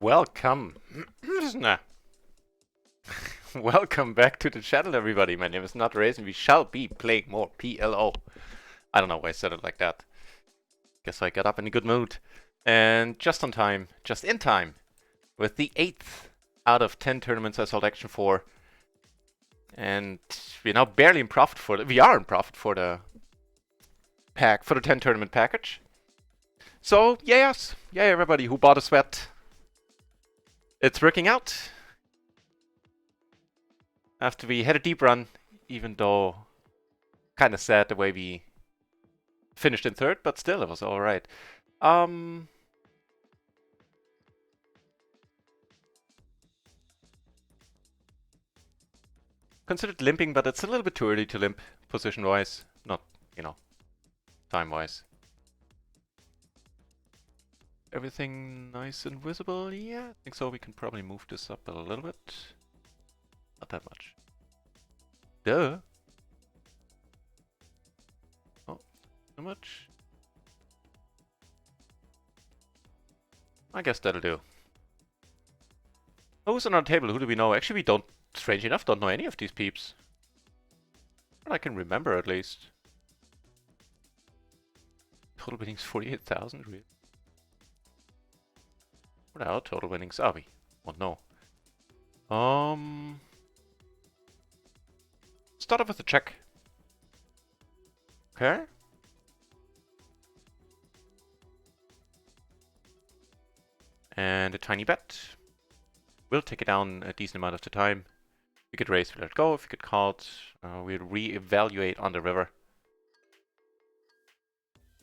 Welcome. Nah. Welcome back to the channel, everybody. My name is NutRaisin. We shall be playing more PLO. I don't know why I said it like that. Guess I got up in a good mood. And just on time, just in time, with the 8th out of 10 tournaments I sold action for. And we're now barely in profit for we are in profit for the pack, for the 10 tournament package. So, yes. Yay, everybody who bought a sweat. It's working out. After we had a deep run, even though kind of sad the way we finished in third, but still it was alright. Considered limping, but it's a little bit too early to limp position-wise. Not, time-wise. Everything nice and visible? Yeah, I think so. We can probably move this up a little bit. Not that much. Duh. Oh, too much. I guess that'll do. Who's on our table? Who do we know? Actually, we don't, strange enough, don't know any of these peeps. But I can remember at least. Total winnings 48,000, really? What are our total winnings? Are we? Well, no. Start off with a check. Okay. And a tiny bet. We'll take it down a decent amount of the time. If we could raise, we let go. If we could call it, we'll re-evaluate on the river.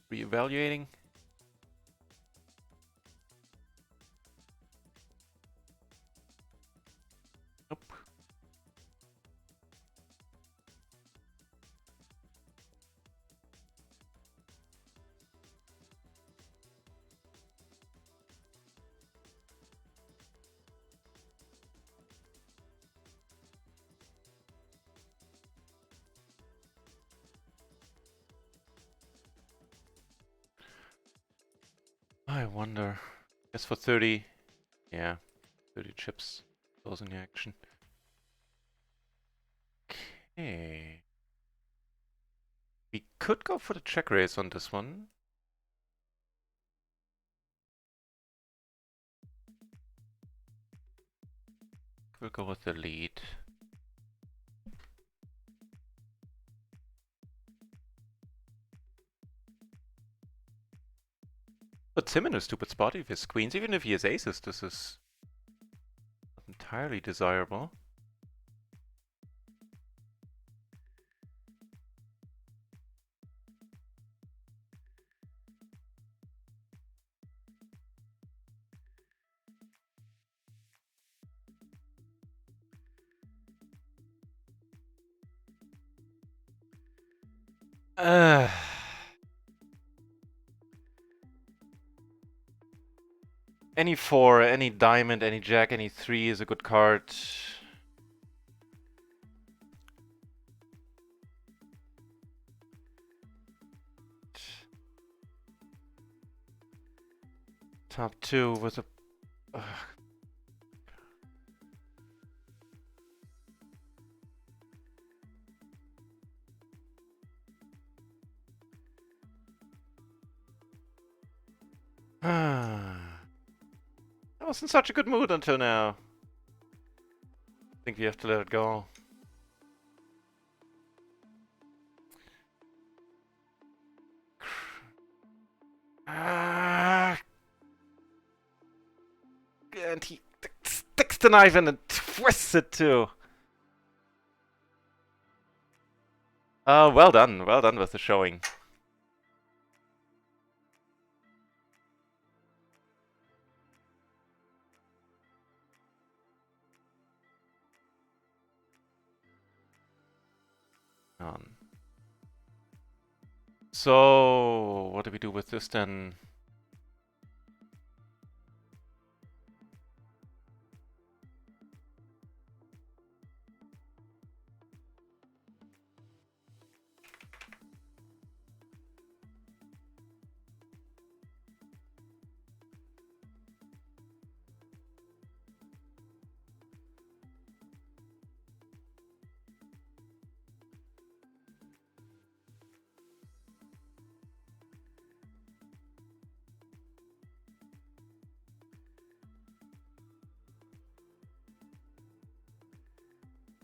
Re-evaluating. Nope. I wonder. Guess for 30. Yeah, 30 chips. Closing the action. Okay. We could go for the check raise on this one. We'll go with the lead. Puts him in a stupid spot if he has queens. Even if he has aces, this is not entirely desirable. Any 4, any diamond, any jack, any 3 is a good card. Top 2 with a... I was in such a good mood until now. I think we have to let it go. And he sticks the knife in and twists it too. Well done with the showing. So, what do we do with this then?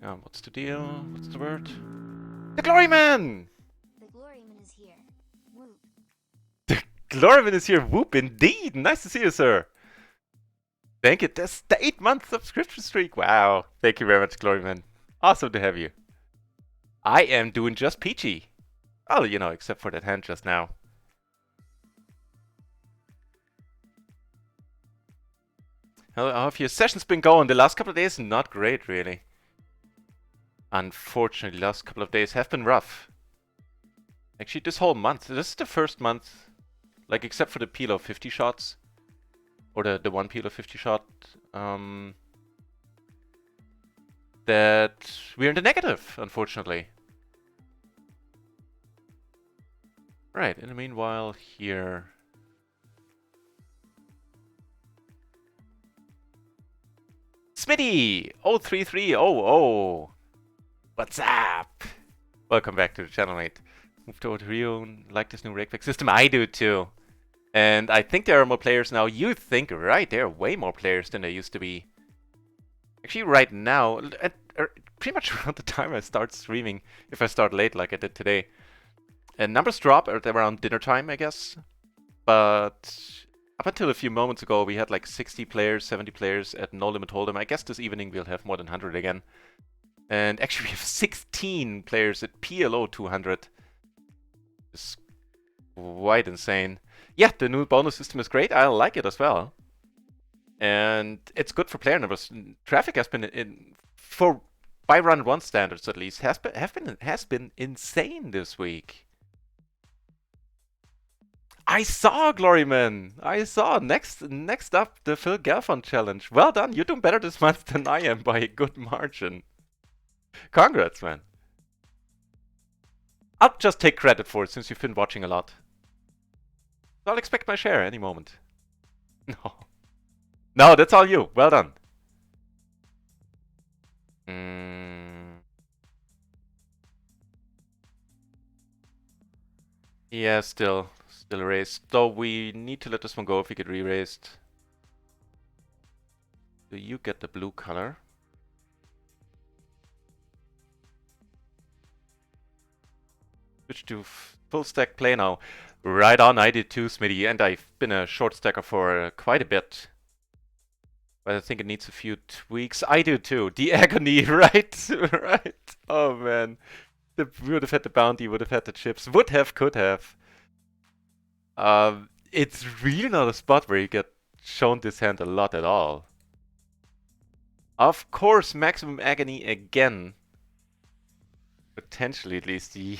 What's the deal? What's the word? The Gloryman! The Gloryman is here. Whoop. The Gloryman is here. Whoop, indeed. Nice to see you, sir. Thank you. That's the 8-month subscription streak. Wow. Thank you very much, Gloryman. Awesome to have you. I am doing just peachy. Oh, you know, except for that hand just now. How have your sessions been going? The last couple of days, not great, really. Unfortunately, the last couple of days have been rough. Actually, this whole month. This is the first month, like, except for the PLO 50 shots. Or the one PLO 50 shot. That we're in the negative, unfortunately. Right, in the meanwhile, here... Smitty! 03300! What's up? Welcome back to the channel, mate. Moved over to RIO and like this new Rakeback system. I do too. And I think there are more players now. You think, right, there are way more players than there used to be. Actually, right now, pretty much around the time I start streaming, if I start late like I did today, and numbers drop at around dinner time, I guess. But up until a few moments ago, we had like 60 players, 70 players at No Limit Hold'em. I guess this evening we'll have more than 100 again. And actually we have 16 players at PLO 200. It's quite insane. Yeah, the new bonus system is great. I like it as well. And it's good for player numbers. Traffic has been by run 1 standards at least has been insane this week. I saw, Gloryman! I saw! Next up, the Phil Galfond challenge. Well done, you're doing better this month than I am by a good margin. Congrats, man. I'll just take credit for it since you've been watching a lot. So I'll expect my share any moment. No. No, that's all you. Well done. Yeah, still raised. Though we need to let this one go if we get re-raised. Do you get the blue color? Switch to full stack play now. Right on, I did too, Smitty, and I've been a short stacker for quite a bit. But I think it needs a few tweaks. I do too. The agony, right? Right. Oh man. We would have had the bounty, would have had the chips. Would have, could have. It's really not a spot where you get shown this hand a lot at all. Of course, maximum agony again. Potentially at least the...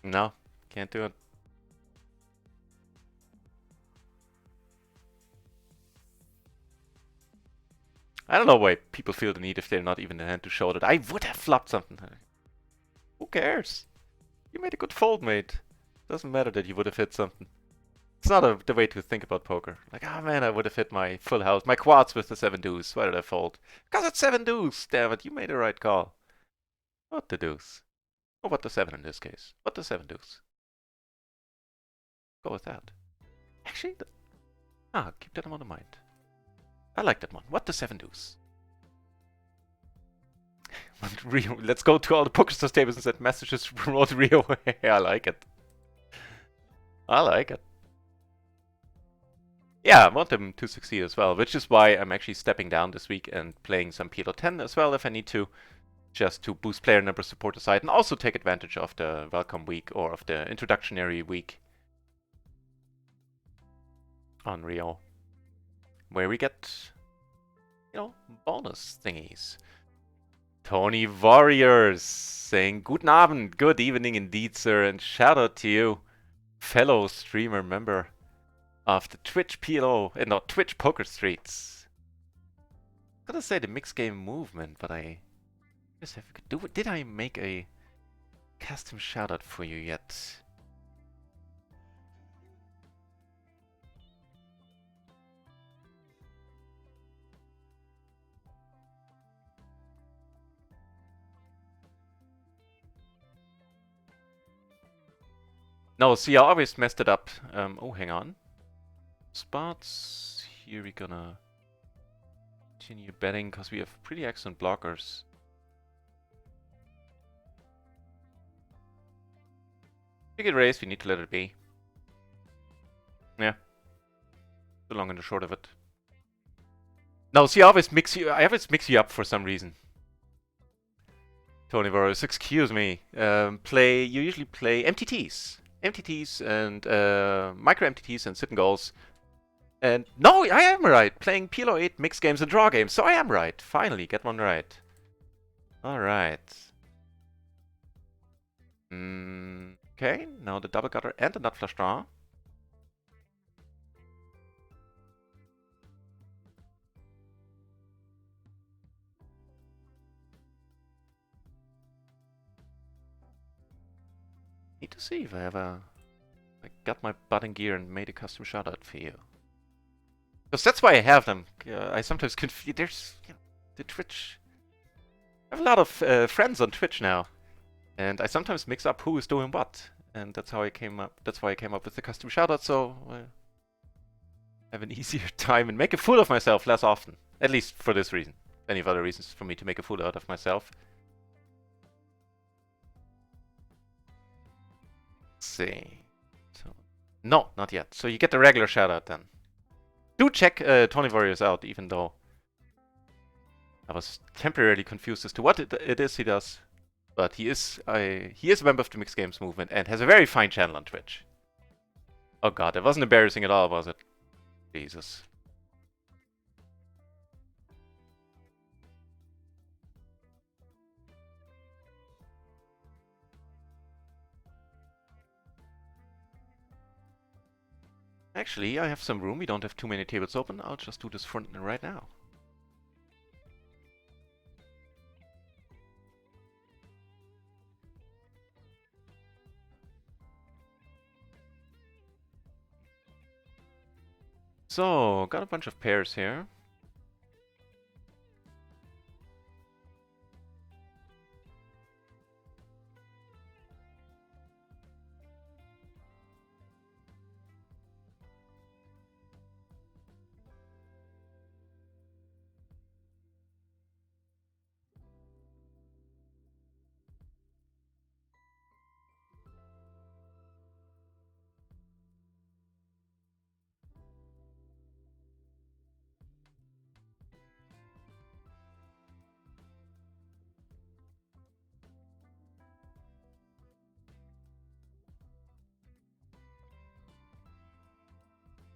No, can't do it. I don't know why people feel the need if they're not even in hand to show that I would have flopped something. Who cares? You made a good fold, mate. Doesn't matter that you would have hit something. It's not the way to think about poker. Like, oh man, I would have hit my full house, my quads with the 7 deuce. Why did I fold? Because it's 7 deuce, damn it. You made the right call. What the deuce? Or what the 7 in this case? What the 7 deuce? Go with that. Actually, keep that one in mind. I like that one. What the 7 deuce? Let's go to all the PokerStars tables and send messages to promote RIO. I like it. I like it. Yeah, I want them to succeed as well, which is why I'm actually stepping down this week and playing some PLO 10 as well if I need to, just to boost player number support aside and also take advantage of the welcome week or of the introductionary week on RIO, where we get, you know, bonus thingies. Tony Warriors saying, Guten Abend, good evening indeed, sir, and shout out to you, fellow streamer member of the Twitch PLO, not Twitch Poker Streets. I gotta say the mixed game movement, but I just have to do it. Did I make a custom shout out for you yet? No, see, I always messed it up. Oh, hang on. Spots. Here we're gonna continue betting because we have pretty excellent blockers. Big it raise, we need to let it be. Yeah. The long and the short of it. No, see, I always mix you up for some reason. Tony Burrows, excuse me. You usually play MTTs. MTTs and micro MTTs and sit and goals. And no, I am right. Playing PLO 8 mixed games and draw games, so I am right. Finally, get one right. Alright. Okay, now the double gutter and the nut flush draw. Need to see if I ever got my butt in gear and made a custom shoutout for you. Because that's why I have them. I sometimes confuse. There's the Twitch. I have a lot of friends on Twitch now, and I sometimes mix up who is doing what, and that's how I came up. That's why I came up with the custom shoutout. So I have an easier time and make a fool of myself less often. At least for this reason. Plenty of other reasons for me to make a fool out of myself. Let's see. So no, not yet. So you get the regular shoutout then. Do check Tony Warriors out, even though I was temporarily confused as to what it is he does. But he is a member of the Mixed Games movement and has a very fine channel on Twitch. Oh god, that wasn't embarrassing at all, was it? Jesus. Actually, I have some room. We don't have too many tables open. I'll just do this front right now. So, got a bunch of pairs here.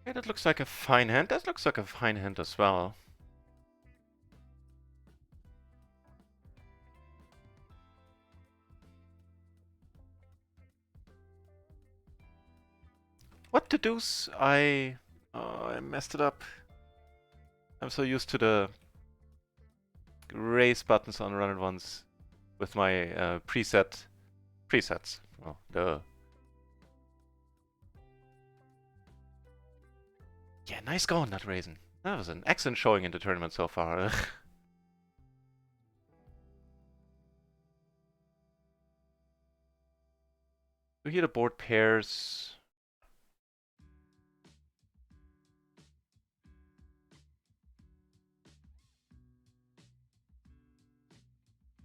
Okay, that looks like a fine hand. That looks like a fine hand as well. What to do's? I messed it up. I'm so used to the raise buttons on run it once with my presets. Oh, duh. Yeah, nice going, NutRaisin. That was an excellent showing in the tournament so far. So here the board pairs.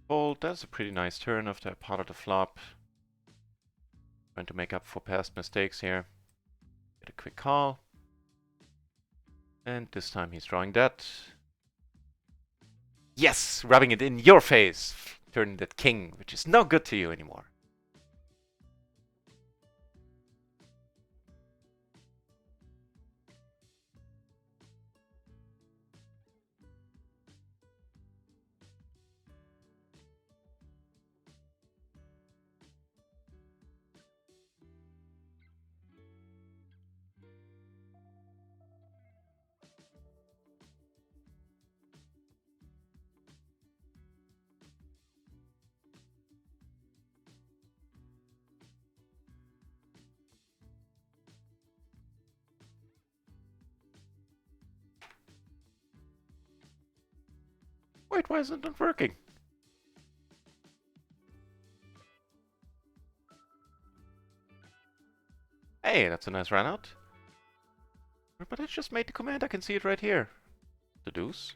Fold, that's a pretty nice turn after I potted the flop. Trying to make up for past mistakes here. Get a quick call. And this time he's drawing that. Yes! Rubbing it in your face! Turning that king, which is no good to you anymore. Wait, why is it not working? Hey, that's a nice run out. But I just made the command, I can see it right here. The deuce.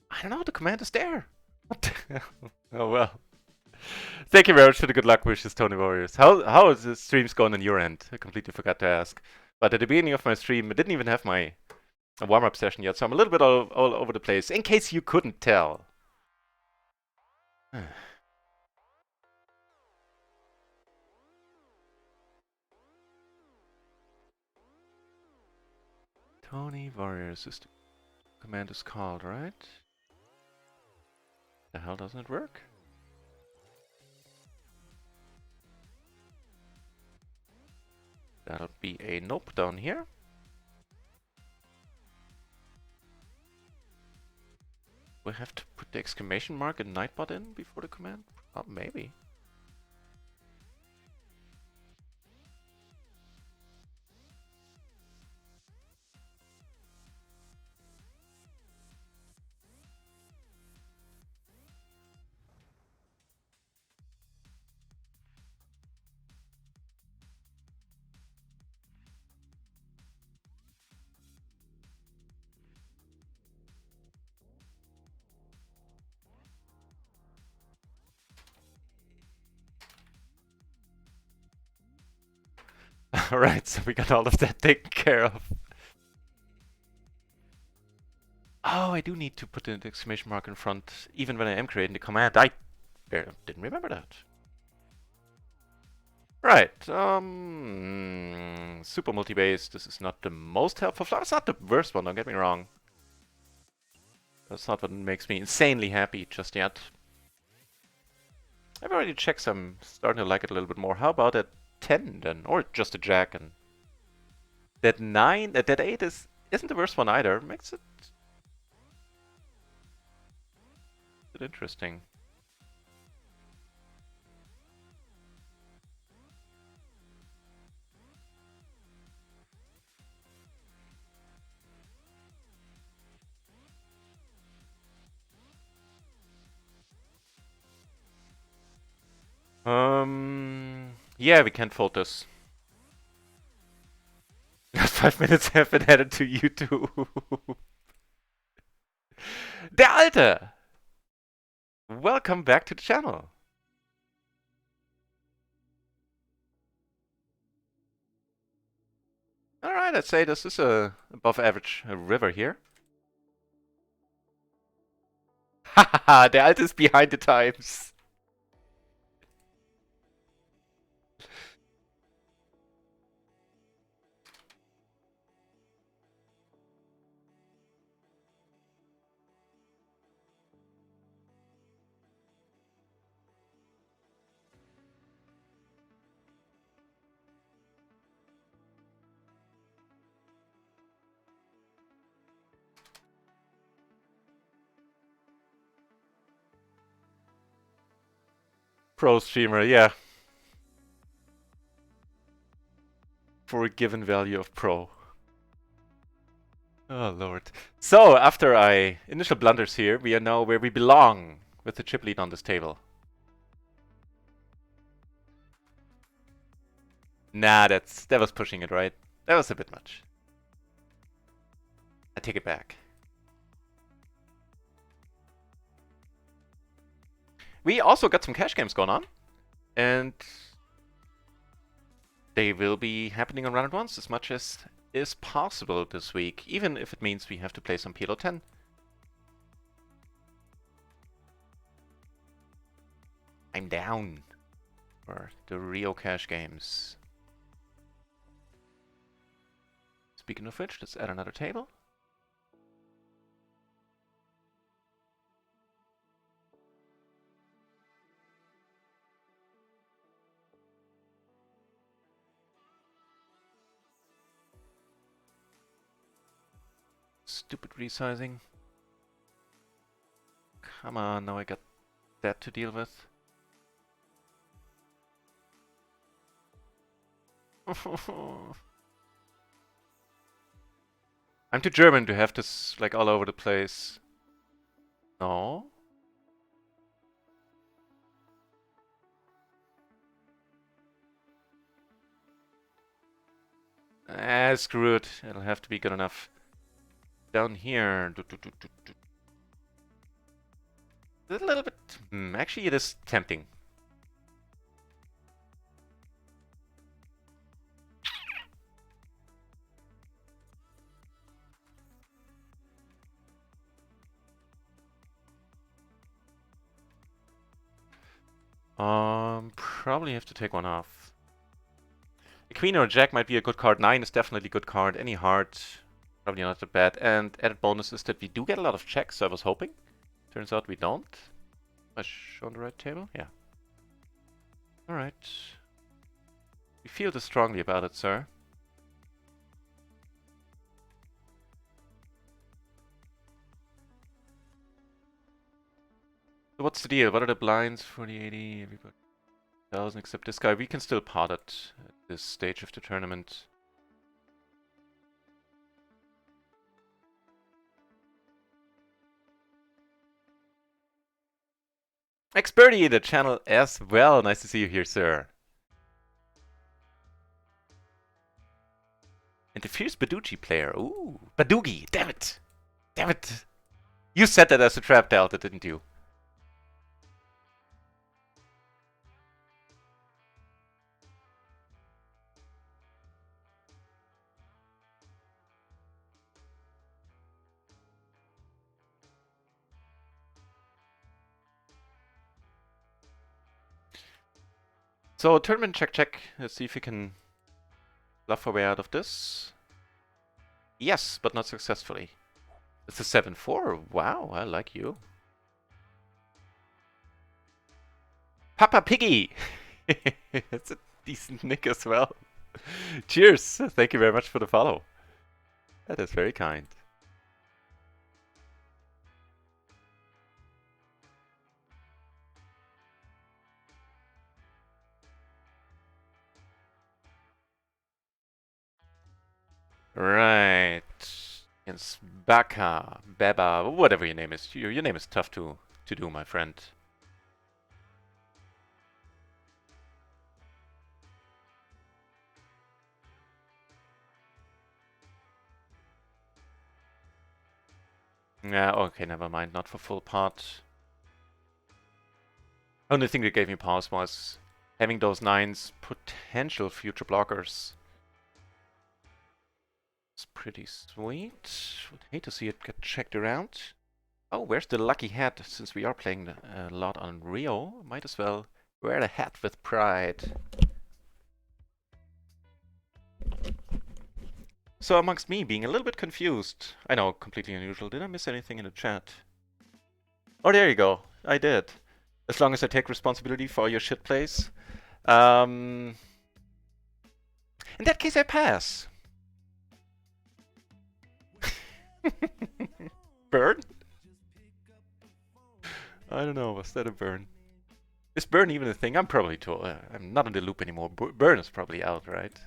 I don't know, the command is there. What the hell? Oh well. Thank you very much for the good luck wishes, Tony Warriors. How is the streams going on your end? I completely forgot to ask. But at the beginning of my stream, I didn't even have my warm-up session yet, so I'm a little bit all over the place, in case you couldn't tell. Tony Warriors is the command is called, right? The hell doesn't it work? That'll be a nope down here. We have to put the exclamation mark and Nightbot in before the command? Oh, maybe. Alright, so we got all of that taken care of. Oh, I do need to put an exclamation mark in front, even when I am creating the command. I didn't remember that. Right, super multi-base. This is not the most helpful flower. It's not the worst one, don't get me wrong. That's not what makes me insanely happy just yet. I've already checked, so I'm starting to like it a little bit more. How about a 10 then? Or just a jack? And that 9, that 8 isn't the worst one either. Makes it interesting. Yeah, we can't fold this. 5 minutes have been added to YouTube. Der Alte! Welcome back to the channel. Alright, I'd say this is a above average river here. Hahaha, der Alte is behind the times. Pro streamer, yeah. For a given value of pro. Oh lord. So, after initial blunders here, we are now where we belong, with the chip lead on this table. Nah, that was pushing it, right? That was a bit much. I take it back. We also got some cash games going on, and they will be happening on round ones as much as is possible this week, even if it means we have to play some PLO 10. I'm down for the RIO cash games. Speaking of which, let's add another table. stupid resizing. Come on, now I got that to deal with. I'm too German to have this like all over the place. No? Ah, screw it. It'll have to be good enough. Down here. A little bit. Actually, it is tempting. Probably have to take one off. A queen or a jack might be a good card. 9 is definitely a good card. Any heart, probably not that bad. And added bonus is that we do get a lot of checks, so I was hoping. Turns out we don't. Am I on the right table? Yeah. Alright. We feel this strongly about it, sir. So what's the deal? What are the blinds for the 80? Everybody 1,000 except this guy. We can still pot it at this stage of the tournament. Experty, the channel as well. Nice to see you here, sir. And the fierce Badugi player. Ooh, Badugi. Damn it. Damn it. You said that as a trap delta, didn't you? So, tournament check. Let's see if we can bluff our way out of this. Yes, but not successfully. It's a 7-4. Wow, I like you. Papa Piggy! That's a decent nick as well. Cheers! Thank you very much for the follow. That is very kind. Right. It's Baka, Beba, whatever your name is. Your name is tough to do, my friend. Yeah, okay, never mind. Not for full pot. Only thing that gave me pause was having those 9s potential future blockers. It's pretty sweet. Would hate to see it get checked around. Oh, where's the lucky hat? Since we are playing a lot on Rio, might as well wear the hat with pride. So amongst me being a little bit confused, I know, completely unusual. Did I miss anything in the chat? Oh, there you go. I did. As long as I take responsibility for your shit plays. In that case, I pass. Burn? I don't know. Was that a burn? Is burn even a thing? I'm probably too. I'm not in the loop anymore. Burn is probably out, right?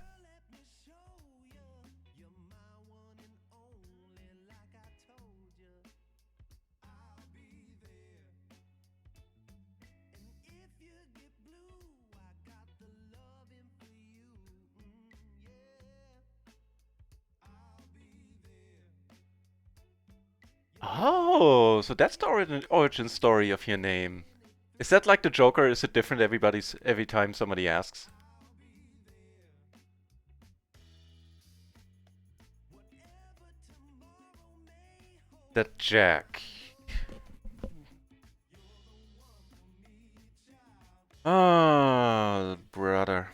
Oh, so that's the origin story of your name. Is that like the Joker? Is it different every time somebody asks? The Jack. Oh, brother.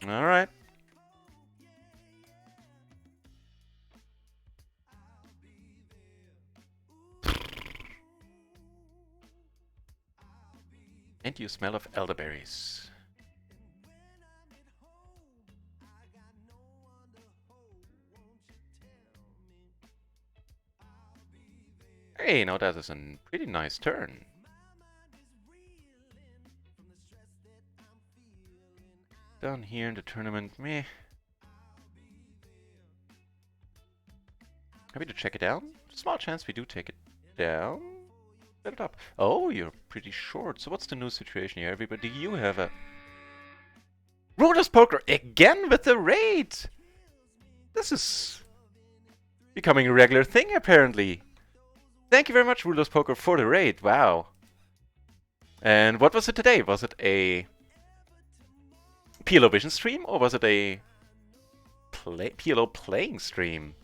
All right. And you smell of elderberries. Hey, now that is a pretty nice turn. Down here in the tournament, meh. Happy to check it down. Small chance we do take it down. Set it up. Oh, you're pretty short. So what's the new situation here, everybody? You have a Rulers Poker again with the raid. This is becoming a regular thing, apparently. Thank you very much, Rulers Poker, for the raid. Wow. And what was it today? Was it a PLO Vision stream or was it a PLO playing stream?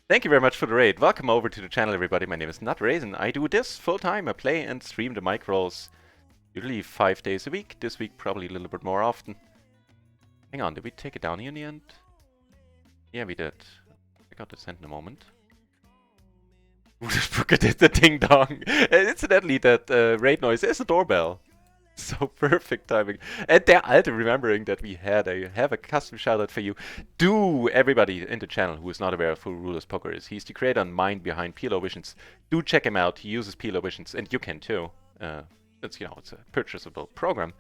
Thank you very much for the raid. Welcome over to the channel, everybody. My name is NutRaisin. I do this full time. I play and stream the mic rolls usually 5 days a week. This week, probably a little bit more often. Hang on, did we take it down here in the end? Yeah, we did. Check out this end in a moment. Booker did the ding dong. Incidentally, that raid noise is a doorbell. So perfect timing. And there, Alte, remembering that we have a custom shoutout for you. Do everybody in the channel who is not aware of who Rulers Poker is. He's the creator and mind behind PLO Visions. Do check him out. He uses PLO Visions, and you can too. It's a purchasable program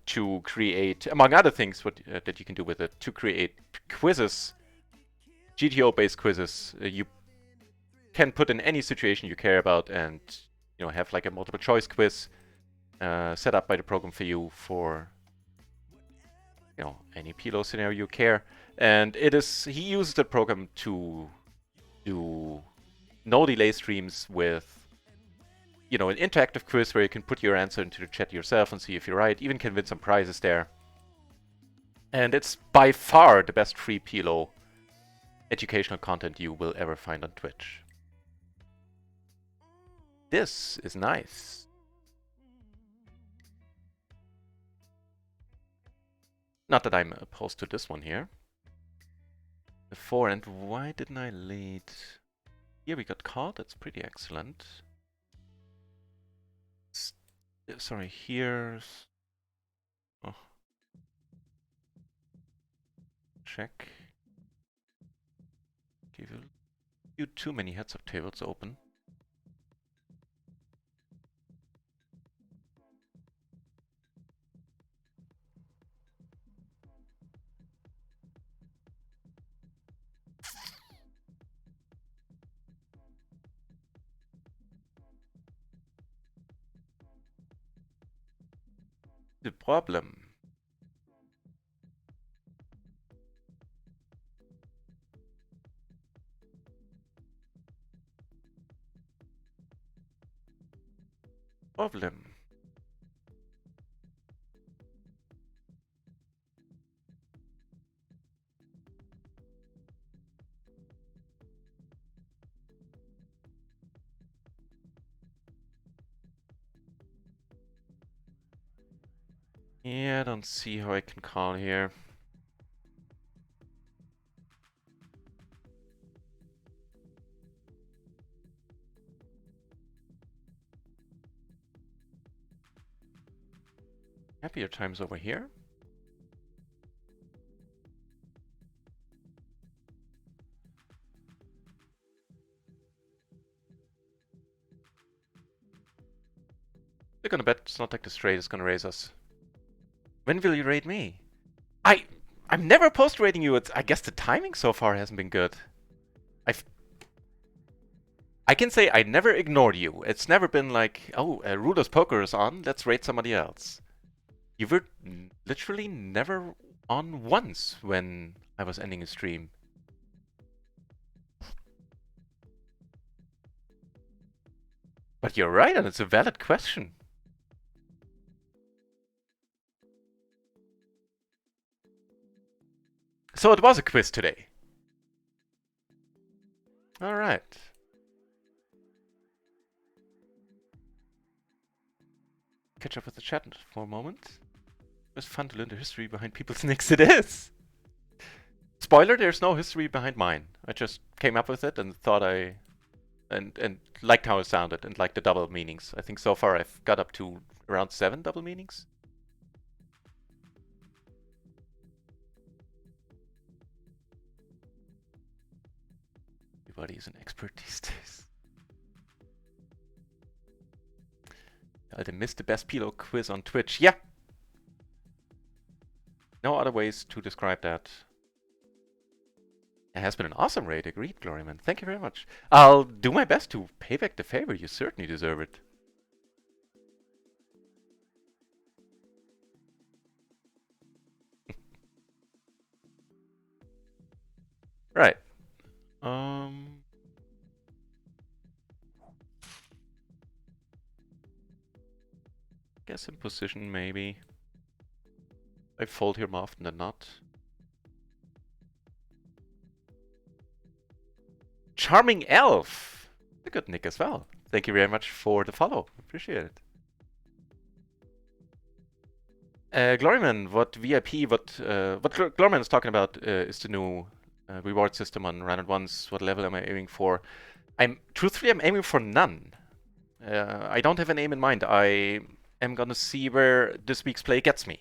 to create, among other things, that you can do with it, to create quizzes, GTO-based quizzes. You can put in any situation you care about, and have like a multiple choice quiz set up by the program for you for any PLO scenario you care. And he uses the program to do no delay streams with an interactive quiz where you can put your answer into the chat yourself and see if you're right. Even can win some prizes there. And it's by far the best free PLO educational content you will ever find on Twitch. This is nice. Not that I'm opposed to this one here. The 4, and why didn't I lead? Here we got caught, that's pretty excellent. Sorry, here's... Oh. Check. Give you too many heads-up tables open. The problem. Yeah, I don't see how I can call here. Happier times over here. They're gonna bet it's not like the straight is gonna raise us. When will you raid me? I'm never post raiding you. I guess the timing so far hasn't been good. I can say I never ignored you. It's never been like, oh, Rulers Poker is on, let's raid somebody else. You were literally never on once when I was ending a stream. But you're right, and it's a valid question. So it was a quiz today. Alright. Catch up with the chat for a moment. It's fun to learn the history behind people's nicks. It is! Spoiler, there's no history behind mine. I just came up with it and thought and liked how it sounded and liked the double meanings. I think so far I've got up to around 7 double meanings. Everybody's an expert these days. I missed the best PLO quiz on Twitch. Yeah. No other ways to describe that. It has been an awesome raid. Agreed, Gloryman. Thank you very much. I'll do my best to pay back the favor. You certainly deserve it. Right. Guess in position, maybe. I fold here more often than not. Charming Elf! A good nick as well. Thank you very much for the follow. Appreciate it. Gloryman, what Gloryman is talking about is the new reward system on rounded ones. What level am I aiming for? Truthfully, I'm aiming for none. I don't have an aim in mind. I am gonna see where this week's play gets me.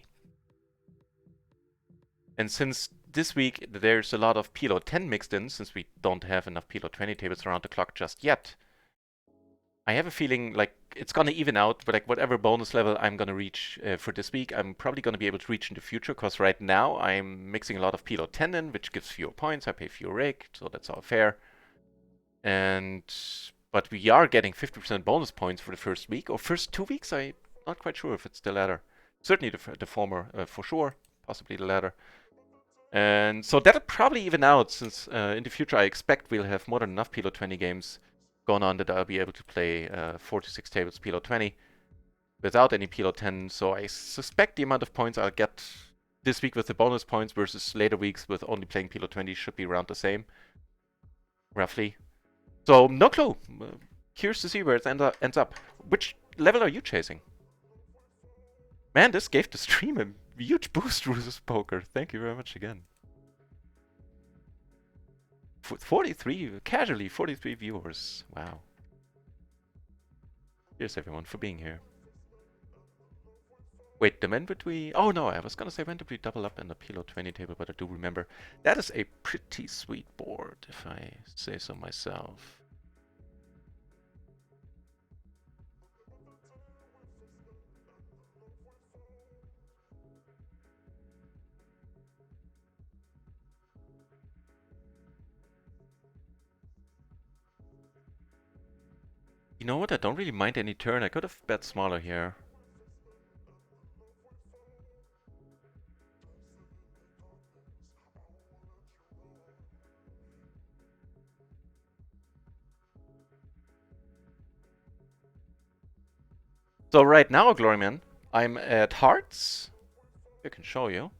And since this week there's a lot of PLO 10 mixed in, since we don't have enough PLO 20 tables around the clock just yet, I have a feeling like it's gonna even out, but like whatever bonus level I'm gonna reach for this week, I'm probably gonna be able to reach in the future, because right now I'm mixing a lot of PLO 10 in, which gives fewer points. I pay fewer rake, so that's all fair. But we are getting 50% bonus points for the first week, or first 2 weeks. I'm not quite sure if it's the latter. Certainly the former for sure, possibly the latter. And so that'll probably even out, since in the future I expect we'll have more than enough PLO 20 games going on that I'll be able to play 4 to 6 tables PLO 20 without any PLO 10. So I suspect the amount of points I'll get this week with the bonus points versus later weeks with only playing PLO 20 should be around the same, roughly. So no clue. Curious to see where it ends up. Which level are you chasing? Man, this gave the stream a huge boost, Rusus Poker. Thank you very much again. 43, casually 43 viewers. Wow. Cheers everyone for being here. Wait, when did we... Oh no, I was gonna say when did we double up in the PLO 20 table, but I do remember. That is a pretty sweet board, if I say so myself. You know what? I don't really mind any turn. I could have bet smaller here. So right now, Gloryman, I'm at hearts. I can show you.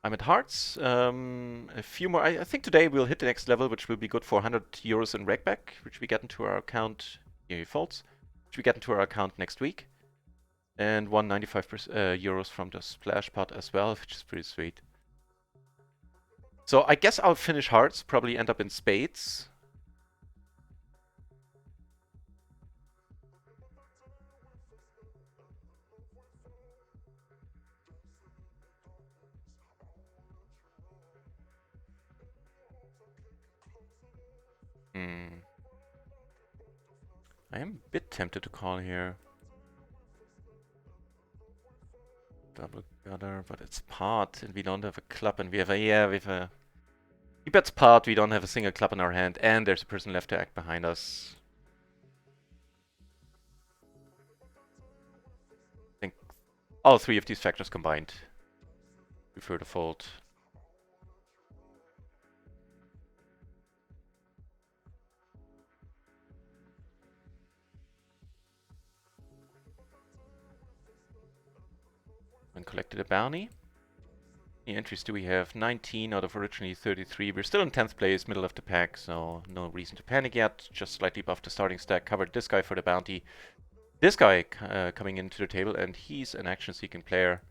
I'm at hearts. A few more. I think today we'll hit the next level, which will be good for 100 euros in Rakeback, which we get into our account. Here he folds. Which we get into our account next week. And 195 euros from the splash pot as well, which is pretty sweet. So I guess I'll finish hearts, probably end up in spades. I am a bit tempted to call here. Double gutter, but it's pot, and we don't have a club, and we have a... He bets pot, we don't have a single club in our hand, and there's a person left to act behind us. I think all three of these factors combined prefer to fold. And collected a bounty. How many entries do we have? 19 out of originally 33. We're still in 10th place, middle of the pack, so no reason to panic yet. Just slightly above the starting stack. Covered this guy for the bounty. This guy coming into the table, and he's an action-seeking player.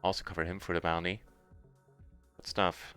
Also cover him for the bounty. Good stuff.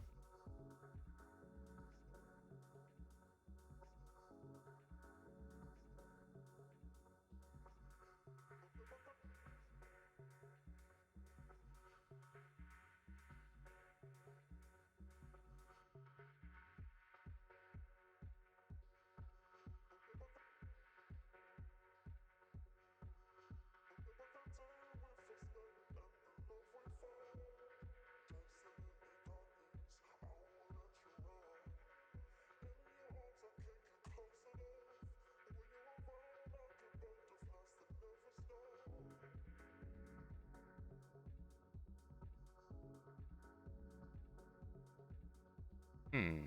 Hmm.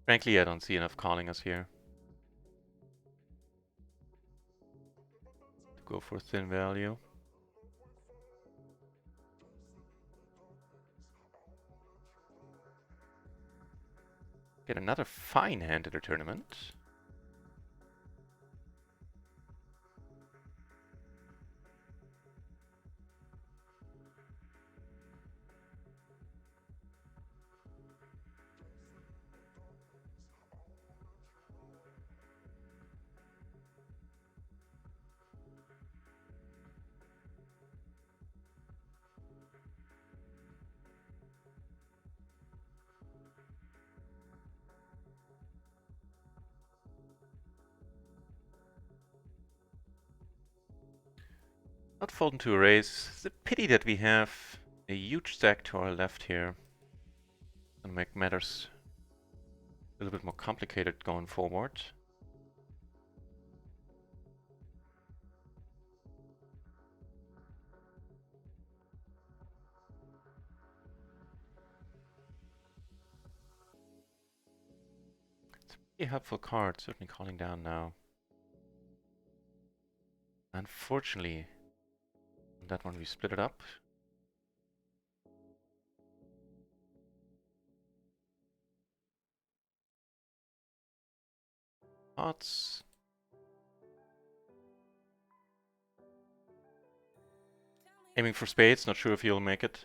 Frankly, I don't see enough calling us here. Go for thin value. Get another fine hand in the tournament. Not folding to a raise. It's a pity that we have a huge stack to our left here. Gonna make matters a little bit more complicated going forward. It's a pretty helpful card, certainly calling down now. Unfortunately, on that one we split it up. Hearts. Aiming for spades, not sure if he'll make it.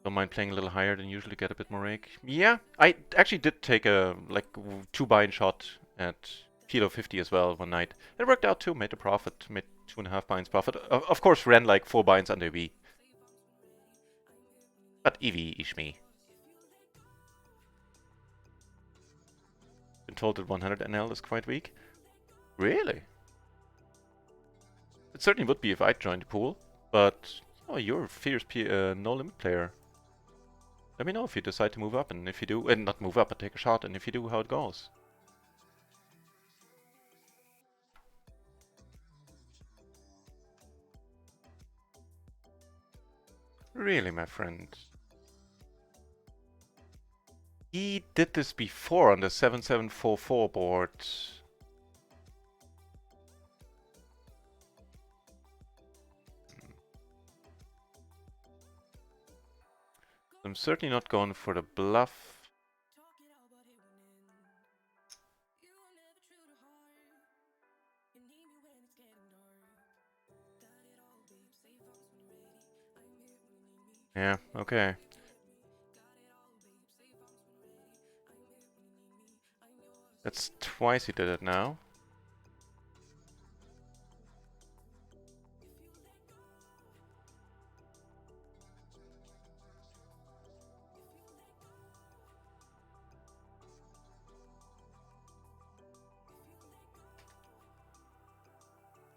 Don't mind playing a little higher than usually, get a bit more rake. Yeah, I actually did take a like 2-buy-in shot at PLO 50 as well one night. It worked out too, made a profit, made 2.5 buy-ins profit. Of course ran like 4 buy-ins under EV. But EV is me. Been told that 100 NL is quite weak. Really? It certainly would be if I joined the pool, but oh, you're a fierce no-limit player. Let me know if you decide to move up, and if you do, and not move up, but take a shot, and if you do, how it goes. Really, my friend? He did this before on the 7744 board. I'm certainly not going for the bluff. Yeah, okay. That's twice he did it now.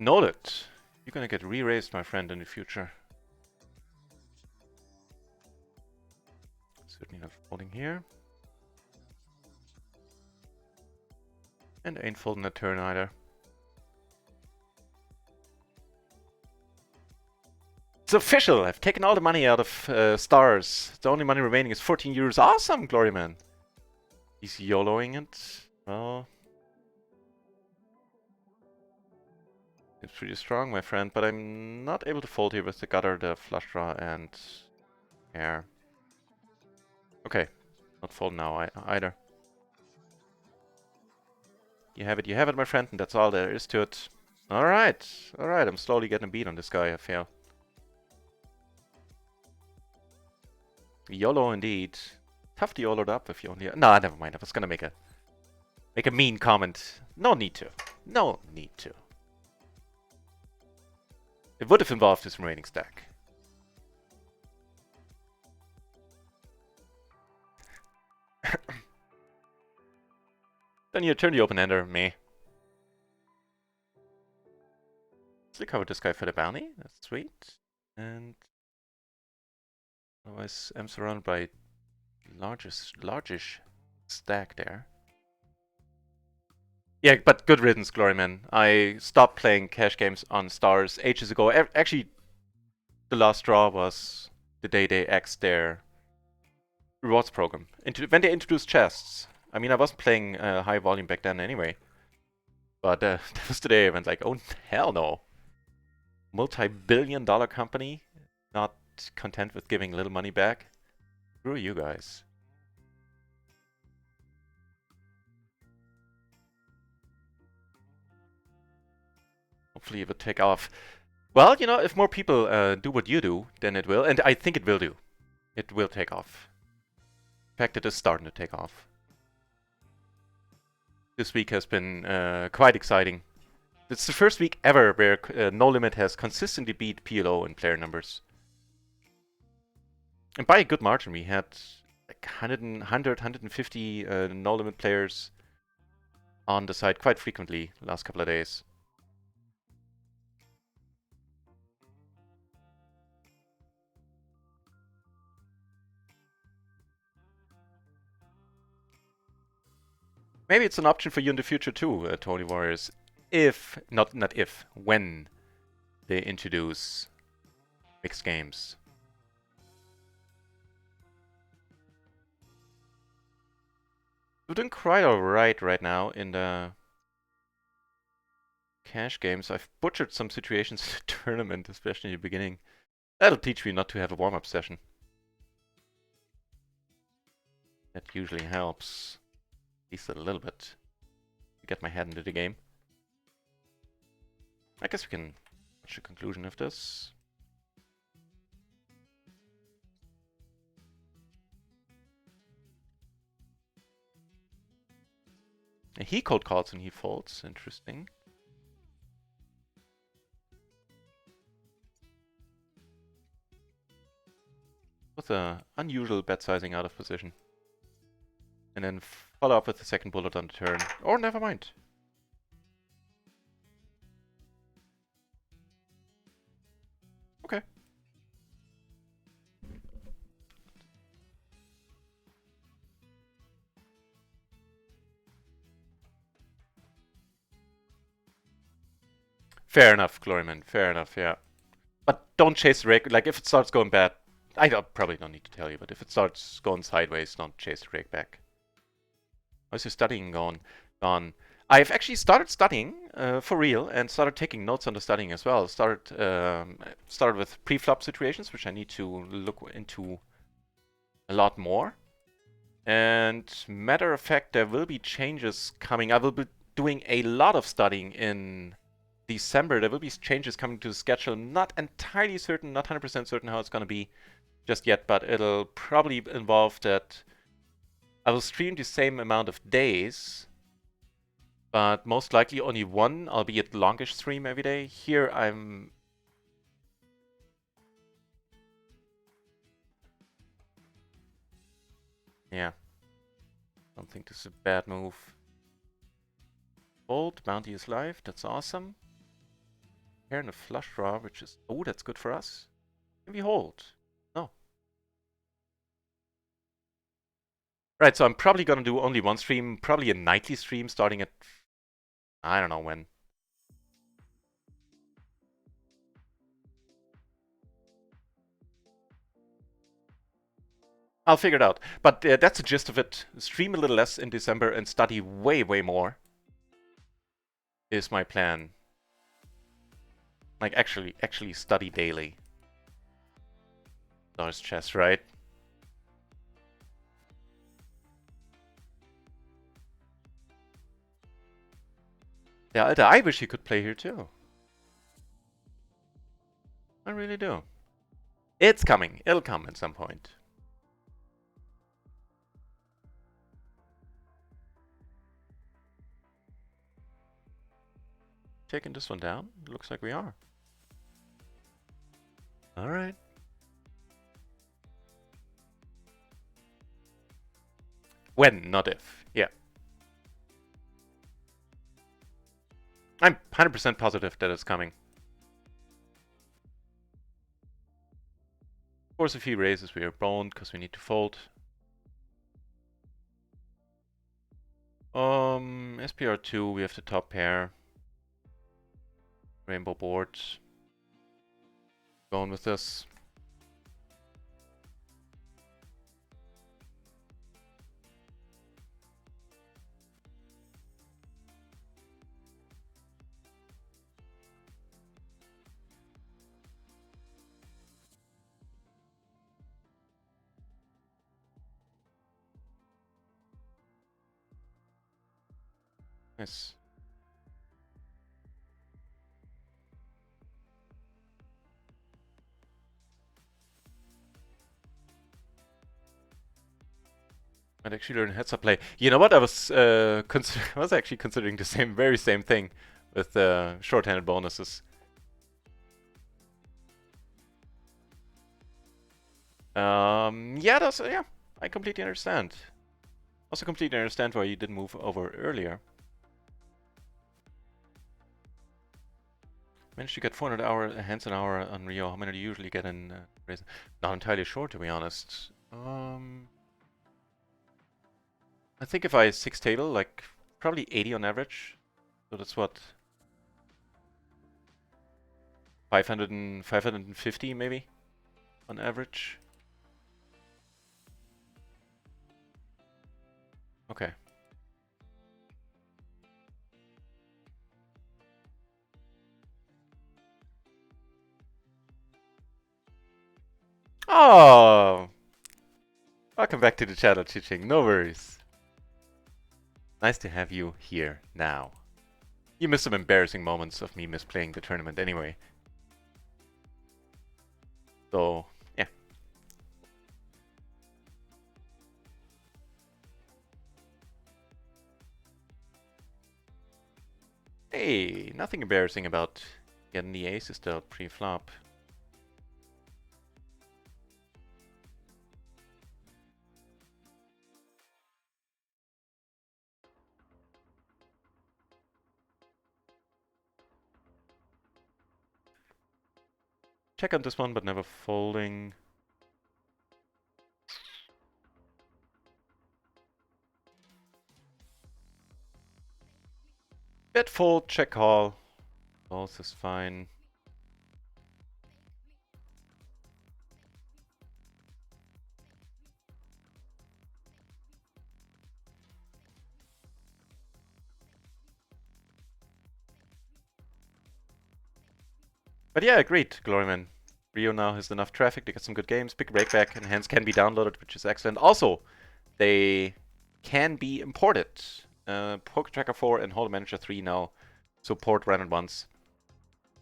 Noted. You're gonna get re-raised, my friend, in the future. Certainly not folding here. And ain't folding a turn either. It's official! I've taken all the money out of stars. The only money remaining is 14 euros. Awesome, Gloryman! He's YOLOing it. Well, it's pretty strong, my friend, but I'm not able to fold here with the gutter, the flush draw, and air. Okay, not fold now either. You have it, my friend, and that's all there is to it. Alright, I'm slowly getting beat on this guy, I feel. YOLO indeed. Tough to YOLO up if you only... Nah, never mind, I was gonna make a mean comment. No need to. No need to. It would have involved his remaining stack. Then you turn the open-ender, me. Let's recover this guy for the bounty. That's sweet. And otherwise, I'm surrounded by largish stack there. Yeah, but good riddance, Gloryman. I stopped playing cash games on Stars ages ago. Actually, the last straw was the day they axed their rewards program. When they introduced chests. I mean, I wasn't playing high volume back then anyway. But that was the day I went like, oh, hell no. Multi-billion-dollar company, not content with giving little money back. Screw you guys. Hopefully it will take off. Well, you know, if more people do what you do, then it will. And I think it will do. It will take off. In fact, it is starting to take off. This week has been quite exciting. It's the first week ever where No Limit has consistently beat PLO in player numbers. And by a good margin, we had like 150 No Limit players on the site quite frequently the last couple of days. Maybe it's an option for you in the future too, Tony Warriors. If, not if, when they introduce mixed games. We're doing quite alright right now in the cash games. I've butchered some situations in the tournament, especially in the beginning. That'll teach me not to have a warm-up session. That usually helps. At least a little bit. To get my head into the game. I guess we can reach the conclusion of this. He cold calls and he folds. Interesting. With an unusual bet sizing out of position. And then follow up with the second bullet on the turn. Or never mind. Okay. Fair enough, Gloryman. Fair enough, yeah. But don't chase the rake. Like, if it starts going bad, probably don't need to tell you, but if it starts going sideways, don't chase the rake back. How's your studying going? I've actually started studying for real and started taking notes on the studying as well. Started with pre-flop situations, which I need to look into a lot more. And matter of fact, there will be changes coming. I will be doing a lot of studying in December. There will be changes coming to the schedule. Not entirely certain, not 100% certain how it's going to be just yet, but it'll probably involve that I will stream the same amount of days, but most likely only one, albeit longish stream every day. Here I'm... Yeah. Don't think this is a bad move. Fold, bounty is live, that's awesome. Pair and a flush draw, which is... Oh, that's good for us. Can we hold? No. Right, so I'm probably gonna do only one stream, probably a nightly stream starting at... I don't know when. I'll figure it out. But that's the gist of it. Stream a little less in December and study way, way more is my plan. Like, actually study daily. Stars chess, right? Yeah, I wish you could play here too. I really do. It's coming. It'll come at some point. Taking this one down? Looks like we are. Alright. When, not if. Yeah. I'm 100% positive that it's coming. Of course, if he raises, we are boned because we need to fold. SPR2, we have the top pair. Rainbow board. Going with this. Nice. I'd actually learn heads up play. You know what? I was I was actually considering the very same thing with short-handed bonuses. Yeah, I completely understand. Also completely understand why you didn't move over earlier. Managed to get 400 hands an hour on Rio. How many do you usually get in RIO? Not entirely sure, to be honest. I think if I 6 table, like probably 80 on average. So that's what 550 maybe on average. Okay. Oh, welcome back to the channel, Chiching. No worries. Nice to have you here now. You missed some embarrassing moments of me misplaying the tournament anyway. So, yeah. Hey, nothing embarrassing about getting the aces dealt pre-flop. Check on this one, but never folding. Bet fold, check call. Calls is fine. But yeah, agreed, Gloryman. Rio now has enough traffic to get some good games. Big Rakeback and hands can be downloaded, which is excellent. Also, they can be imported. Poker Tracker 4 and Hold'em Manager 3 now support run and ones.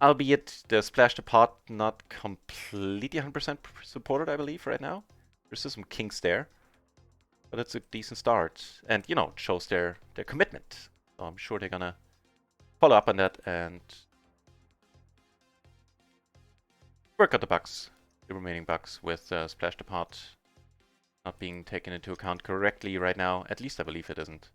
Albeit the Splash the Pot not completely 100% supported, I believe, right now. There's still some kinks there. But it's a decent start. And, you know, it shows their commitment. So I'm sure they're gonna follow up on that and work out the bugs, the remaining bugs with Splash the Pot not being taken into account correctly right now. At least I believe it isn't.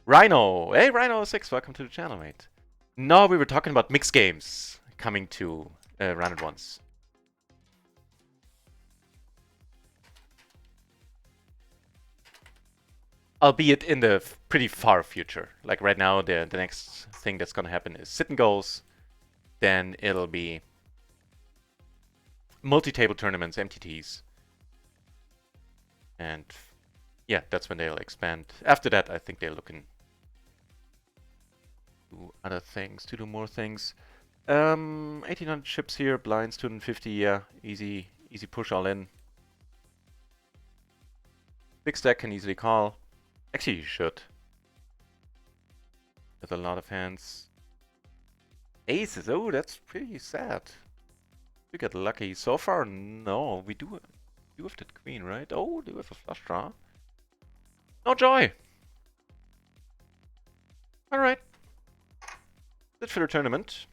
Rhino! Hey, Rhino6, welcome to the channel, mate. No, we were talking about mixed games coming to Run It Once. Albeit in the pretty far future. Like right now, the next thing that's gonna happen is sit and goals. Then it'll be multi-table tournaments, MTTs. And yeah, that's when they'll expand. After that, I think they're looking to other things, to do more things. 1800 chips here, blinds 250, yeah, easy push all in. Big stack can easily call. Actually, you should. With a lot of hands. Aces, oh, that's pretty sad. We get lucky. So far, no. We do have that queen, right? Oh, do we have a flush draw? No joy! Alright. That's for the tournament.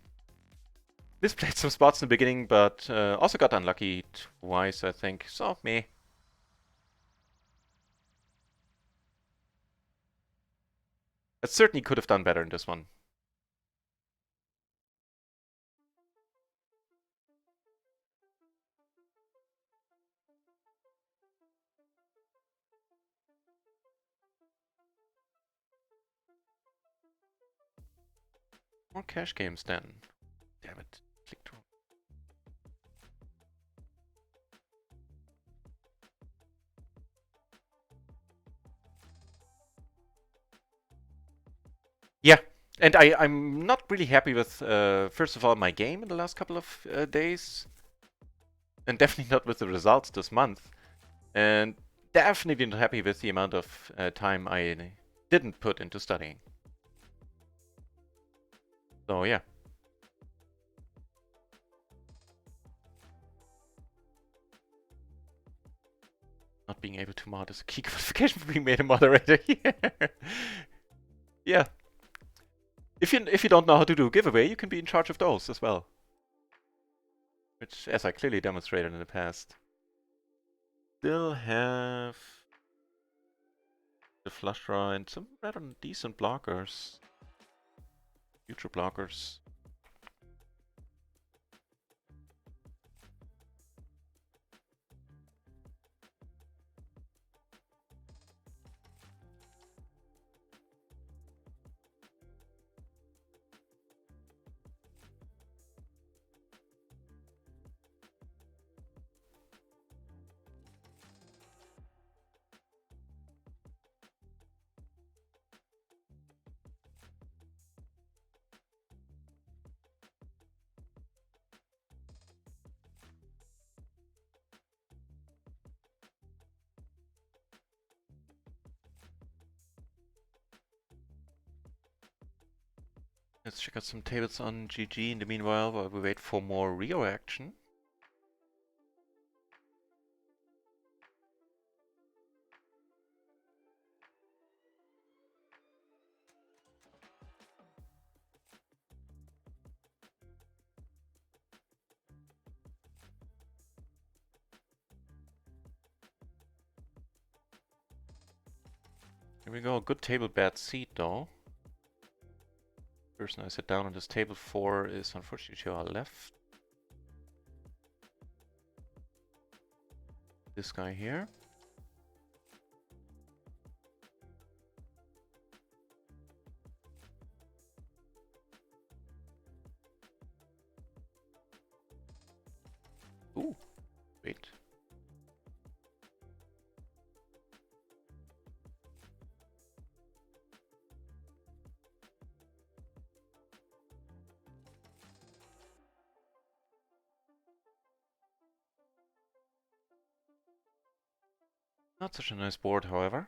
Misplayed some spots in the beginning, but also got unlucky twice, I think. So, meh. I certainly could have done better in this one. More cash games then. Damn it. Clicked wrong. Yeah, and I'm not really happy with, first of all, my game in the last couple of days. And definitely not with the results this month. And definitely not happy with the amount of time I didn't put into studying. So yeah. Not being able to mod is a key qualification for being made a moderator. Yeah. If you don't know how to do a giveaway, you can be in charge of those as well. Which, as I clearly demonstrated in the past. Still have the flush draw and some rather decent blockers. Future blockers. Let's check out some tables on GG in the meanwhile while we wait for more RIO action. Here we go, good table, bad seat though. Person I sit down on this table for is unfortunately to our left. This guy here. Ooh, wait. Not such a nice board, however.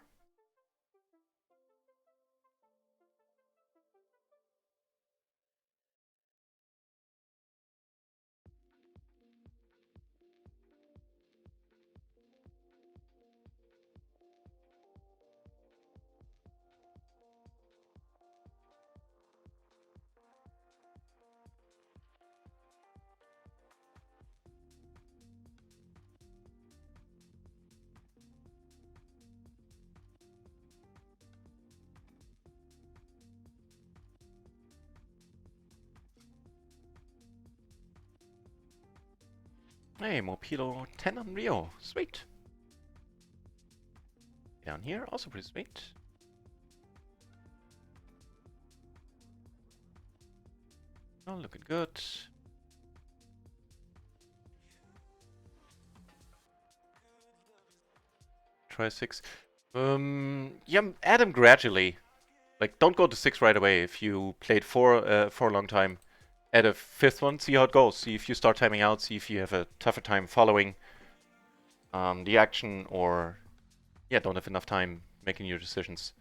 Hey, more PLO 10 on RIO. Sweet. Down here, also pretty sweet. Oh, looking good. Try 6. Yeah, add them gradually. Like, don't go to 6 right away if you played 4 for a long time. Add a 5th one, see how it goes. See if you start timing out, see if you have a tougher time following the action, or yeah, don't have enough time making your decisions.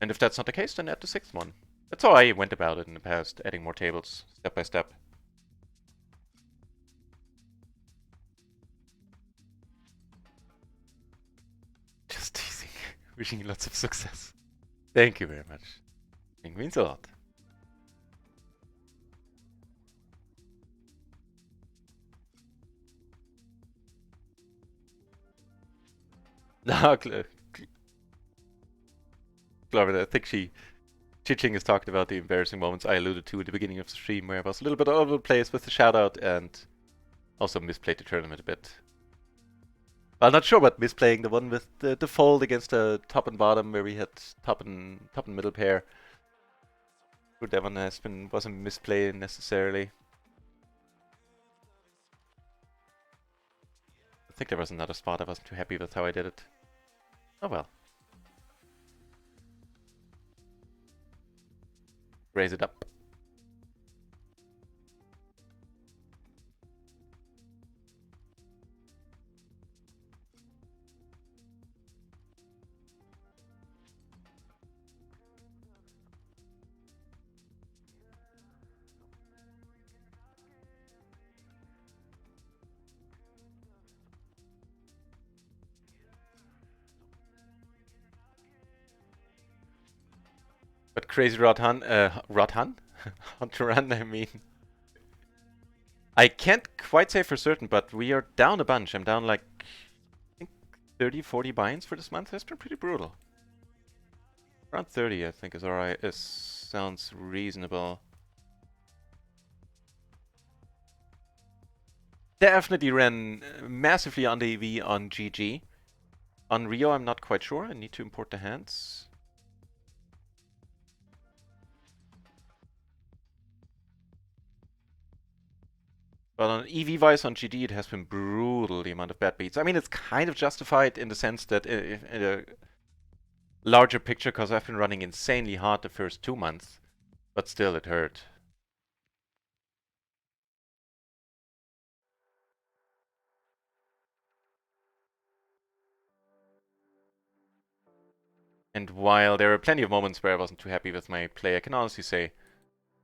And if that's not the case, then add the 6th one. That's how I went about it in the past, adding more tables, step by step. Just teasing. Wishing you lots of success. Thank you very much. It means a lot. No, Clover, I think Chiching has talked about the embarrassing moments I alluded to at the beginning of the stream, where I was a little bit all over the place with the shoutout and also misplayed the tournament a bit. Well, not sure about misplaying the one with the fold against the top and bottom, where we had top and middle pair. That one wasn't misplayed necessarily. I think there was another spot I wasn't too happy with how I did it. Oh well. Raise it up. But Crazy Rodhan, Hunter Run, I mean. I can't quite say for certain, but we are down a bunch. I'm down like, I think 30, 40 binds for this month. That's been pretty brutal. Around 30, I think, is alright. Sounds reasonable. Definitely ran massively on the EV on GG. On Rio, I'm not quite sure. I need to import the hands. But on EV-wise on GD, it has been brutal, the amount of bad beats. I mean, it's kind of justified in the sense that in a larger picture, because I've been running insanely hard the first 2 months. But still, it hurt. And while there are plenty of moments where I wasn't too happy with my play, I can honestly say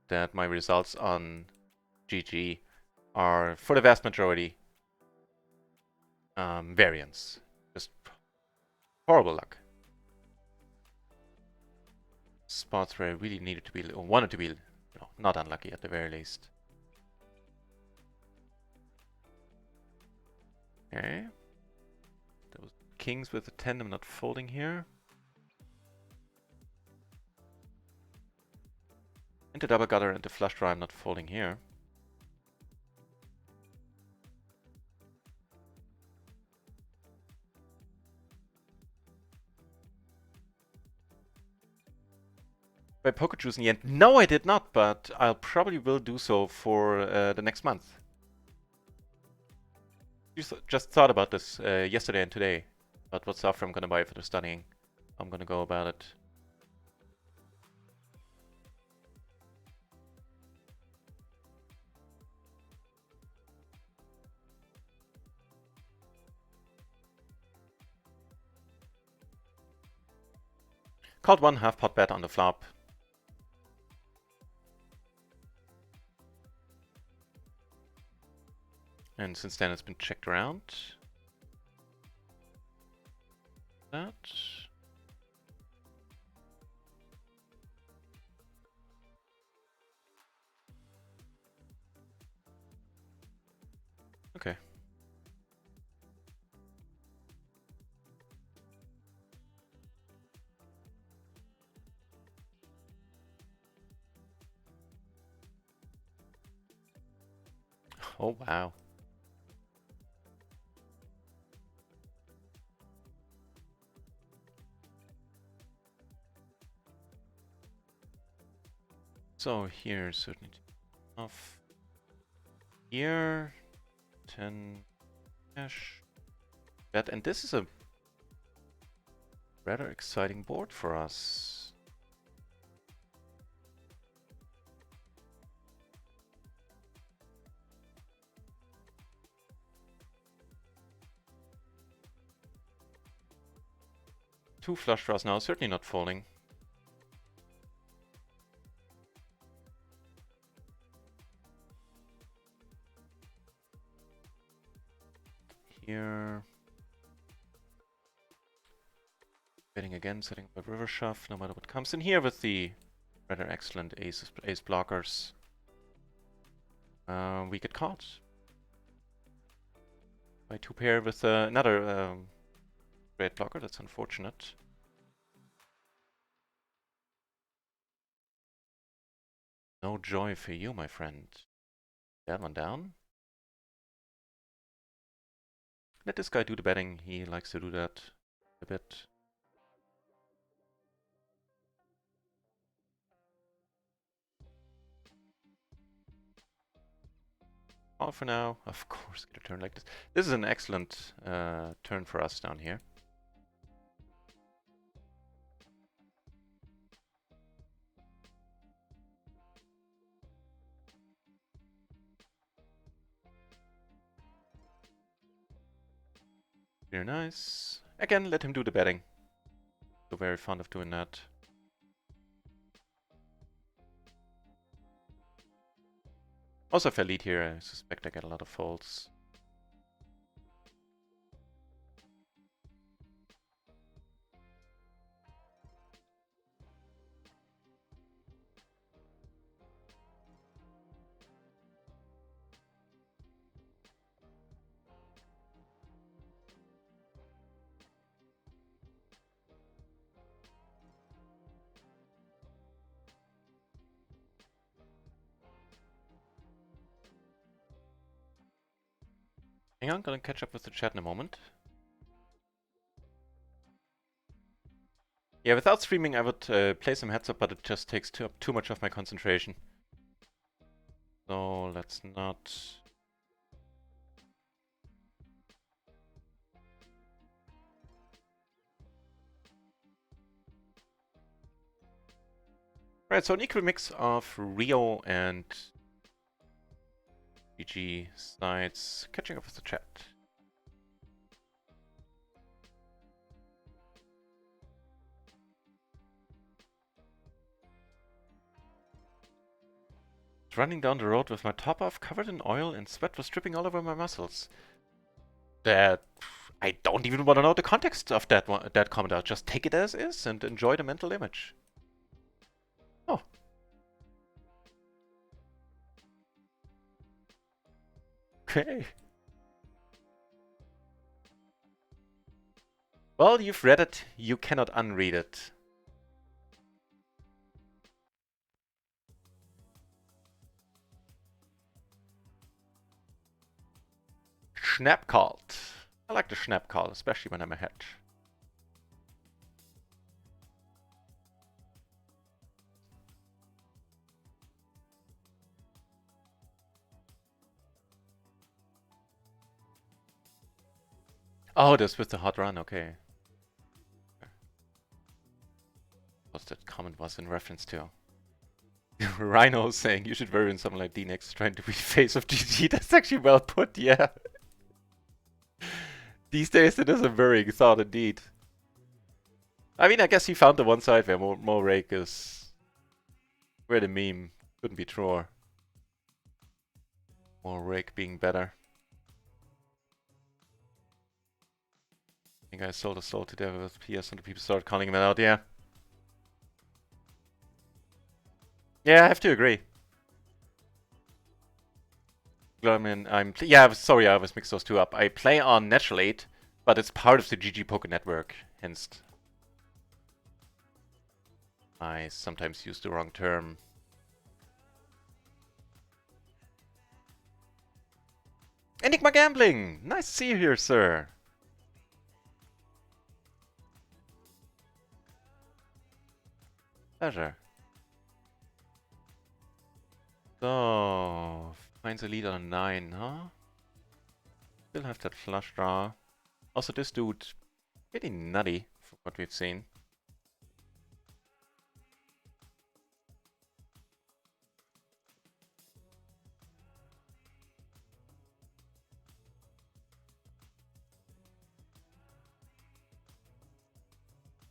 that my results on GG are, for the vast majority, variance. Just horrible luck. Spots where I really needed to be, or wanted to be, not unlucky at the very least. Okay. Those kings with the 10, I'm not folding here. Into double gutter and the flush draw, I'm not folding here. By poker juice in the end? No, I did not, but I'll probably will do so for the next month. Just thought about this yesterday and today, about what software I'm gonna buy for the studying. I'm gonna go about it. Called one half pot bet on the flop. And since then it's been checked around. That. Okay. Oh wow. So here certainly off. Here 10 cash. Bet, and this is a rather exciting board for us. Two flush draws now, certainly not folding. Here. Betting again, setting up a river shove, no matter what comes in here with the rather excellent ace blockers. We get caught by two pair with another great blocker. That's unfortunate. No joy for you, my friend. That one down. Let this guy do the betting. He likes to do that a bit. call for now. Of course, get a turn like this. This is an excellent turn for us down here. Very nice. Again, let him do the betting. So very fond of doing that. Also, if I lead here, I suspect I get a lot of folds. Hang on, gonna catch up with the chat in a moment. Yeah, without streaming I would play some heads up, but it just takes too much of my concentration. So let's not... Right, so an equal mix of RIO and GG sides. Catching up with the chat. Running down the road with my top off, covered in oil, and sweat was dripping all over my muscles. That... I don't even want to know the context of that comment. I'll just take it as is and enjoy the mental image. Oh. Okay. Well, you've read it. You cannot unread it. Snap called. I like the snap call, especially when I'm ahead. Oh, this with the hot run, okay. What that comment was in reference to? Rhino saying you should worry when someone like D-Nex is trying to be face of GG. That's actually well put, yeah. These days it is a worrying thought indeed. I mean, I guess he found the one side where more rake is... where the meme couldn't be truer. More rake being better. I think I sold a soul today with PS and the people started calling him out, yeah. Yeah, I have to agree. I mean, yeah, sorry, I always mix those two up. I play on Natural 8, but it's part of the GG Poker Network, hence I sometimes use the wrong term. Enigma Gambling! Nice to see you here, sir. Pleasure. So, finds a lead on a 9, huh? Still have that flush draw. Also, this dude, pretty nutty from what we've seen.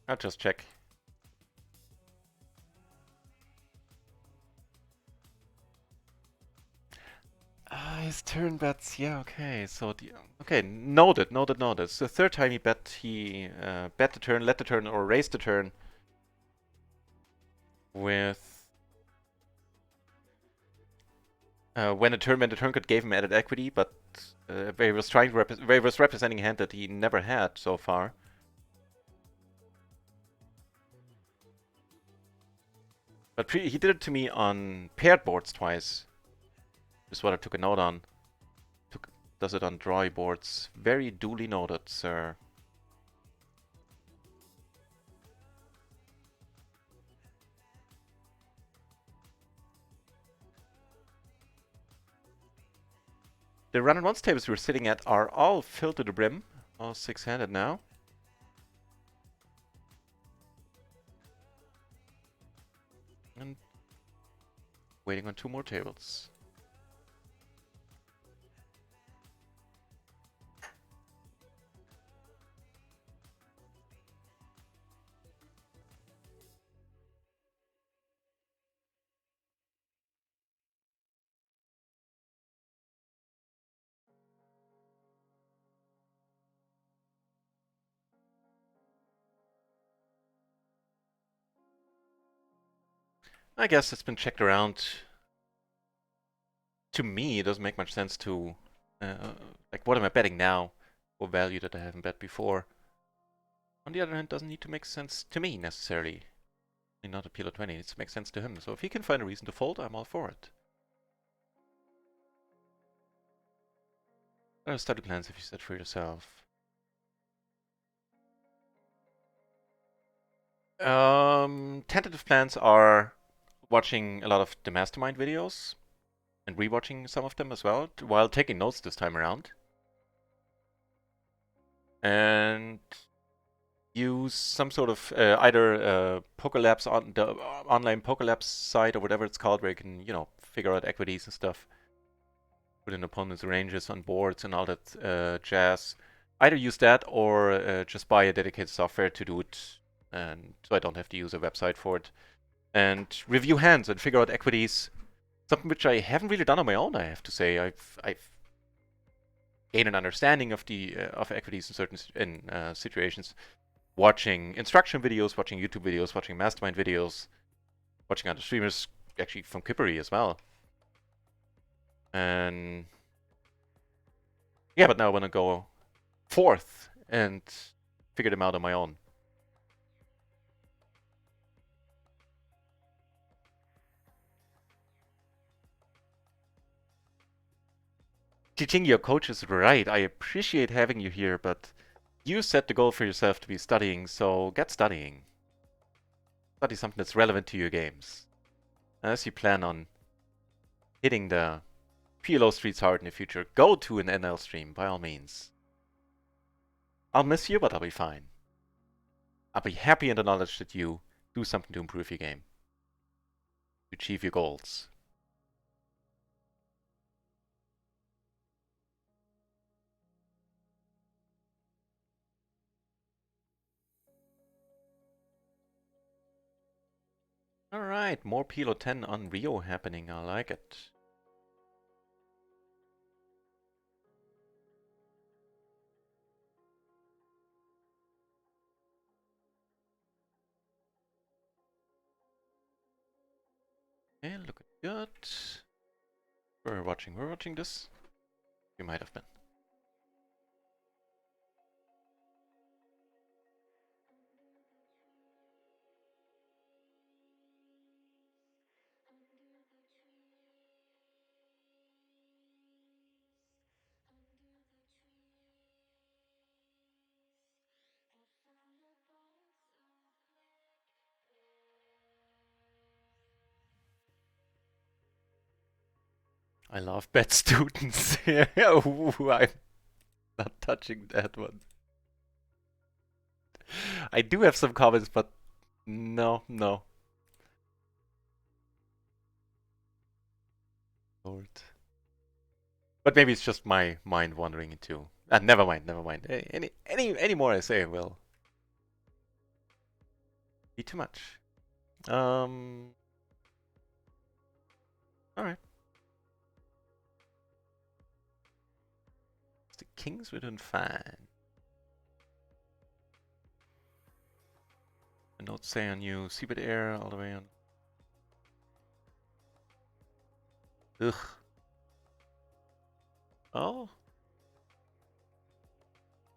I'll just check. His turn bets, yeah, okay. So okay, noted. It's the third time he bet the turn, let the turn, or raised the turn with when the turn card gave him added equity, but where he was trying to where he was representing a hand that he never had so far. But he did it to me on paired boards twice. Is what I took a note on. Does it on drawy boards. Very duly noted, sir. The run and once tables we're sitting at are all filled to the brim. All six-handed now. And waiting on 2 more tables. I guess it's been checked around. To me, it doesn't make much sense to... like, what am I betting now for value that I haven't bet before? On the other hand, it doesn't need to make sense to me, necessarily. Not a PLO 20, it needs to make sense to him. So if he can find a reason to fold, I'm all for it. Study plans if you set for yourself. Tentative plans are watching a lot of the Mastermind videos and rewatching some of them as well, while taking notes this time around. And use some sort of either Poker Labs on the online Poker Labs site or whatever it's called, where you can, figure out equities and stuff. Put in opponents' ranges on boards and all that jazz. Either use that or just buy a dedicated software to do it, and so I don't have to use a website for it. And review hands and figure out equities. Something which I haven't really done on my own, I have to say. I've gained an understanding of the of equities in certain situations, watching instruction videos, watching YouTube videos, watching Mastermind videos, watching other streamers, actually from Kippery as well. And yeah, but now I want to go forth and figure them out on my own. Teaching your coach is right. I appreciate having you here, but you set the goal for yourself to be studying, so get studying. Study something that's relevant to your games. As you plan on hitting the PLO streets hard in the future, go to an NL stream, by all means. I'll miss you, but I'll be fine. I'll be happy in the knowledge that you do something to improve your game, to achieve your goals. Alright, more PLO 10 on RIO happening, I like it. Okay, looking good. We're watching this? You might have been. I love bad students. Ooh, I'm not touching that one. I do have some comments, but no. Lord. But maybe it's just my mind wandering into. Never mind. Any more I say will be too much. All right. The kings were doing fine. A note say on you, seabed air all the way on. Ugh. Oh.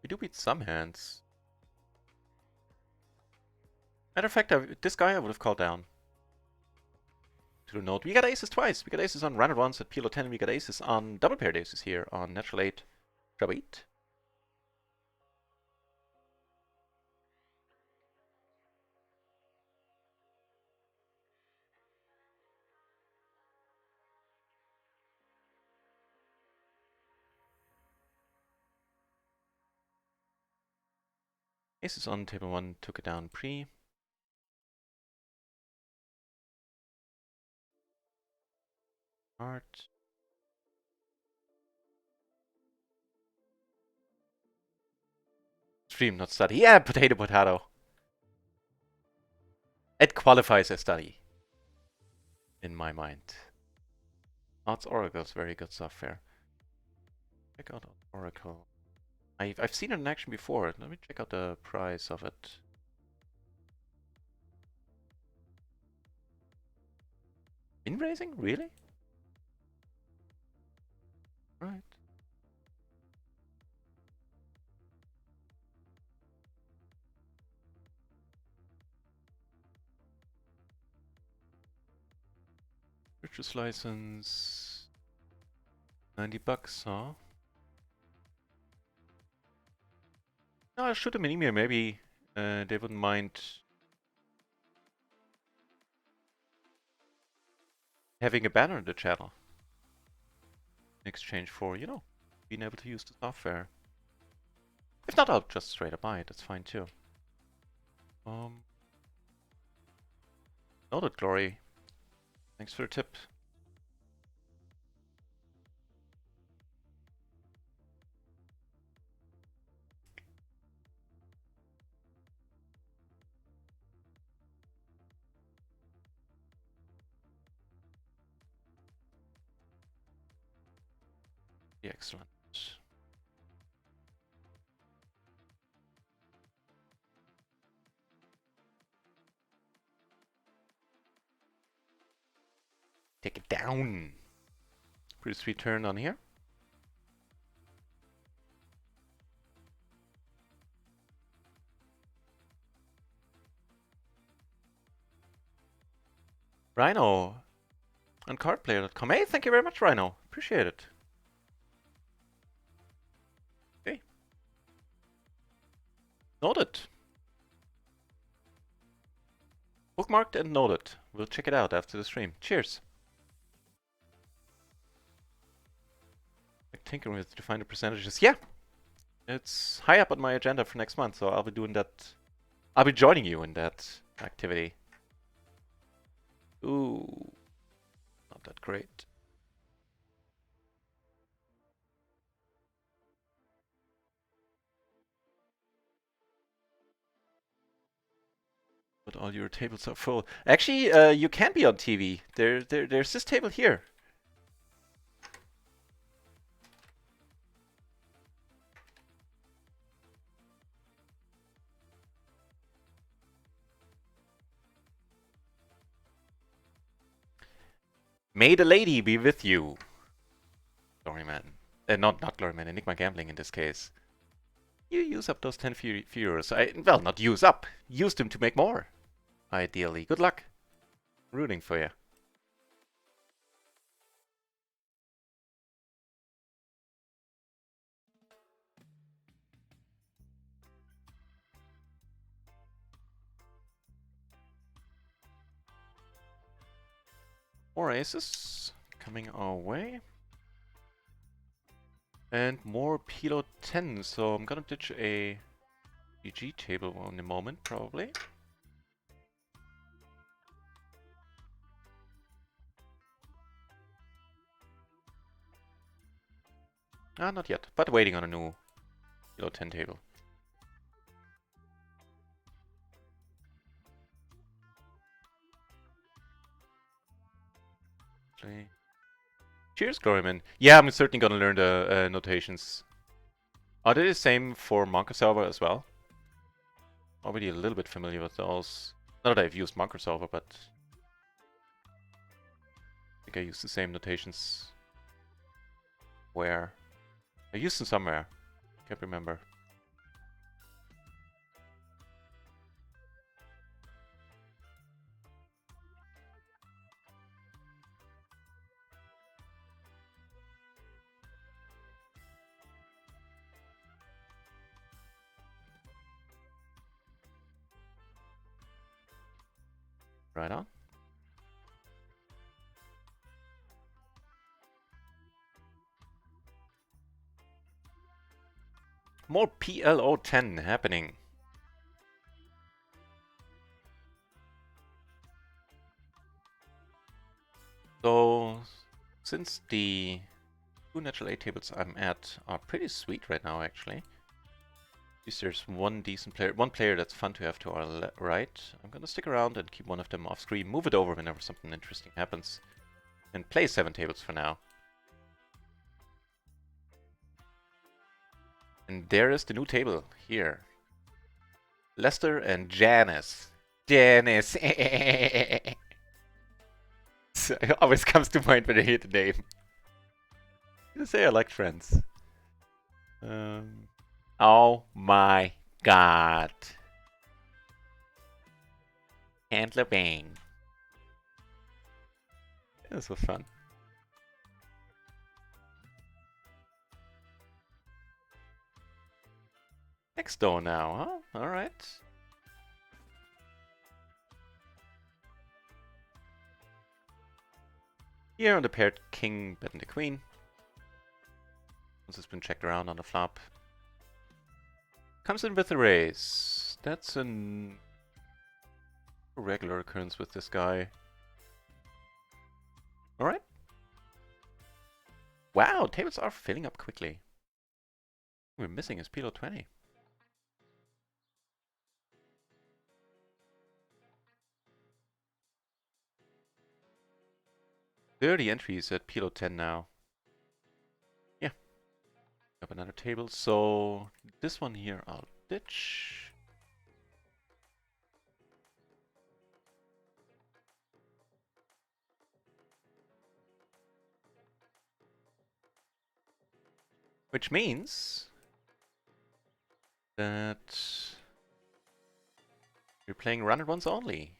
We do beat some hands. Matter of fact, this guy I would have called down. To the note. We got aces twice. We got aces on runner ones at PLO 10. We got aces on double paired aces here on natural 8. Shall we eat? Aces on table 1, took it down pre. Heart. Stream, not study. Yeah, potato. It qualifies as study. In my mind. Odds Oracle's very good software. Check out Oracle. I've seen it in action before. Let me check out the price of it. In raising? Really? Right. Purchase license. $90, huh? No, I'll shoot them an email. Maybe they wouldn't mind having a banner in the channel. In exchange for, you know, being able to use the software. If not, I'll just straight up buy it. That's fine too. Noted, Glory. Thanks for the tip. Excellent. Take it down. Pretty sweet turn on here. Rhino on cardplayer.com. Hey, thank you very much, Rhino. Appreciate it. Okay. Noted. Bookmarked and noted. We'll check it out after the stream. Cheers. Tinkering with define the percentages. Yeah. It's high up on my agenda for next month, so I'll be doing that. I'll be joining you in that activity. Ooh. Not that great. But all your tables are full. Actually, you can be on TV. There's this table here. May the lady be with you. Gloryman. Not Gloryman, Enigma Gambling in this case. You use up those 10 euros. Well, not use up. Use them to make more. Ideally. Good luck. Rooting for you. More aces coming our way. And more PLO 10, so I'm gonna ditch a GG table in a moment, probably. Ah, not yet, but waiting on a new PLO 10 table. Play. Cheers, Gloryman. Yeah, I'm certainly gonna learn the notations. Are they the same for Monka Server as well? Already a little bit familiar with those. Not that I've used Monka Server, but I think I use the same notations. Where? I used them somewhere. Can't remember. Right on. More PLO 10 happening. So, since the 2 natural 8 tables I'm at are pretty sweet right now, actually. At least there's one player that's fun to have to our right. I'm gonna stick around and keep one of them off screen, move it over whenever something interesting happens, and play 7 tables for now. And there is the new table here. Lester and Janice. Janice. It always comes to mind when I hear the name. I say I like Friends. Oh my god. Handler Bang. This was fun. Next door now, huh? Alright. Here on the paired king, betting the queen. Once it's been checked around on the flop. Comes in with a raise. That's a regular occurrence with this guy. Alright. Wow, tables are filling up quickly. We're missing his PLO 20. "30 entries at PLO 10 now. Yeah. Up another table, so this one here I'll ditch. Which means that we're playing run it once only.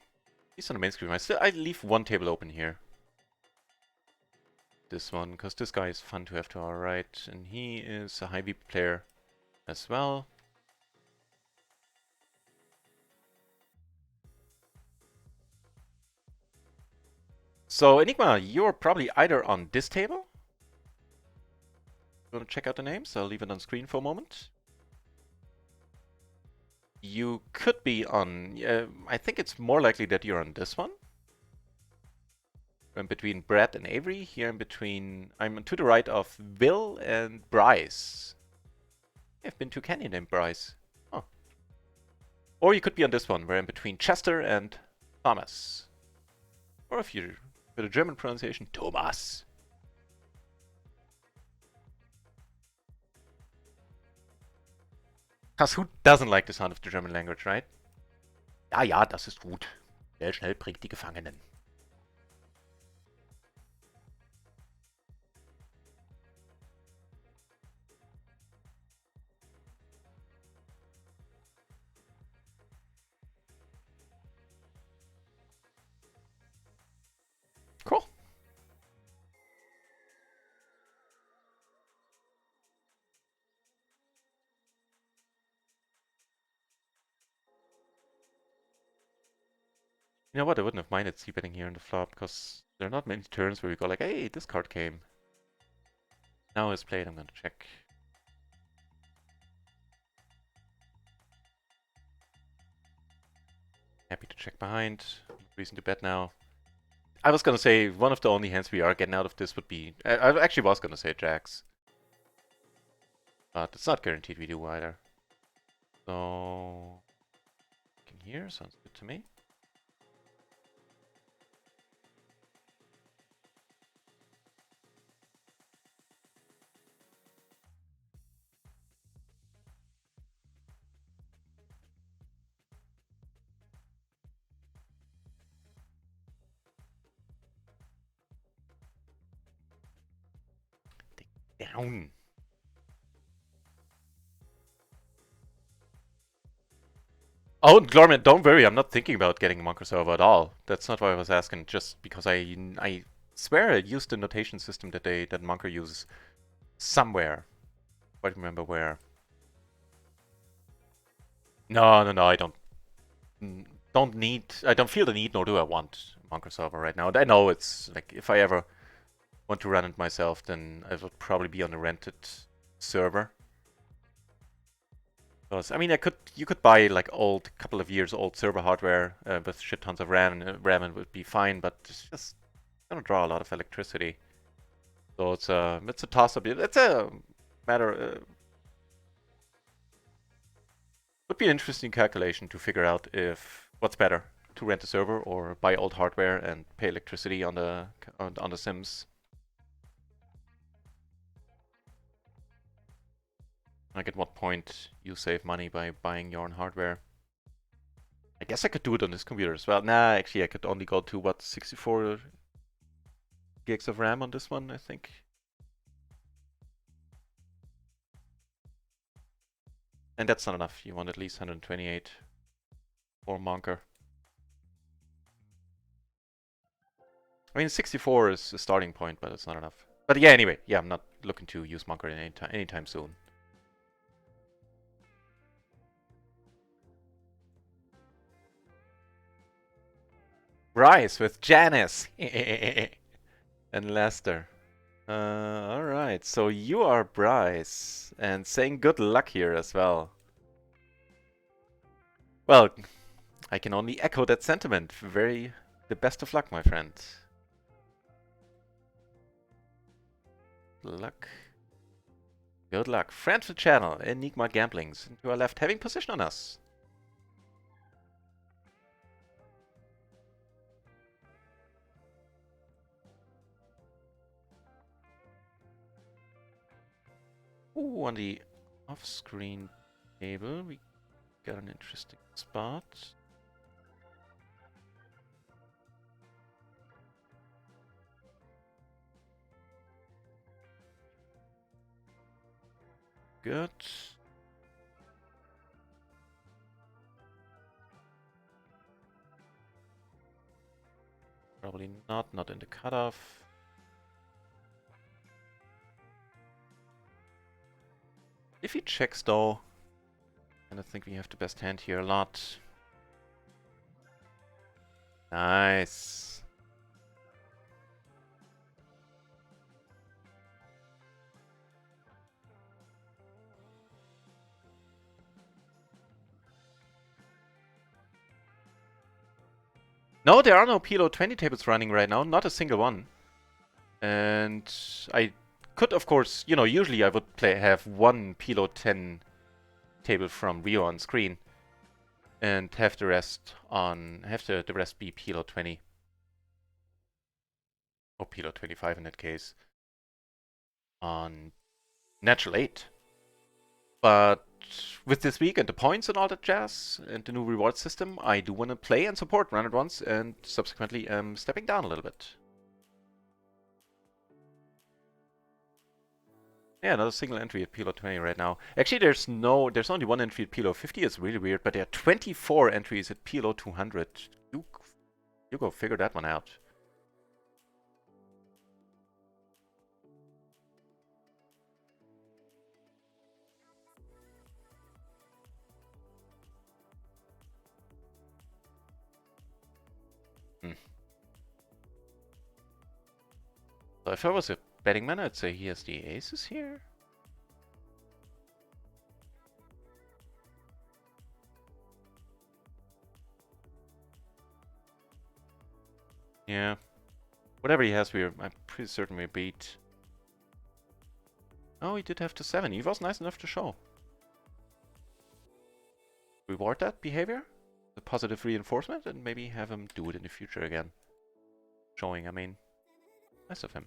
At least on the main screen. I leave one table open here. This one, because this guy is fun to have to our right, and he is a high VP player as well. So Enigma, you're probably either on this table. You want to check out the names? I'll leave it on screen for a moment. You could be on, I think it's more likely that you're on this one. I'm between Brad and Avery. Here I'm between, I'm to the right of Will and Bryce. I've been to Candy named Bryce. Oh. Or you could be on this one, where I'm between Chester and Thomas. Or if you're with a German pronunciation, Thomas. Because who doesn't like the sound of the German language, right? Ja, ja, das ist gut. Sehr schnell bringt die Gefangenen. Cool. You know what? I wouldn't have minded c-betting here in the flop, because there are not many turns where we go like, hey, this card came. Now it's played, I'm gonna check. Happy to check behind. Reason to bet now. I was gonna say, one of the only hands we are getting out of this would be... I actually was gonna say jacks. But it's not guaranteed we do either. So... Can here, sounds good to me. Down. Oh, Glorman, don't worry, I'm not thinking about getting a Monker server at all. That's not why I was asking, just because I swear I used the notation system that Monker uses somewhere. I don't remember where. No, I don't I don't feel the need, nor do I want a Monker server right now. And I know it's like, if I ever want to run it myself, then I would probably be on a rented server. Because, I mean, you could buy like couple of years old server hardware with shit tons of RAM, and it would be fine. But it's just Gonna draw a lot of electricity. So it's a toss-up. It's a matter. Would be an interesting calculation to figure out if what's better, to rent a server or buy old hardware and pay electricity on the Sims. Like at what point you save money by buying your own hardware. I guess I could do it on this computer as well. Nah, actually I could only go to what, 64 gigs of RAM on this one, I think. And that's not enough. You want at least 128 for Monker. I mean, 64 is a starting point, but it's not enough. But yeah, anyway, yeah, I'm not looking to use Monker anytime soon. Bryce with Janice and Lester. Alright, so you are Bryce, and saying good luck here as well. Well, I can only echo that sentiment. The best of luck, my friend. Luck. Good luck. Friend of the channel, Enigma Gamblings, to our left, having position on us. Ooh, on the off-screen table, we got an interesting spot. Good. Probably not in the cutoff. If he checks though, and I think we have the best hand here a lot. Nice. No, there are no PLO 20 tables running right now, not a single one. And I could, of course, you know, usually I would have one PLO 10 table from RIO on screen and have the rest the rest be PLO 20 or PLO 25 in that case on Natural 8. But with this week and the points and all that jazz and the new reward system, I do want to play and support Run It Once, and subsequently am stepping down a little bit. Yeah, another single entry at PLO 20 right now. Actually, there's only one entry at PLO 50. It's really weird, but there are 24 entries at PLO 200. You go figure that one out. So if I was a betting man, I'd say he has the aces here. Yeah. Whatever he has, I'm pretty certain we beat. Oh, he did have the 7. He was nice enough to show. Reward that behavior, the positive reinforcement, and maybe have him do it in the future again. Showing, I mean, nice of him.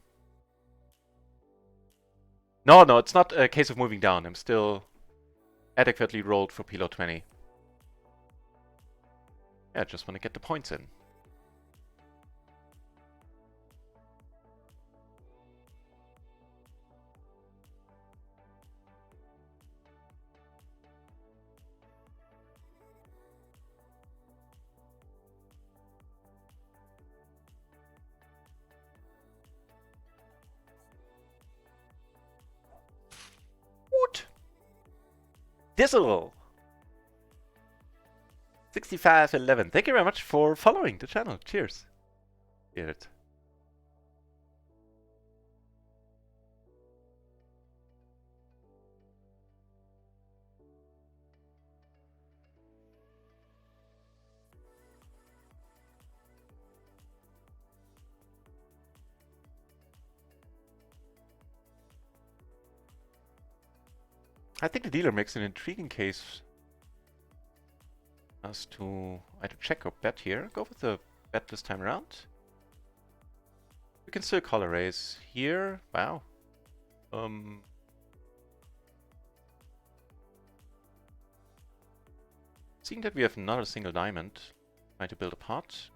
No, it's not a case of moving down. I'm still adequately rolled for PLO 20. Yeah, just want to get the points in. What? Dizzle! 6511. Thank you very much for following the channel. Cheers. Get it. I think the dealer makes an intriguing case as to either check or bet here. Go with the bet this time around. We can still call a raise here. Wow. Seeing that we have not a single diamond, try to build a pot.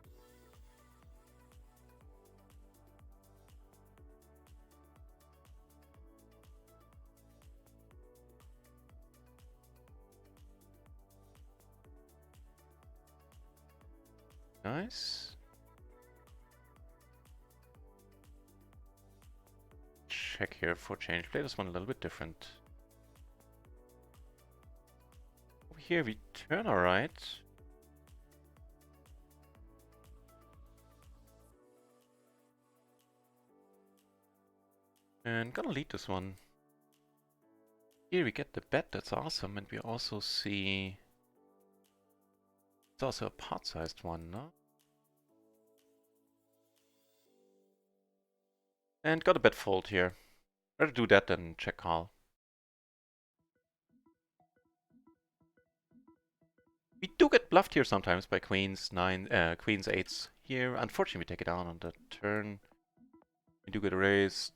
Nice. Check here for change. Play this one a little bit different. Over here we turn alright. And gonna lead this one. Here we get the bet, that's awesome, and we also see... It's also a pot-sized one, no? And got a bet fold here. Better do that than check call. We do get bluffed here sometimes by queens, queens, eights. Here, unfortunately, we take it down on the turn. We do get raised.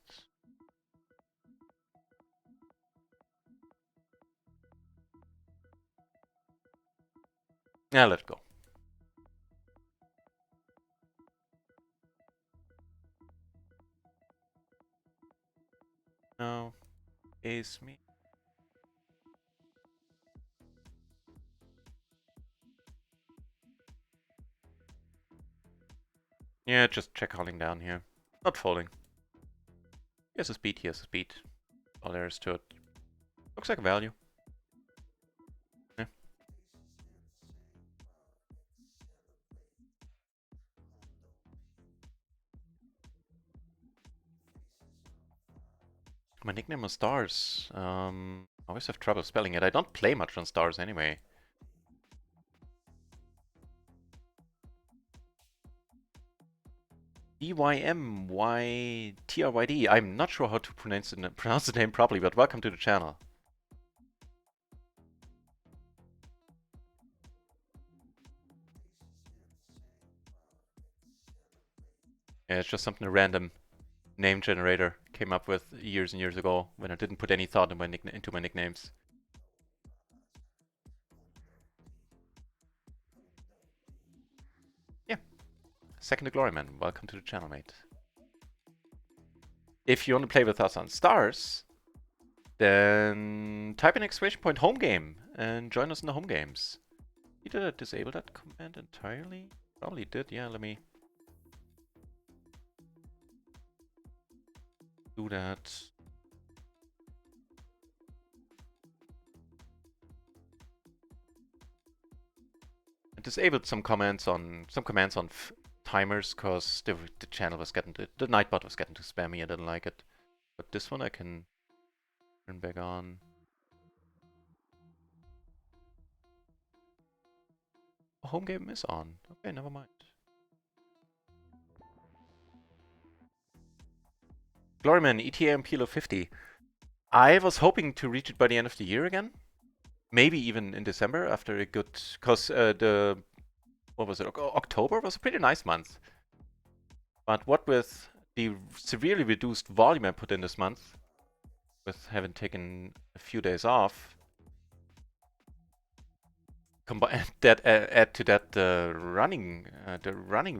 Yeah, let it go. Now, ace me. Yeah, just check calling down here. Not folding. Here's a speed, here's a speed. All there is to it. Looks like a value. Yeah. My nickname was Stars. I always have trouble spelling it. I don't play much on Stars anyway. DYMYTRYD. I'm not sure how to pronounce the name properly, but welcome to the channel. Yeah, it's just something a random name generator came up with years and years ago when I didn't put any thought into my nicknames. Yeah. Second to Glory Man, welcome to the channel, mate. If you want to play with us on Stars, then type in exclamation point home game and join us in the home games. Did I disable that command entirely? Probably did, yeah, let me do that. I disabled some commands on timers because the channel was getting the Nightbot was getting too spammy. I didn't like it, but this one I can turn back on. Oh, home game is on. Okay, never mind. Gloryman ETA and PLO 50. I was hoping to reach it by the end of the year again. Maybe even in December after a good... Because what was it? October was a pretty nice month. But what with the severely reduced volume I put in this month, with having taken a few days off, add to that the running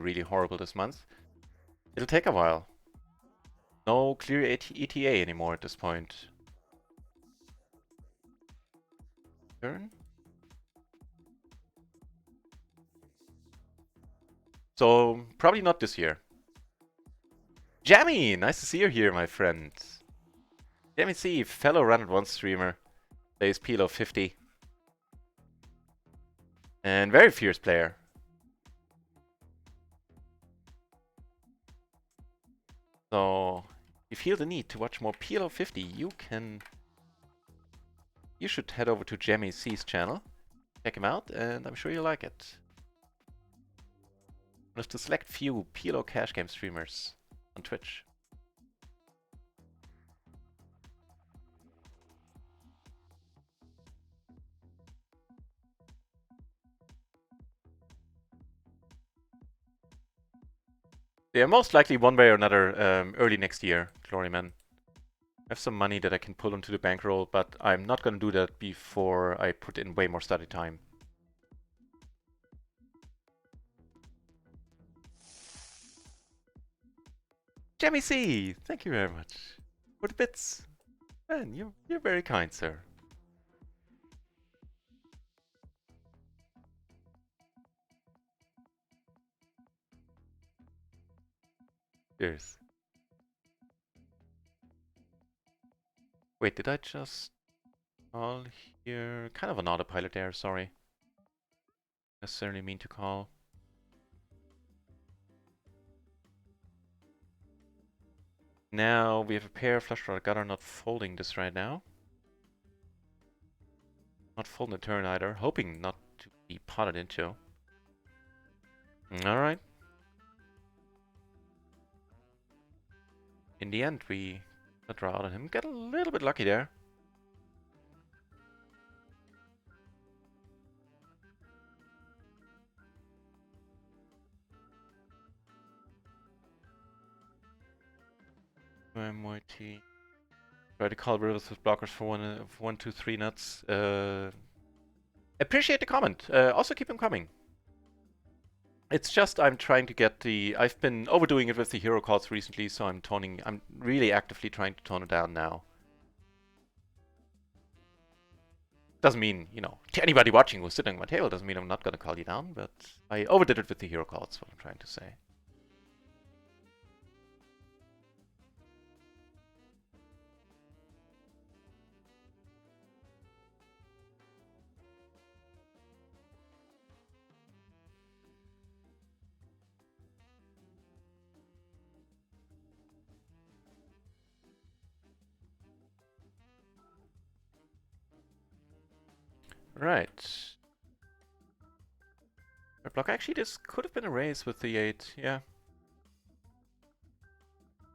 really horrible this month, it'll take a while. No clear ETA anymore at this point. Turn. So probably not this year. Jammy, nice to see you here, my friend. Jammy C, fellow Run It Once streamer, plays PLO 50, and very fierce player. So if you feel the need to watch more PLO 50, you should head over to Jammy C's channel, check him out, and I'm sure you'll like it. One of the select few PLO cash game streamers on Twitch. Yeah, most likely one way or another early next year, Gloryman. I have some money that I can pull into the bankroll, but I'm not going to do that before I put in way more study time. Jemmy C, thank you very much for the bits. Man, you're very kind, sir. Cheers. Wait, did I just call here? Kind of an autopilot there, sorry. Necessarily mean to call. Now we have a pair, flush draw gutter, not folding this right now. Not folding the turn either, hoping not to be potted into. Alright. In the end, we got draw out on him. Got a little bit lucky there. MYT. Try to call rivers with blockers for 1, 2, 3 nuts. Appreciate the comment. Also keep them coming. It's just I'm trying to get the... I've been overdoing it with the hero cards recently, so I'm really actively trying to tone it down now. Doesn't mean, you know, to anybody watching who's sitting at my table, doesn't mean I'm not going to call you down, but I overdid it with the hero cards, what I'm trying to say. Right. Red block. Actually, this could have been a race with the 8, yeah.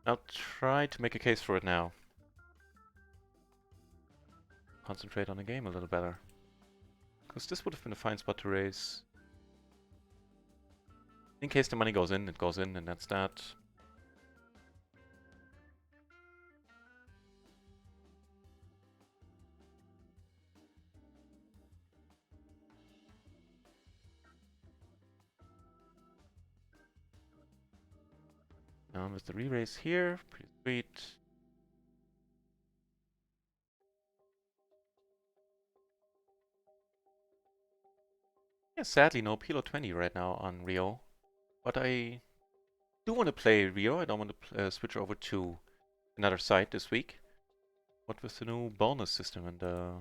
I'll try to make a case for it now. Concentrate on the game a little better. Because this would have been a fine spot to raise. In case the money goes in, it goes in, and that's that. Now with the re-raise here, pretty sweet. Yeah, sadly no PLO 20 right now on RIO. But I do want to play RIO. I don't want to switch over to another site this week. What with the new bonus system and the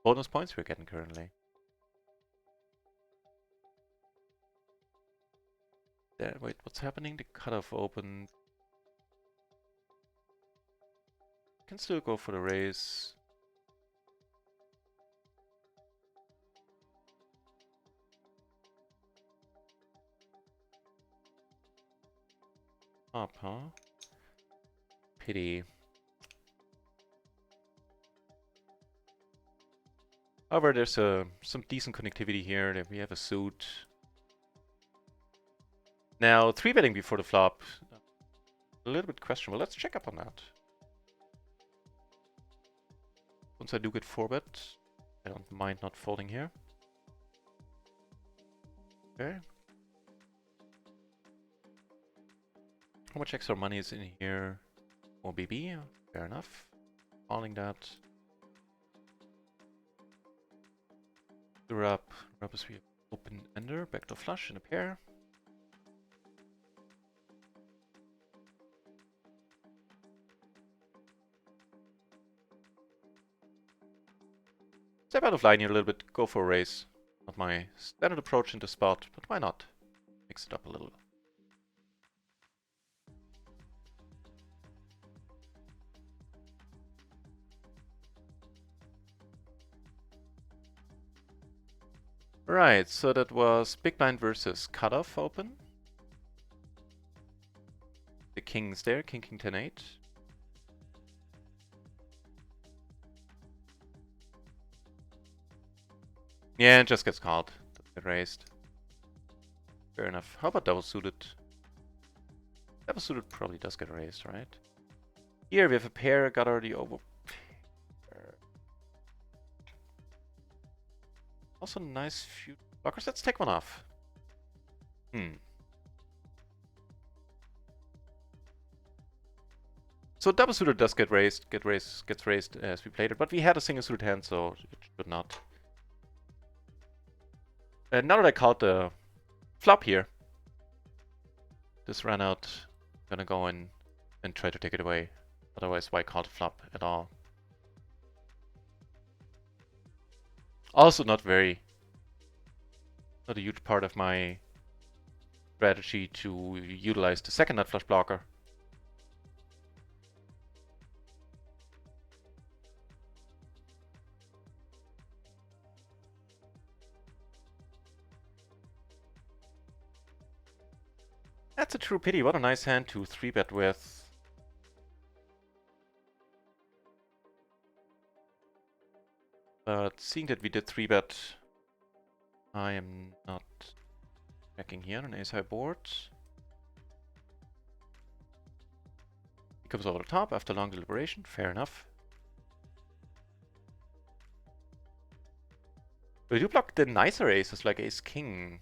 bonus points we're getting currently. There, wait, what's happening? The cutoff opened. Can still go for the raise. Up, huh? Pity. However, there's some decent connectivity here. That we have a suit. Now, 3-betting before the flop. A little bit questionable. Let's check up on that. Once I do get 4-bet, I don't mind not folding here. Okay. How much extra money is in here? OBB, fair enough. Calling that. Rub as we have open ender, backdoor flush, and a pair. Step out of line here a little bit, go for a raise. Not my standard approach in the spot, but why not? Mix it up a little. Right, so that was big blind versus cutoff open. The king's there, king, 10, 8. Yeah, it just gets called. Doesn't get raised. Fair enough. How about double suited? Double suited probably does get raised, right? Here we have a pair, got already over. Also nice few blockers. Let's take one off. So double suited does gets raised as we played it, but we had a single suited hand, so it should not. Now that I called the flop here, this ran out. I'm gonna go in and try to take it away. Otherwise, why call the flop at all? Also, not a huge part of my strategy to utilize the second nut flush blocker. That's a true pity. What a nice hand to 3-bet with. But seeing that we did 3-bet, I am not checking here on ace-high board. He comes over the top after long deliberation. Fair enough. We do block the nicer aces like ace-king.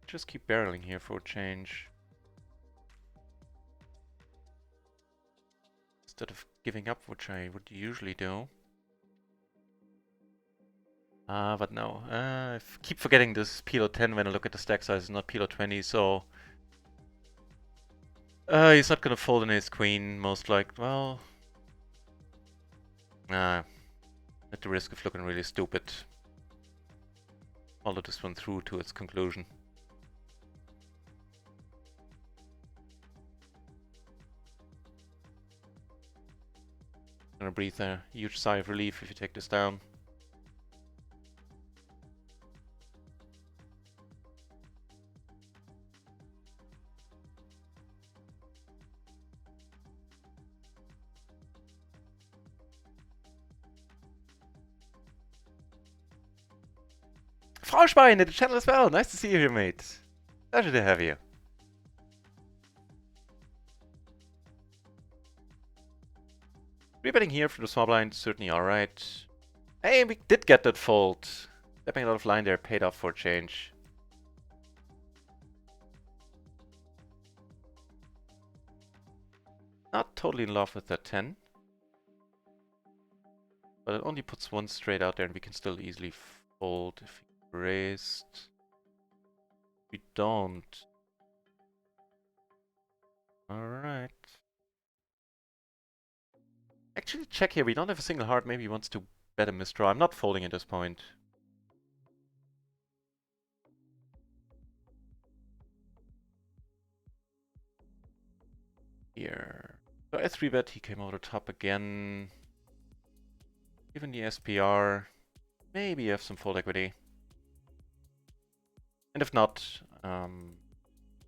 Just keep barreling here for a change. Instead of giving up, which I would usually do. But no. I keep forgetting this PLO 10 when I look at the stack size, not PLO 20, so... he's not gonna fold an ace-queen, most likely. Well... at the risk of looking really stupid. Follow this one through to its conclusion. Gonna breathe a huge sigh of relief if you take this down. Frau Schwein in the channel as well. Nice to see you here, mate. Pleasure to have you. Rebetting here for the small blind, certainly alright. Hey, we did get that fold. Stepping out of line there paid off for a change. Not totally in love with that 10. But it only puts one straight out there and we can still easily fold if we raised. We don't. Alright. Actually, check here. We don't have a single heart. Maybe he wants to bet a misdraw. I'm not folding at this point. Here. So S3 bet, he came over the top again. Given the SPR, maybe you have some fold equity. And if not,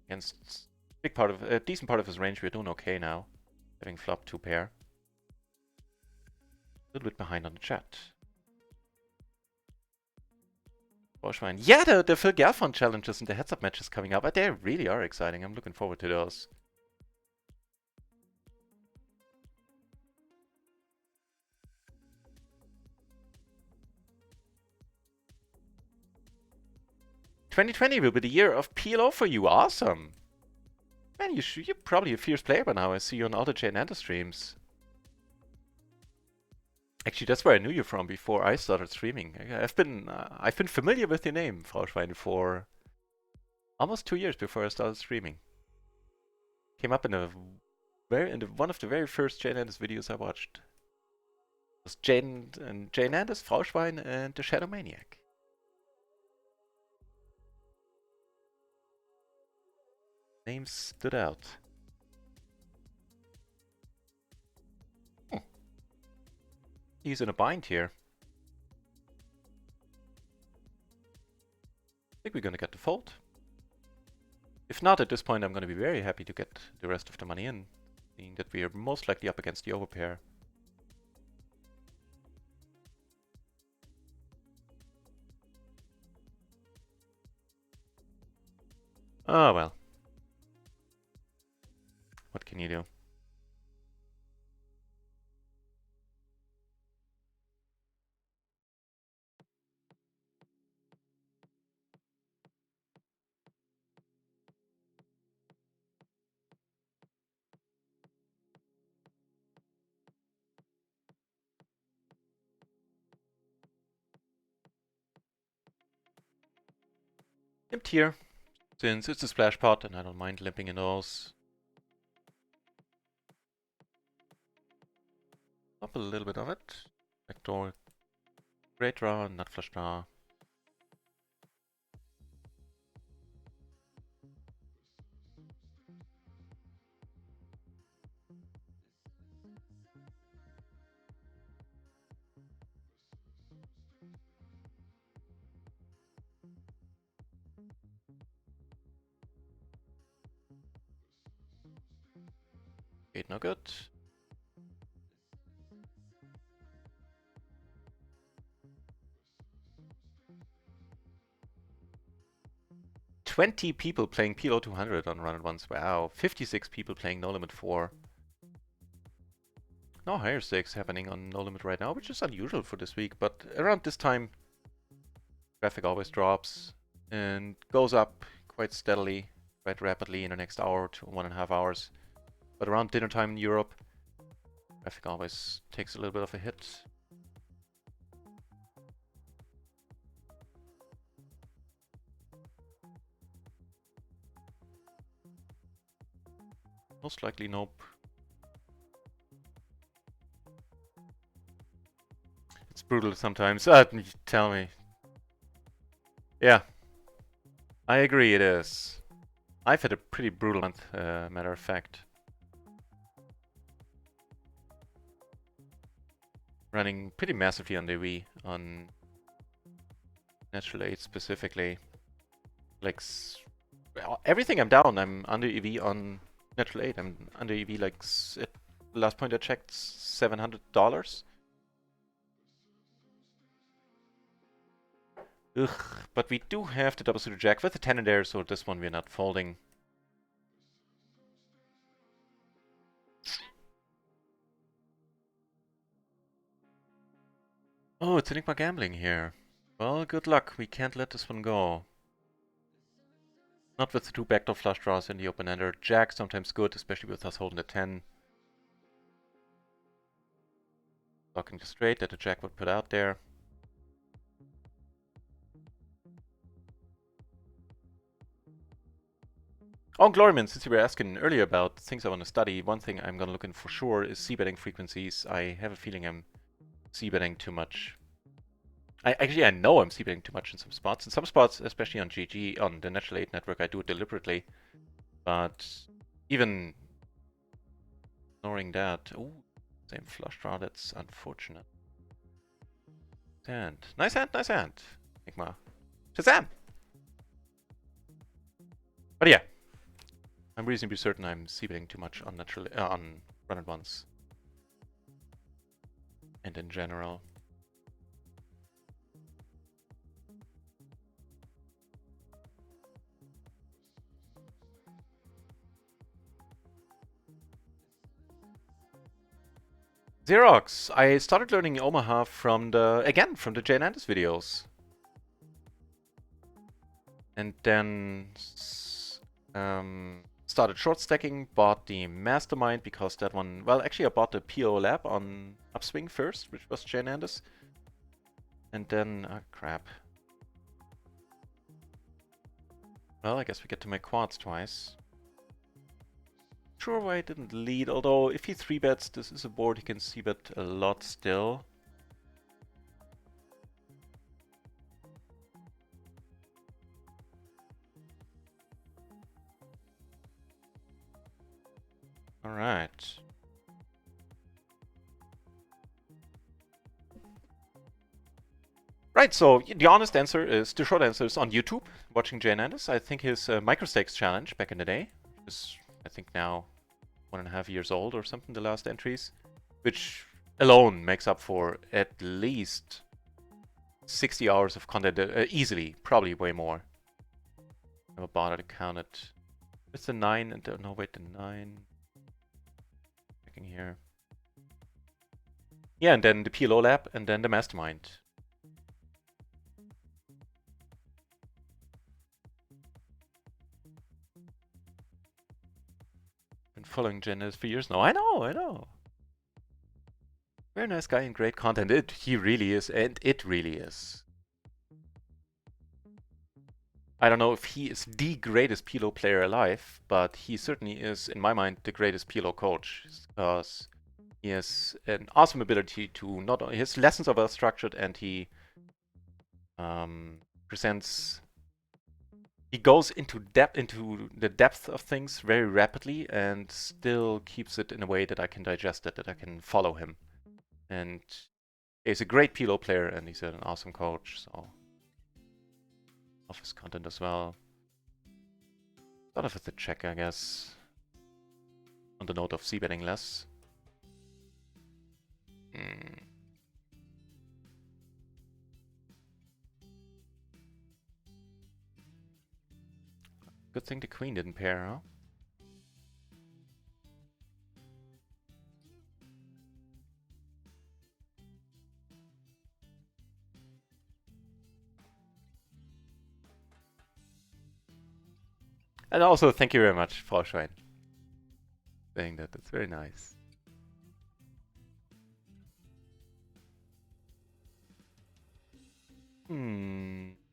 against a decent part of his range, we're doing okay now. Having flop 2 pair. A little bit behind on the chat. Boschwein. Yeah, the Phil Galfond challenges and the heads-up matches coming up. They really are exciting. I'm looking forward to those. '2020 will be the year of PLO for you. Awesome. Man, you're probably a fierce player by now. I see you on all the Jane Anders streams. Actually, that's where I knew you from before I started streaming. I've been familiar with your name, Frau Schwein, for almost 2 years before I started streaming. Came up in one of the very first Jane Anders videos I watched. It was Jane Anders, Frau Schwein, and the Shadow Maniac. Names stood out. He's in a bind here. I think we're gonna get the fold. If not, at this point I'm gonna be very happy to get the rest of the money in, seeing that we are most likely up against the overpair. Oh well. What can you do? Limp here, since it's a splash pot and I don't mind limping in those. Up a little bit of it. Backdoor. Great draw, nut flush draw. Eight, no good. $20 people playing PLO 200 on run at once. Wow. 56 people playing No Limit 4. No higher stakes happening on No Limit right now, which is unusual for this week, but around this time, traffic always drops and goes up quite steadily, quite rapidly in the next hour to 1.5 hours. But around dinner time in Europe, traffic always takes a little bit of a hit. Most likely nope. It's brutal sometimes. Tell me. Yeah. I agree it is. I've had a pretty brutal month, matter of fact. Running pretty massively on the Wii, on Natural 8 specifically. Like, everything I'm down, I'm under EV on Natural 8. I'm under EV like, at the last point I checked, $700. Ugh, but we do have the double suited jack with the 10 in there, so this one we're not folding. Oh, it's Enigma Gambling here. Well, good luck. We can't let this one go. Not with the two backdoor flush draws in the open-ender. Jack sometimes good, especially with us holding the 10. Blocking the straight that the jack would put out there. Oh, Gloryman, since you were asking earlier about things I want to study, one thing I'm going to look in for sure is c-betting frequencies. I have a feeling I'm c-betting too much. Actually, I know I'm c-betting too much in some spots. In some spots, especially on GG, on the Natural 8 network, I do it deliberately. But even ignoring that... Ooh, same flush draw, that's unfortunate. And nice hand, nice hand. Enigma. Shazam! But yeah, I'm reasonably certain I'm c-betting too much on on run at once. And in general. Xerox, I started learning Omaha from the Jay Landis videos. And then started short stacking, bought the Mastermind because that one, well, actually I bought the PLO Lab on Upswing first, which was Jay Landis. And then, crap. Well, I guess we get to make quads twice. Sure why I didn't lead, although if he 3-bets, this is a board he can c-bet a lot still. Alright. Right, so the honest answer is, the short answer is on YouTube, watching Jay Landis. I think his microstakes challenge back in the day is, I think now 1.5 years old or something, the last entries, which alone makes up for at least 60 hours of content, easily, probably way more. Never bothered to count it. It's the 9 and no wait, the 9. Checking here. Yeah, and then the PLO lab and then the mastermind. Been following Janice for years now. I know. Very nice guy and great content. He really is, and it really is. I don't know if he is the greatest PLO player alive, but he certainly is, in my mind, the greatest PLO coach. Because he has an awesome ability to not only his lessons are well structured, and he presents. He goes into the depth of things very rapidly, and still keeps it in a way that I can digest it, that I can follow him. And he's a great PLO player, and he's an awesome coach. So, love his content as well. A lot of it to check, I guess. On the note of c-betting less. Good thing the queen didn't pair, huh? And also, thank you very much, Frauschein. Saying that, that's very nice. A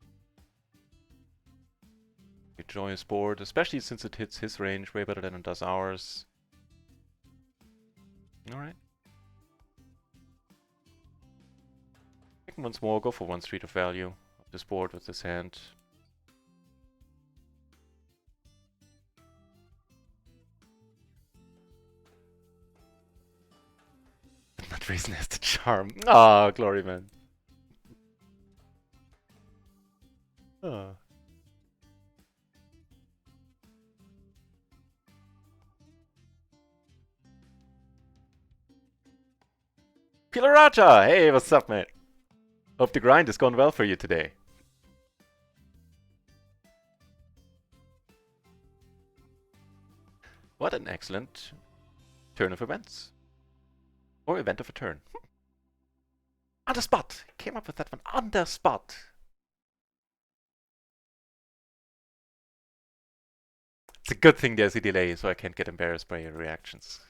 joyous board, especially since it hits his range way better than it does ours. Alright. Checking once more, go for one street of value of this board with this hand. NutRaisin has the charm. Ah, glory man. Ah. Pilaraja! Hey, what's up, mate? Hope the grind is going well for you today. What an excellent turn of events. Or event of a turn. On the spot! Came up with that one on the spot. It's a good thing there's a delay, so I can't get embarrassed by your reactions.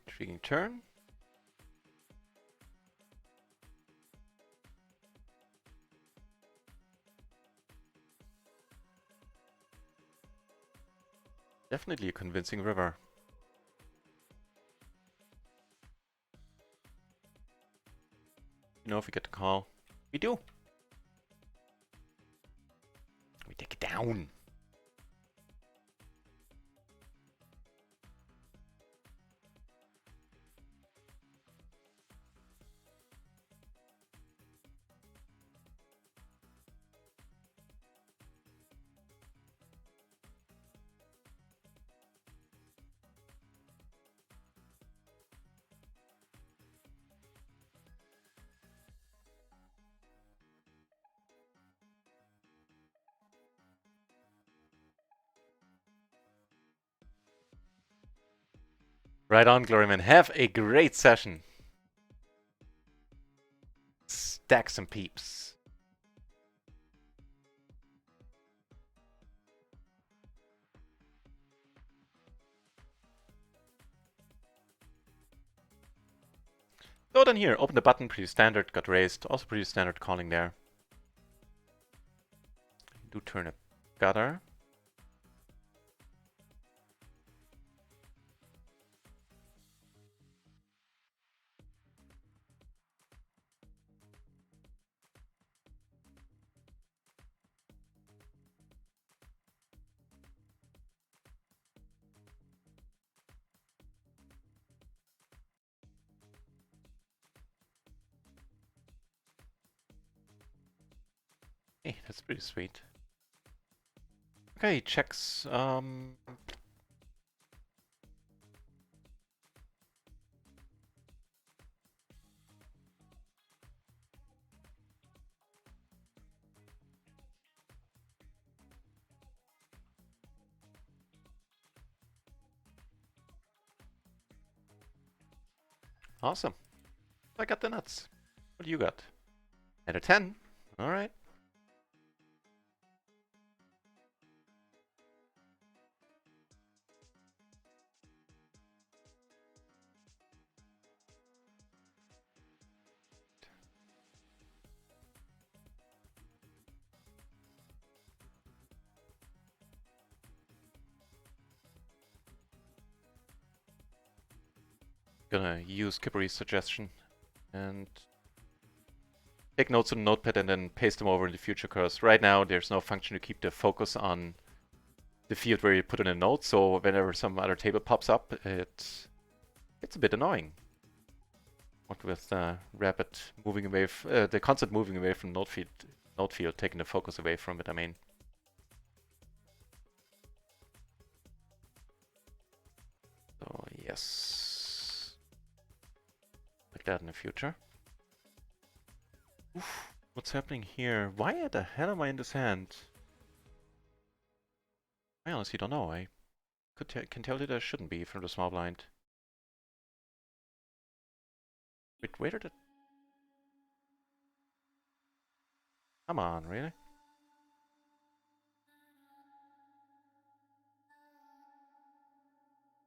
Intriguing turn. Definitely a convincing river. You know, if we get the call. We do. We take it down. Right on, Gloryman. Have a great session. Stack some peeps. Go down here, open the button, pretty standard, got raised. Also pretty standard calling there. Do turn a gutter. Hey, that's pretty sweet. Okay, checks. Awesome. I got the nuts. What do you got? At a 10. All right. Gonna use Kippery's suggestion and take notes on the notepad and then paste them over in the future, because right now there's no function to keep the focus on the field where you put in a note, so whenever some other table pops up, it's a bit annoying. What with rapid moving away, the constant moving away from note field, taking the focus away from it, I mean. So yes, like that in the future. Oof, what's happening here? Why the hell am I in this hand? I honestly don't know. I can tell you that I shouldn't be from the small blind. Wait, where did it? Come on, really?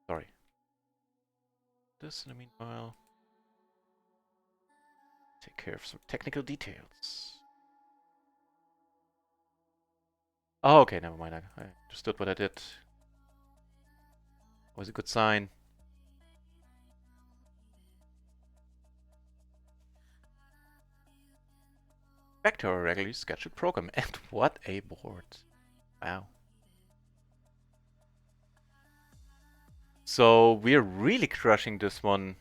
Sorry. This in the meanwhile. Take care of some technical details. Oh, okay, never mind. I understood what I did. Was a good sign. Back to our regularly scheduled program. And what a board. Wow. So we're really crushing this one.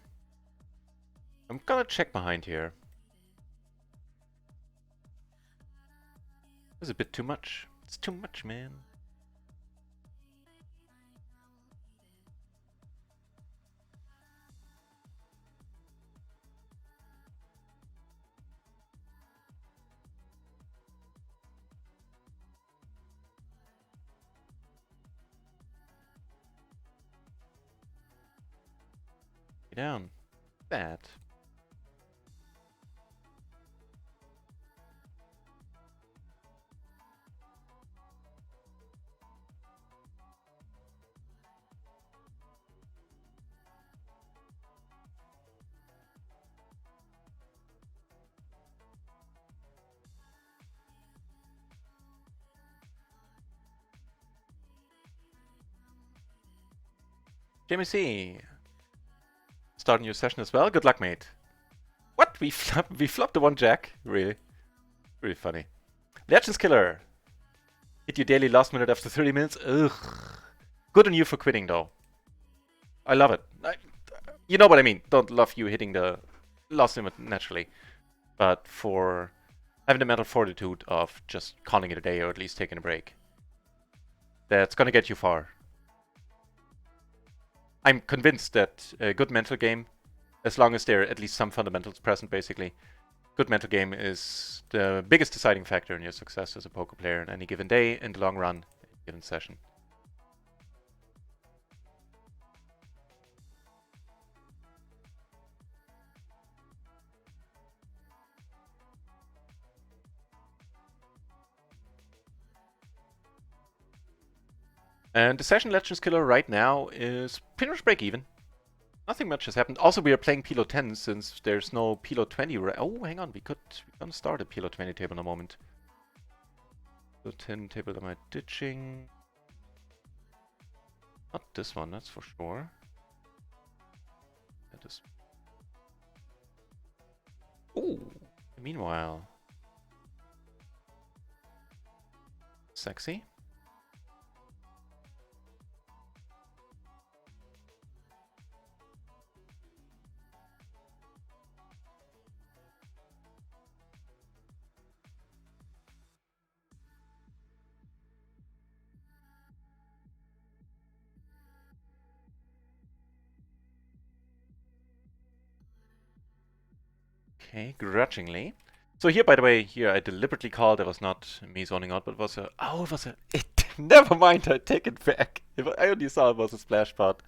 I'm gonna check behind here. It's a bit too much. It's too much, man. Get down. Bad. Jamie C. Starting your session as well. Good luck, mate. What? We flopped the one jack? Really? Really funny. Legends Killer. Hit your daily last minute after 30 minutes. Ugh. Good on you for quitting, though. I love it. You know what I mean. Don't love you hitting the last limit naturally. But for having the mental fortitude of just calling it a day or at least taking a break. That's gonna get you far. I'm convinced that a good mental game, as long as there are at least some fundamentals present, basically, good mental game is the biggest deciding factor in your success as a poker player on any given day, in the long run, in a given session. And the session Legends Killer right now is pretty much break even. Nothing much has happened. Also, we are playing PLO 10 since there's no PLO 20. Oh, hang on, we're gonna start a PLO 20 table in a moment. PLO 10 table am I ditching? Not this one, that's for sure. That is. Ooh. Meanwhile, sexy. Okay, grudgingly. So here, by the way, here I deliberately called. It was not me zoning out, but it was a... Oh, it was a... Never mind, I take it back. I only saw it was a splash pot.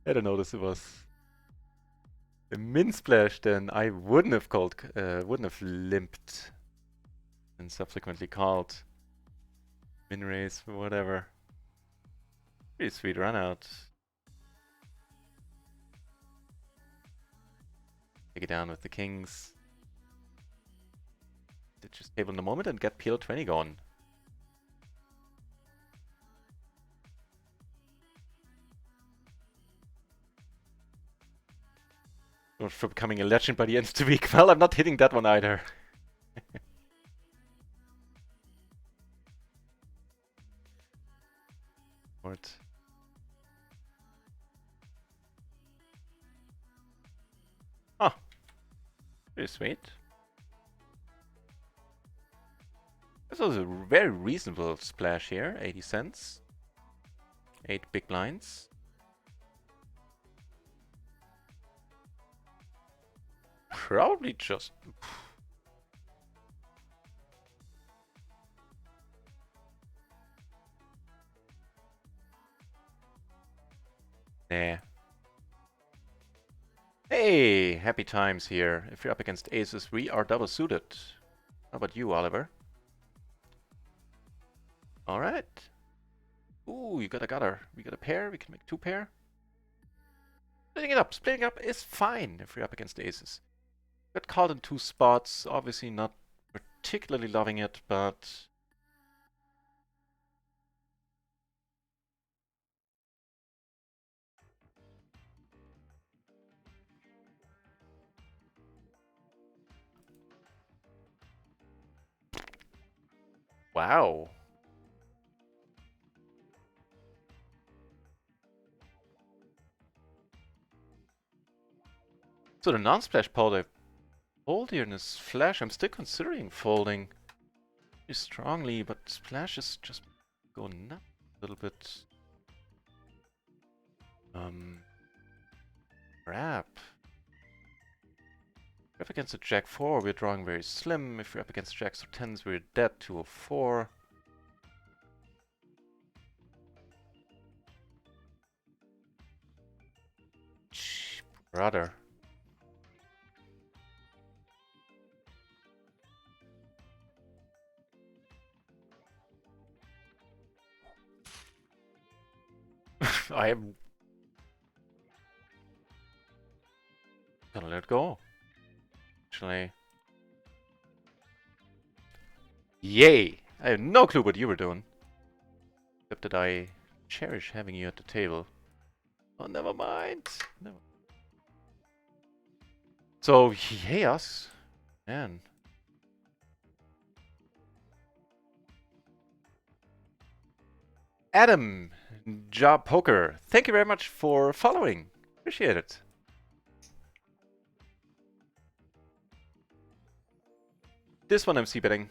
I don't notice it was a min splash. Then I wouldn't have called, wouldn't have limped and subsequently called min raise or whatever. Pretty sweet run out. Take it down with the kings. Just table in the moment and get PLO 20 going. For becoming a legend by the end of the week. Well, I'm not hitting that one either. What? Oh, pretty sweet. This was a very reasonable splash here, 80 cents. 8 big blinds. Probably just... Nah. Hey, happy times here. If you're up against aces, we are double suited. How about you, Oliver? Alright. Ooh, you got a gutter. We got a pair, we can make 2 pair. Splitting it up. Splitting up is fine if you're up against aces. Got caught in 2 spots. Obviously not particularly loving it, but... Wow. So the non-splash pot I fold here in this flash, I'm still considering folding pretty strongly, but splash is just going nuts a little bit. Crap. If you're up against a Jack 4, we're drawing very slim. If you're up against Jacks or 10s, we're dead to a 4. Brother. I am gonna let it go. Actually. Yay! I have no clue what you were doing. Except that I cherish having you at the table. Oh, never mind. Never. So, yay us. Man. Adam, Job Poker, thank you very much for following. Appreciate it. This one I'm c-betting.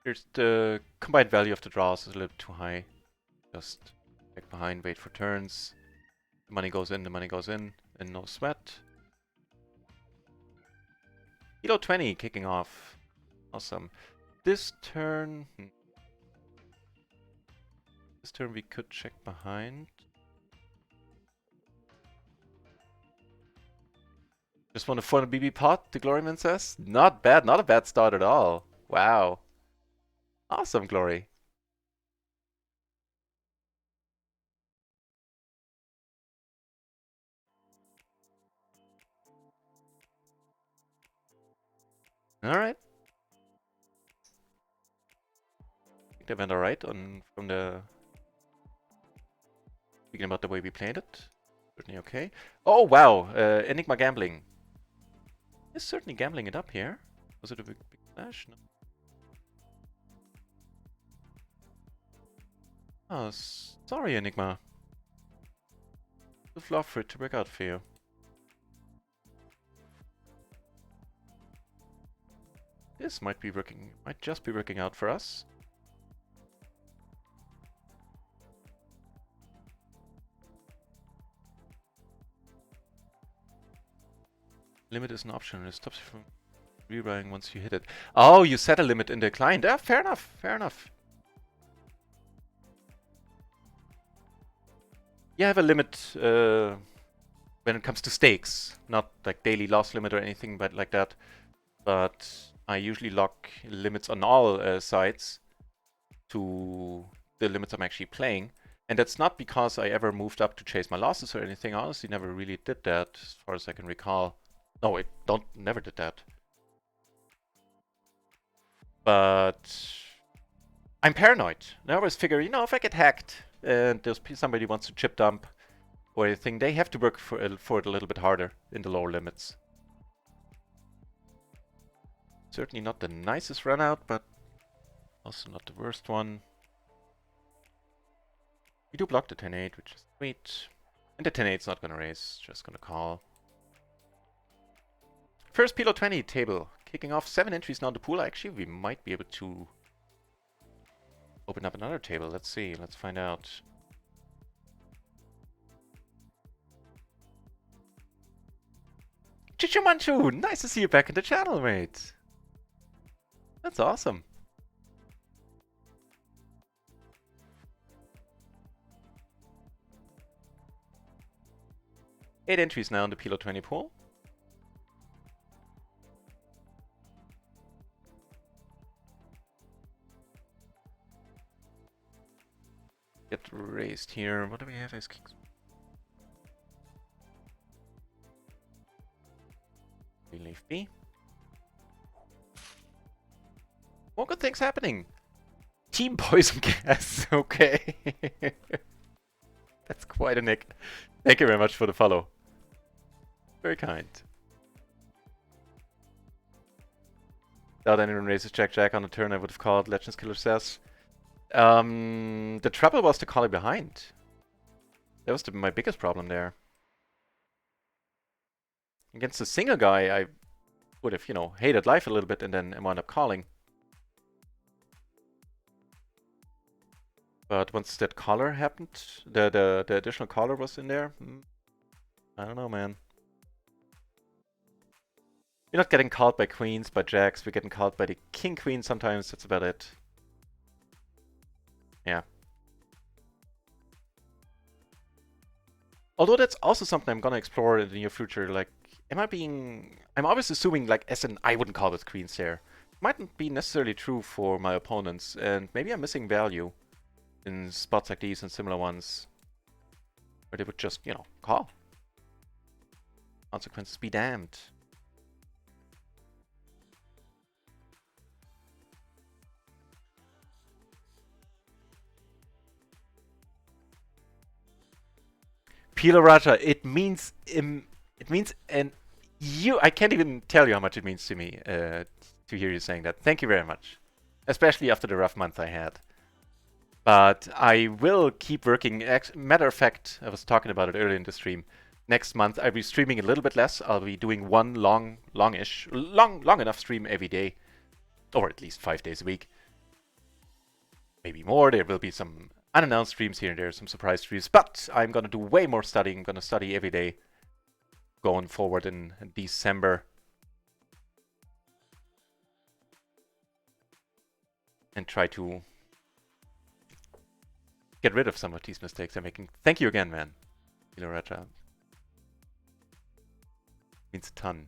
Here's the combined value of the draws is a little too high. Just back behind, wait for turns. The money goes in, and no sweat. Elo 20 kicking off. Awesome. This turn... This turn we could check behind. Just want to phone a BB pot, the Gloryman says. Not bad, not a bad start at all. Wow. Awesome, Glory. Alright. I think they went alright on from the... Speaking about the way we played it. Certainly okay. Oh, wow. Enigma gambling. Is certainly gambling it up here. Was it a big flash? No. Oh, sorry, Enigma. Would love for it to work out for you. This might just be working out for us. Limit is an option. It stops you from rewriting once you hit it. Oh, you set a limit in the client. Yeah, fair enough. Fair enough. You have a limit when it comes to stakes. Not like daily loss limit or anything but like that. But I usually lock limits on all sites to the limits I'm actually playing. And that's not because I ever moved up to chase my losses or anything. I honestly never really did that, as far as I can recall. No, I never did that. But I'm paranoid. I always figure, you know, if I get hacked and there's somebody wants to chip dump or anything, they have to work for it a little bit harder in the lower limits. Certainly not the nicest run out, but also not the worst one. We do block the 10-8, which is sweet. And the 10-8's not gonna raise, just gonna call. First PLO 20 table. Kicking off 7 entries now in the pool. Actually, we might be able to open up another table. Let's see. Let's find out. Chichumanchu! Nice to see you back in the channel, mate. That's awesome. Eight entries now in the PLO 20 pool. Get raised here. What do we have as kings? We leave B. More good things happening. Team poison gas. Okay. That's quite a nick. Thank you very much for the follow. Very kind. Without anyone raises Jack on the turn, I would have called Legends Killer says. The trouble was the calling behind. That was my biggest problem there. Against a single guy, I would have, you know, hated life a little bit and then wound up calling. But once that caller happened, the additional caller was in there, I don't know, man. You're not getting called by queens, by jacks. We're getting called by the king queen sometimes. That's about it. Yeah. Although that's also something I'm gonna explore in the near future. Like, I'm always assuming, like, as in I wouldn't call with queens there. Mightn't be necessarily true for my opponents, and maybe I'm missing value in spots like these and similar ones where they would just, you know, call. Consequences be damned. PLO Raja, it means and I can't even tell you how much it means to me to hear you saying that. Thank you very much, especially after the rough month I had. But I will keep working. Matter of fact, I was talking about it earlier in the stream. Next month I'll be streaming a little bit less. I'll be doing one long enough stream every day, or at least 5 days a week. Maybe more. There will be some unannounced streams here and there, some surprise streams. But I'm gonna do way more studying. I'm gonna study every day going forward in December. And try to get rid of some of these mistakes I'm making. Thank you again, man. Raja. Means a ton.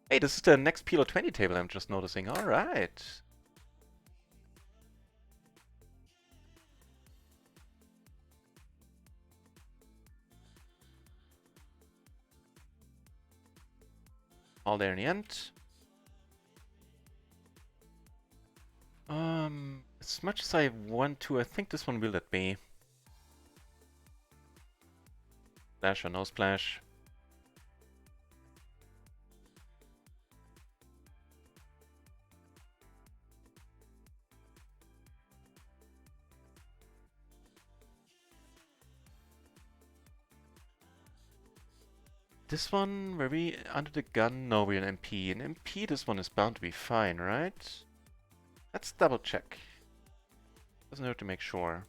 Hey, this is the next PLO 20 table I'm just noticing. Alright. All there in the end. As much as I want to, I think this one will let me. Splash or no splash. This one, were we under the gun? No, we're an MP. An MP, this one is bound to be fine, right? Let's double check. Doesn't hurt to make sure.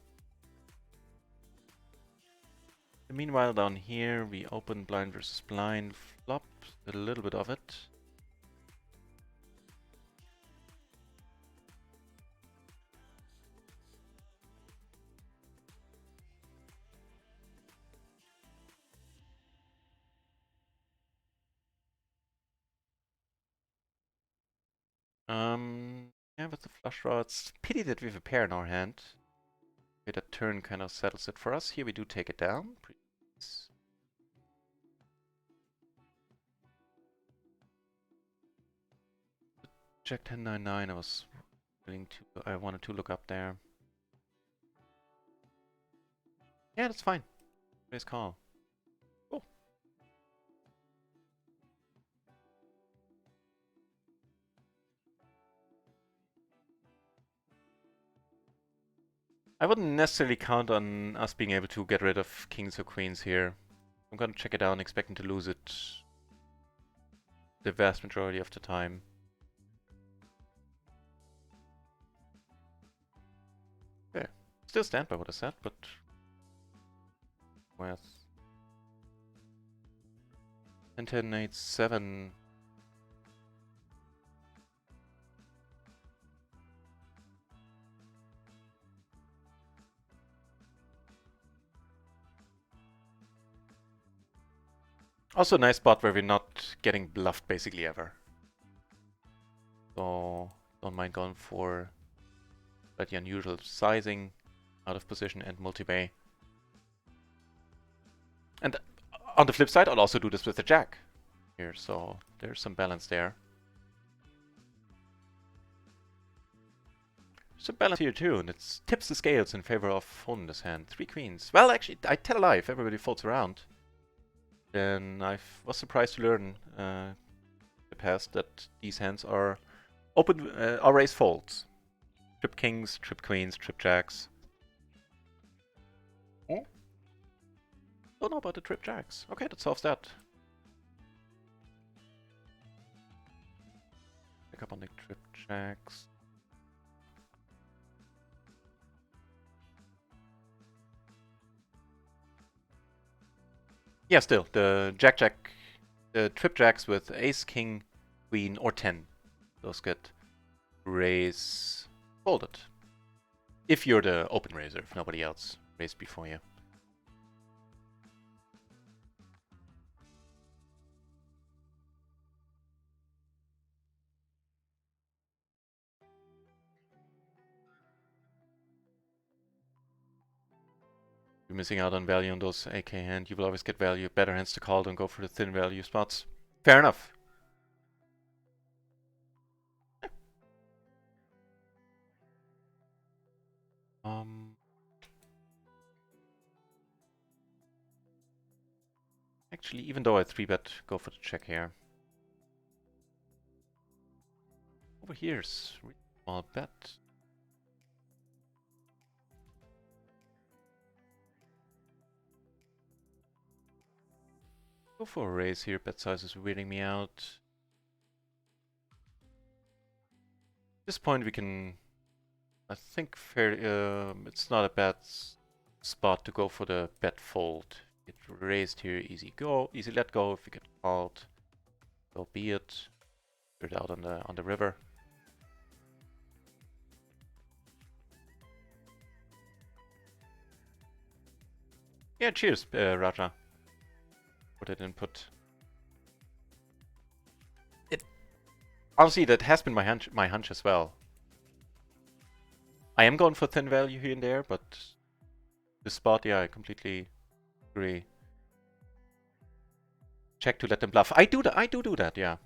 Meanwhile, down here, we open blind versus blind, flop a little bit of it. Yeah, with the flush draw, it's pity that we have a pair in our hand. Okay, that turn kind of settles it for us. Here we do take it down. Nice. Jack 10-9-9, I wanted to look up there. Yeah, that's fine. Raise call. Cool. I wouldn't necessarily count on us being able to get rid of kings or queens here. I'm gonna check it out, expecting to lose it the vast majority of the time. Okay. Still stand by what I said, but with 10-10-8-7. Also a nice spot where we're not getting bluffed basically ever. So don't mind going for the unusual sizing, out of position and multi-bay. And on the flip side, I'll also do this with the jack here, so there's some balance there. Some balance here too, and it tips the scales in favor of holding this hand. 3 queens. Well, actually, I tell a lie. If everybody folds around, then I was surprised to learn the past that these hands are open, are raise folds. Trip kings, trip queens, trip jacks. Oh? Don't know about the trip jacks. Okay, that solves that. Pick up on the trip jacks. Yeah, still, the jack-jack, the trip jacks with ace, king, queen, or 10. Those get raise folded. If you're the open raiser, if nobody else raised before you. You're missing out on value on those AK hand. You will always get value. Better hands to call than go for the thin value spots. Fair enough. Actually, even though I 3-bet, go for the check here. Over here's really small bet. Go for a raise here. Bet size is weirding me out. At this point, we can. I think it's not a bad spot to go for the bet fold. Get raised here, easy go, easy let go. If you get called, so be it. Put it out on the river. Yeah, cheers, Raja. For that input. Honestly, that has been my hunch as well. I am going for thin value here and there, but this spot, yeah, I completely agree. Check to let them bluff. I do that, yeah.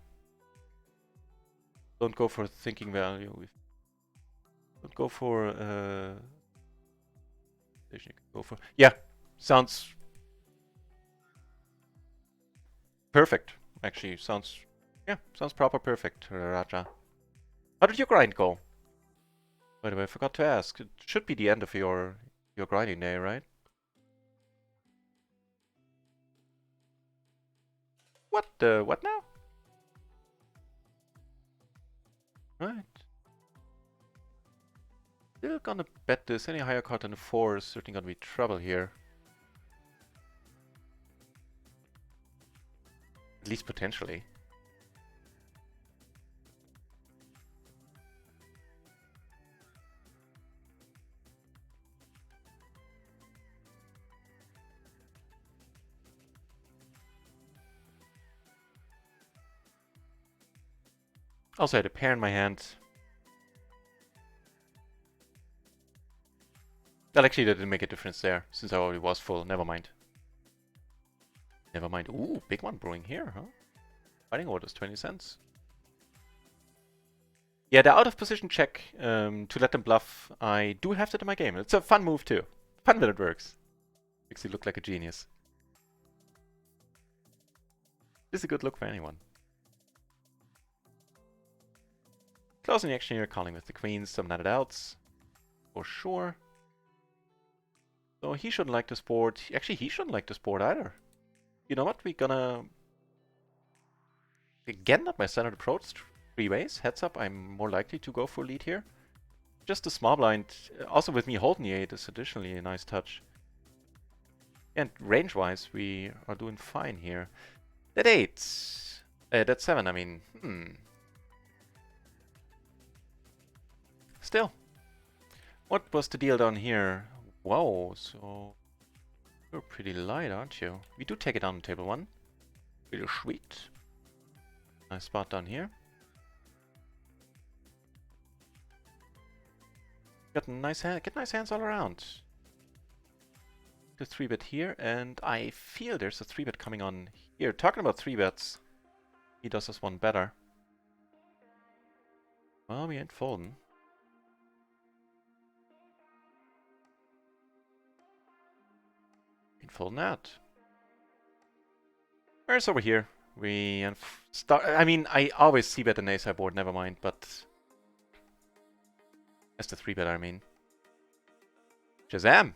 Don't go for thinking value. Don't go for go for yeah. Sounds perfect. Actually, sounds proper perfect, Raja. How did your grind go? By the way, I forgot to ask. It should be the end of your grinding day, right? What now? Right. Still gonna bet this. Any higher card than a 4 is certainly gonna be trouble here. least potentially. Also, I had a pair in my hand. That actually didn't make a difference there, since I already was full. Never mind. Never mind. Ooh, big one brewing here, huh? Fighting orders, 20 cents. Yeah, the out of position check to let them bluff. I do have that in my game. It's a fun move too. Fun when it works. Makes you look like a genius. This is a good look for anyone. Closing the action here, calling with the queens, some nutted outs. For sure. So he shouldn't like this board. Actually, he shouldn't like this board either. You know what? We're gonna... Again, not my standard approach. 3 ways. Heads up, I'm more likely to go for lead here. Just a small blind. Also with me holding the 8 is additionally a nice touch. And range-wise, we are doing fine here. That 8. That 7, I mean. Still. What was the deal down here? Whoa, so... You're pretty light, aren't you? We do take it down on table 1. Really sweet. Nice spot down here. Got nice get nice hands all around. The 3-bet here, and I feel there's a 3-bet coming on here. Talking about 3-bets, he does us one better. Well, we ain't folding. Ain't folding out. Where's over here? We start. I mean, I always c-bet an ace-high board. Never mind, but that's the 3-bet. I mean, Shazam!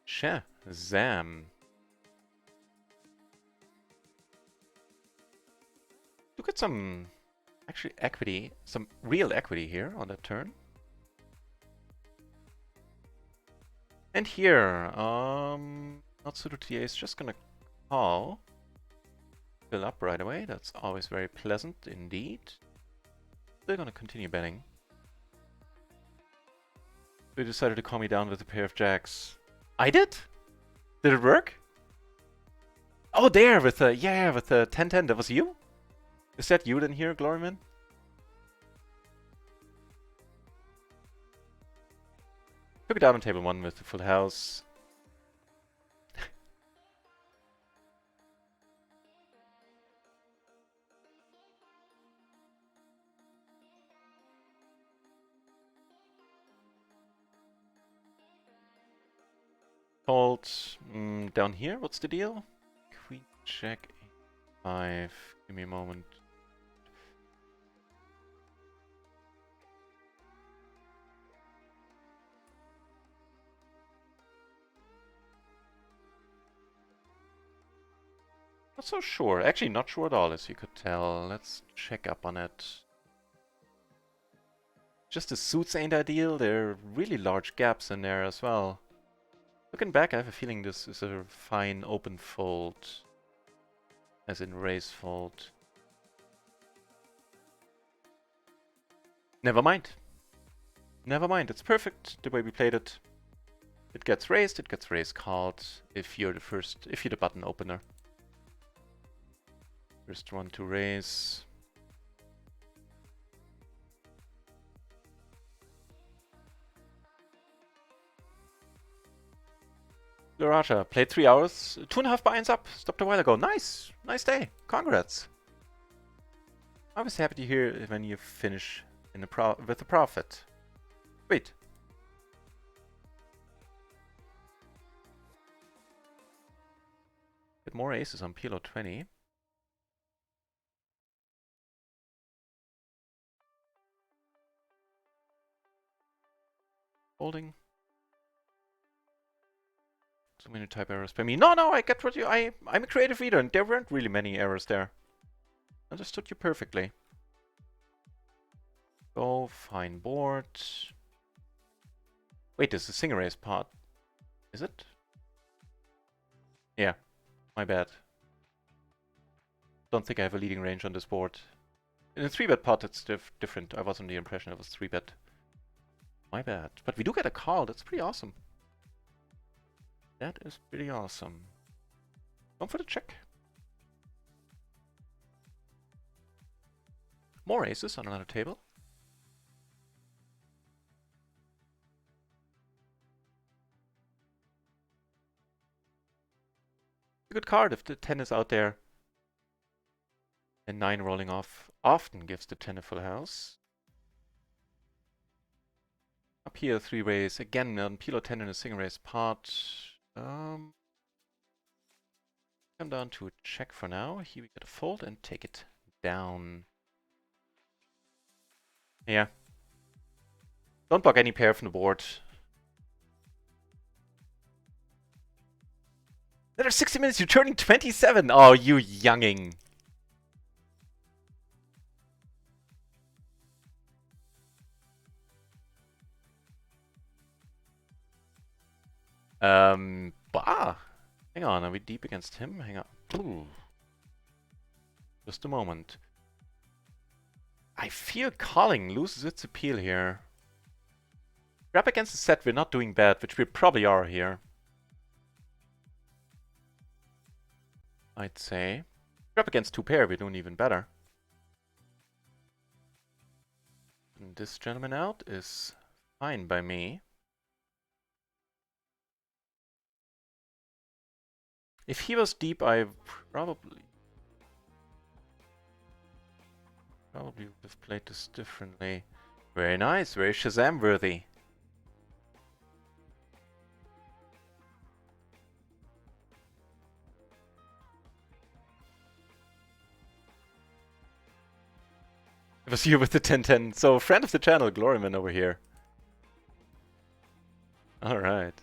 Shazam! Look at some actually equity, some real equity here on that turn. And here, not suited to the ace, just gonna call. Fill up right away, that's always very pleasant indeed. They're gonna continue betting. They decided to calm me down with a pair of jacks. I did? Did it work? Oh, there, with the, yeah, with the 10-10, that was you? Is that you then here, Gloryman? Took it down on table 1 with the full house. Fold down here, what's the deal? Queen, check, 5. Give me a moment. Not so sure. Actually, not sure at all, as you could tell. Let's check up on it. Just the suits ain't ideal. There are really large gaps in there as well. Looking back, I have a feeling this is a fine open fold. As in raise fold. Never mind. Never mind. It's perfect the way we played it. It gets raised called if you're the button opener. First one to raise. Laraja played 3 hours, 2.5 buy-ins up, stopped a while ago. Nice, nice day. Congrats. I was happy to hear when you finish in with a profit. Wait. Get more aces on PLO 20. Holding. So many type errors by me. No, I get what I'm a creative reader, and there weren't really many errors there. Understood you perfectly. Go, fine board. Wait, this is a single raise part. Is it? Yeah, my bad. don't think I have a leading range on this board. In a 3-bet pot, it's different. I was under the impression it was 3-bet. My bad. But we do get a call. That's pretty awesome. That is pretty awesome. Going for the check. More aces on another table. A good card if the 10 is out there. And 9 rolling off often gives the 10 a full house. Up here, 3 raise. Again, on PLO 10 in a single raise pot. Come down to a check for now. Here we get a fold and take it down. Yeah. Don't block any pair from the board. Another 60 minutes, you're turning 27! Oh, you younging. Bah! Hang on, are we deep against him? Hang on. Ooh. Just a moment. I feel calling loses its appeal here. Grab against the set, we're not doing bad, which we probably are here. I'd say. Grab against 2 pair, we're doing even better. And this gentleman out is fine by me. If he was deep, I probably would have played this differently. Very nice, very Shazam worthy. It was you with the 10-10. So, friend of the channel, Gloryman over here. Alright.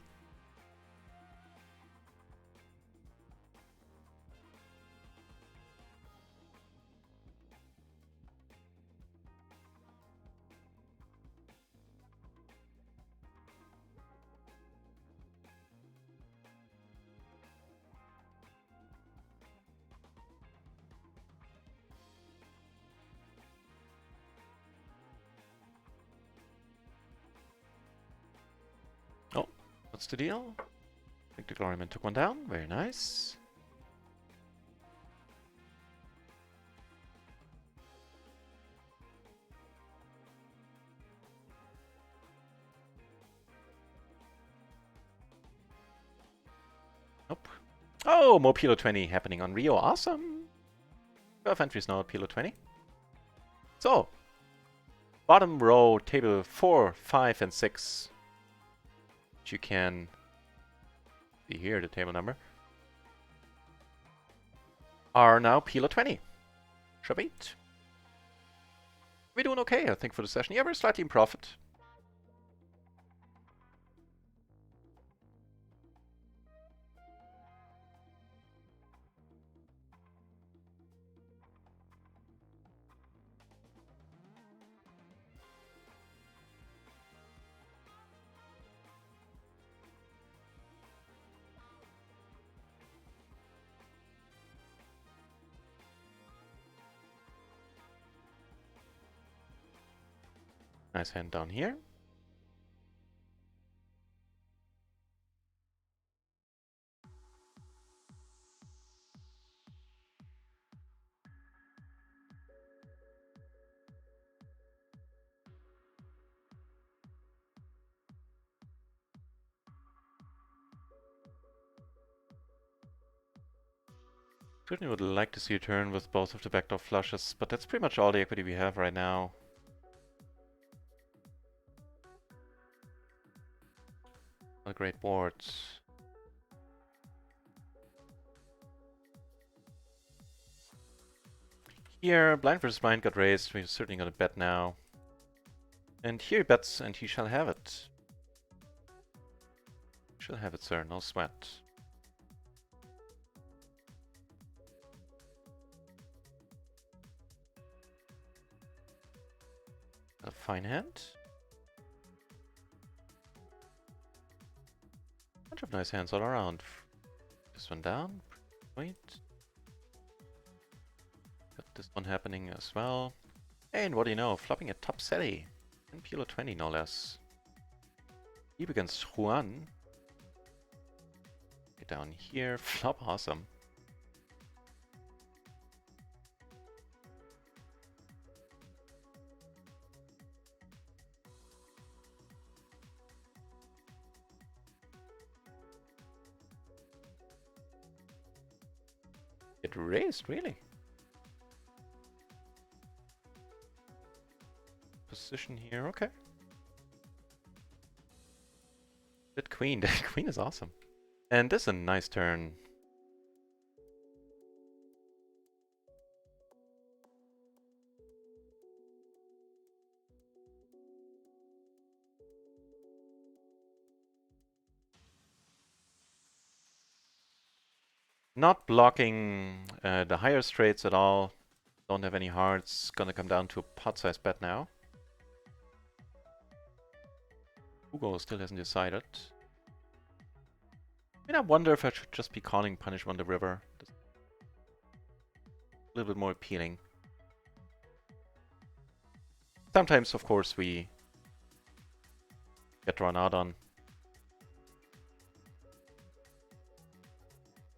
Oh, what's the deal? I think the Gloryman took one down. Very nice. Nope. Oh, more PLO 20 happening on Rio. Awesome. 12 entries now at PLO 20. So, bottom row, table 4, 5, and 6. You can see here the table number. Are now PLO 20. Shabit. We're doing okay, I think, for the session. Yeah, we're slightly in profit. Nice hand down here. Certainly would like to see a turn with both of the backdoor flushes, but that's pretty much all the equity we have right now. Not great boards. Here, blind versus blind got raised. We're certainly gonna bet now. And here he bets, and he shall have it. Shall have it, sir. No sweat. A fine hand. Bunch of nice hands all around. This one down. Wait. this one happening as well. And what do you know, flopping a top Sally. And PLO 20 no less. Deep against Juan. Get down here, flop, awesome. Get raised, really? Position here, okay. Good queen, the queen is awesome. And this is a nice turn. Not blocking the higher straights at all. Don't have any hearts. Gonna come down to a pot size bet now. Hugo still hasn't decided. I mean, I wonder if I should just be calling Punish on the river. Just a little bit more appealing. Sometimes, of course, we get run out on.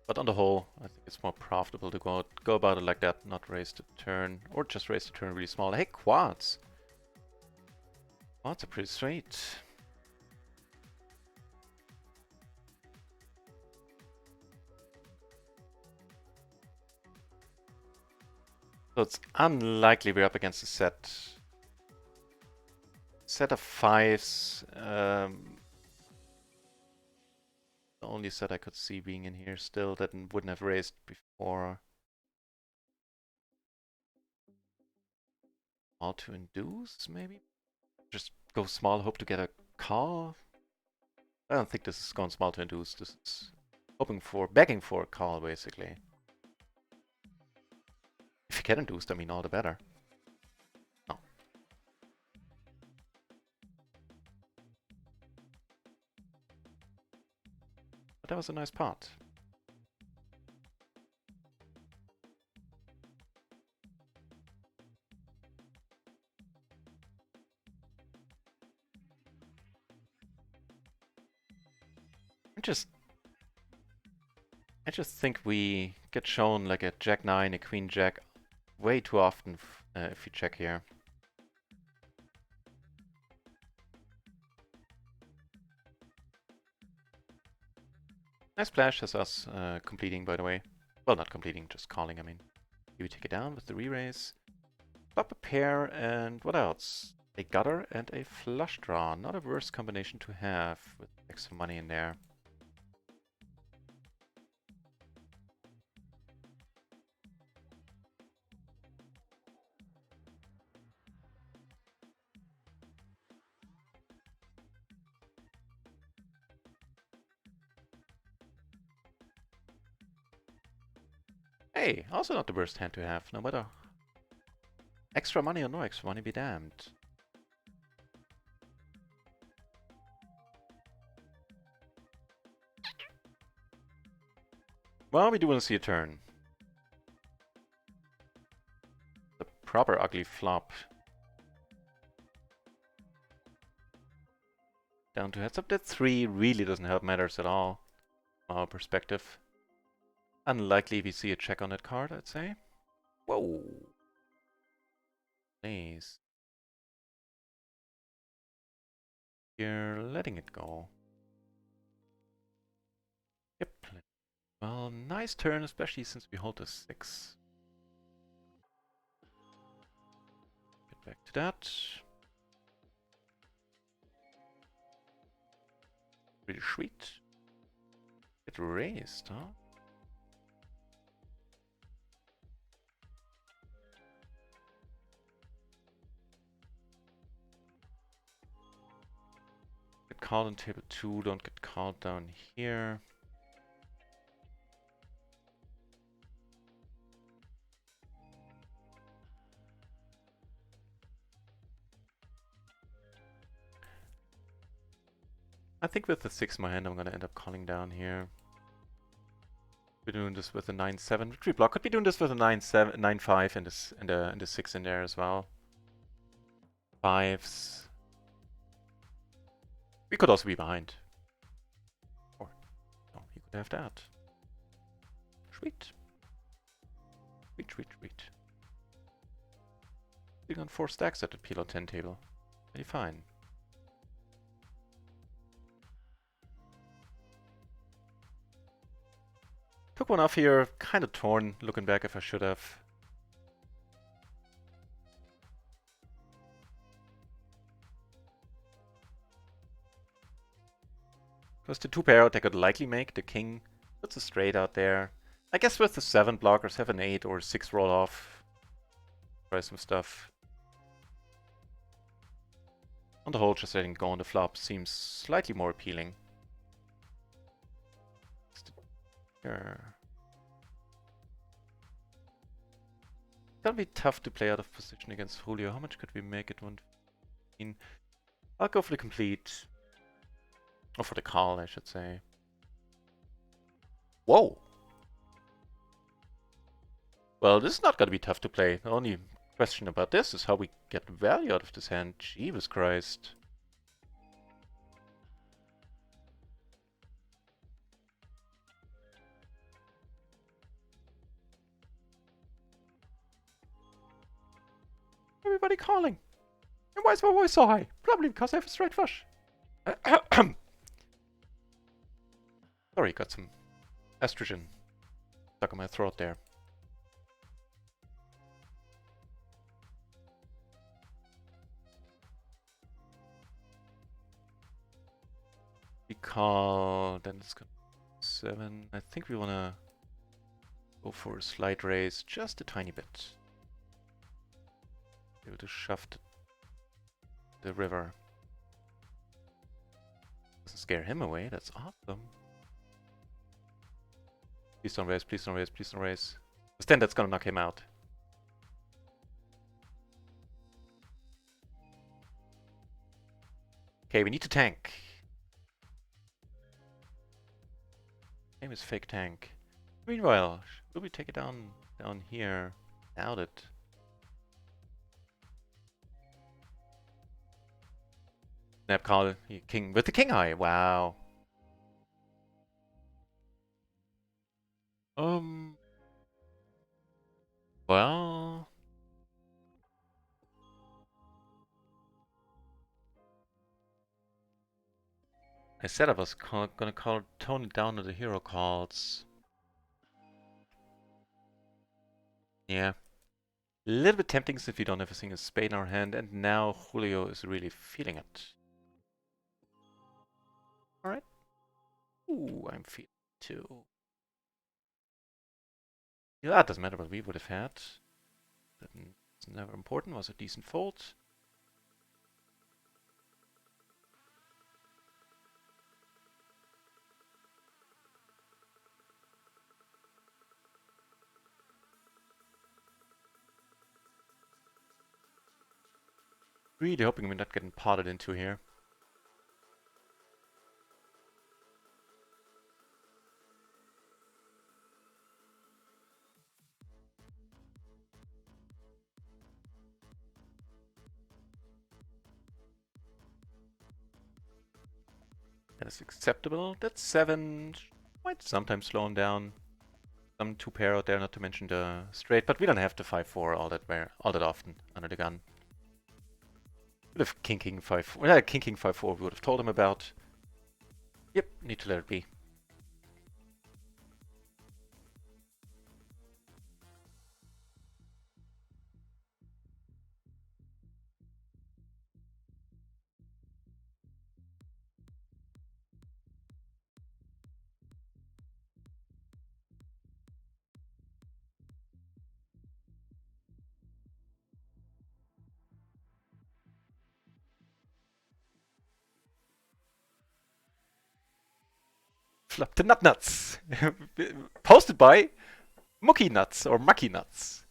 But on the whole, I think it's more profitable to go about it like that, not raise the turn, or just raise the turn really small. Hey, quads! Quads are pretty straight. So it's unlikely we're up against a set of fives. The only set I could see being in here still that wouldn't have raised before. All to induce, maybe? Just go small, hope to get a call? I don't think this is going small to induce. This is begging for a call, basically. If you get induced, I mean, all the better. No. But that was a nice pot. I just think we get shown like a Jack-9, a Queen-Jack way too often if you check here. Nice splash as us completing, by the way. Well, not completing, just calling, I mean. Here we take it down with the re-raise. Flop a pair, and what else? A gutter and a flush draw. Not a worse combination to have with extra money in there. Hey, also not the worst hand to have, no matter. Extra money or no extra money, be damned. Well, we do want to see a turn. The proper ugly flop. Down to heads up. That 3 really doesn't help matters at all, from our perspective. Unlikely we see a check on that card, I'd say. Whoa. Please. You're letting it go. Yep. Well, nice turn, especially since we hold a 6. Get back to that. Pretty sweet. Get raised, huh? Get called on table 2, don't get called down here. I think with the 6 in my hand, I'm gonna end up calling down here. We're doing this with a 9-7 retreat block. Could be doing this with a 9-7, 9-5 and the 6 in there as well. 5s. We could also be behind. Or no, he could have that. Sweet. Sweet, sweet, sweet. Sitting on 4 stacks at the PLO 10 table. Pretty fine. Took one off here, kind of torn, looking back if I should have. Because the 2 pair out, they could likely make the king. Puts a straight out there. I guess with the 7 block or 7-8 or 6 roll off. Try some stuff. On the whole, just letting go on the flop seems slightly more appealing. Sure. Gonna be tough to play out of position against Julio. How much could we make it? 115. I'll go for the complete. Or for the call, I should say. Whoa! Well, this is not gonna be tough to play. The only question about this is how we get value out of this hand. Jesus Christ. Everybody calling. And why is my voice so high? Probably because I have a straight flush. Sorry, got some estrogen stuck in my throat there. We call, then it's got 7. I think we wanna go for a slight raise, just a tiny bit. Be able to shove the river. Doesn't scare him away, that's awesome. Please don't raise, please don't raise, please don't raise. Because then that's gonna knock him out. Okay, we need to tank. Name is fake tank. Meanwhile, will we take it down here? Doubt it. Snap call, king with the king high. Wow. Well, I said I was gonna tone it down to the hero calls. Yeah. A little bit tempting if we don't have a single spade in our hand, and now Julio is really feeling it. Alright. Ooh, I'm feeling it too. Yeah, it doesn't matter what we would have had. It's never important, was a decent fold. Really hoping we're not getting potted into here. That is acceptable. That's 7. Might sometimes slow him down. Some 2 pair out there, not to mention the straight, but we don't have the 5-4 all that often under the gun. Would have king 5-4. Well, king 5-4 we would have told him about. Yep, need to let it be. Flop the nut nuts. Posted by Mucky Nuts or Mucky Nuts.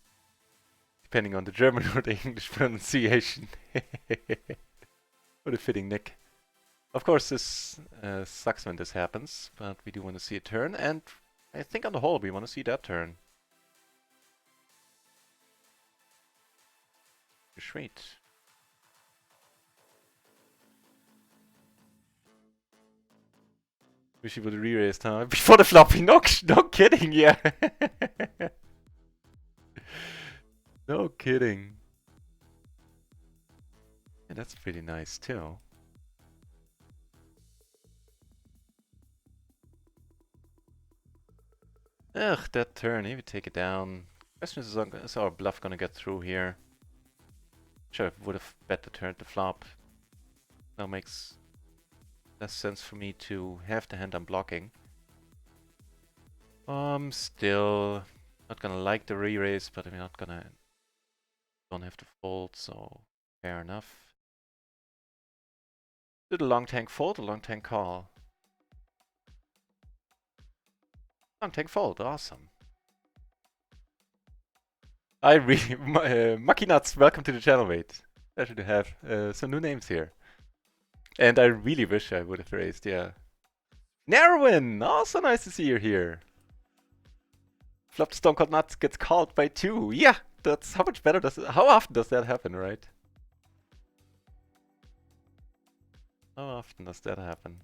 Depending on the German or the English pronunciation. What a fitting nick. Of course, this sucks when this happens, but we do want to see a turn, and I think on the whole we want to see that turn. Sweet. Wish he would have re-raised, huh? Before the floppy, no kidding, yeah. No kidding. Yeah, that's pretty nice too. Ugh, that turn, maybe take it down. Question is our bluff gonna get through here? Sure, would have bet the turn to flop. Now makes less sense for me to have the hand I'm blocking. Still not gonna like the re-raise, but I'm not gonna... Don't have to fold, so fair enough. Did a long tank fold, a long tank call. Long tank fold, awesome. I really... Mucky Nuts, welcome to the channel, mate. Pleasure to have some new names here. And I really wish I would have raised, yeah. Narwin! Also nice to see you here. Flop Stone Cold Nuts gets called by 2. Yeah, that's how much better does it... How often does that happen, right? How often does that happen?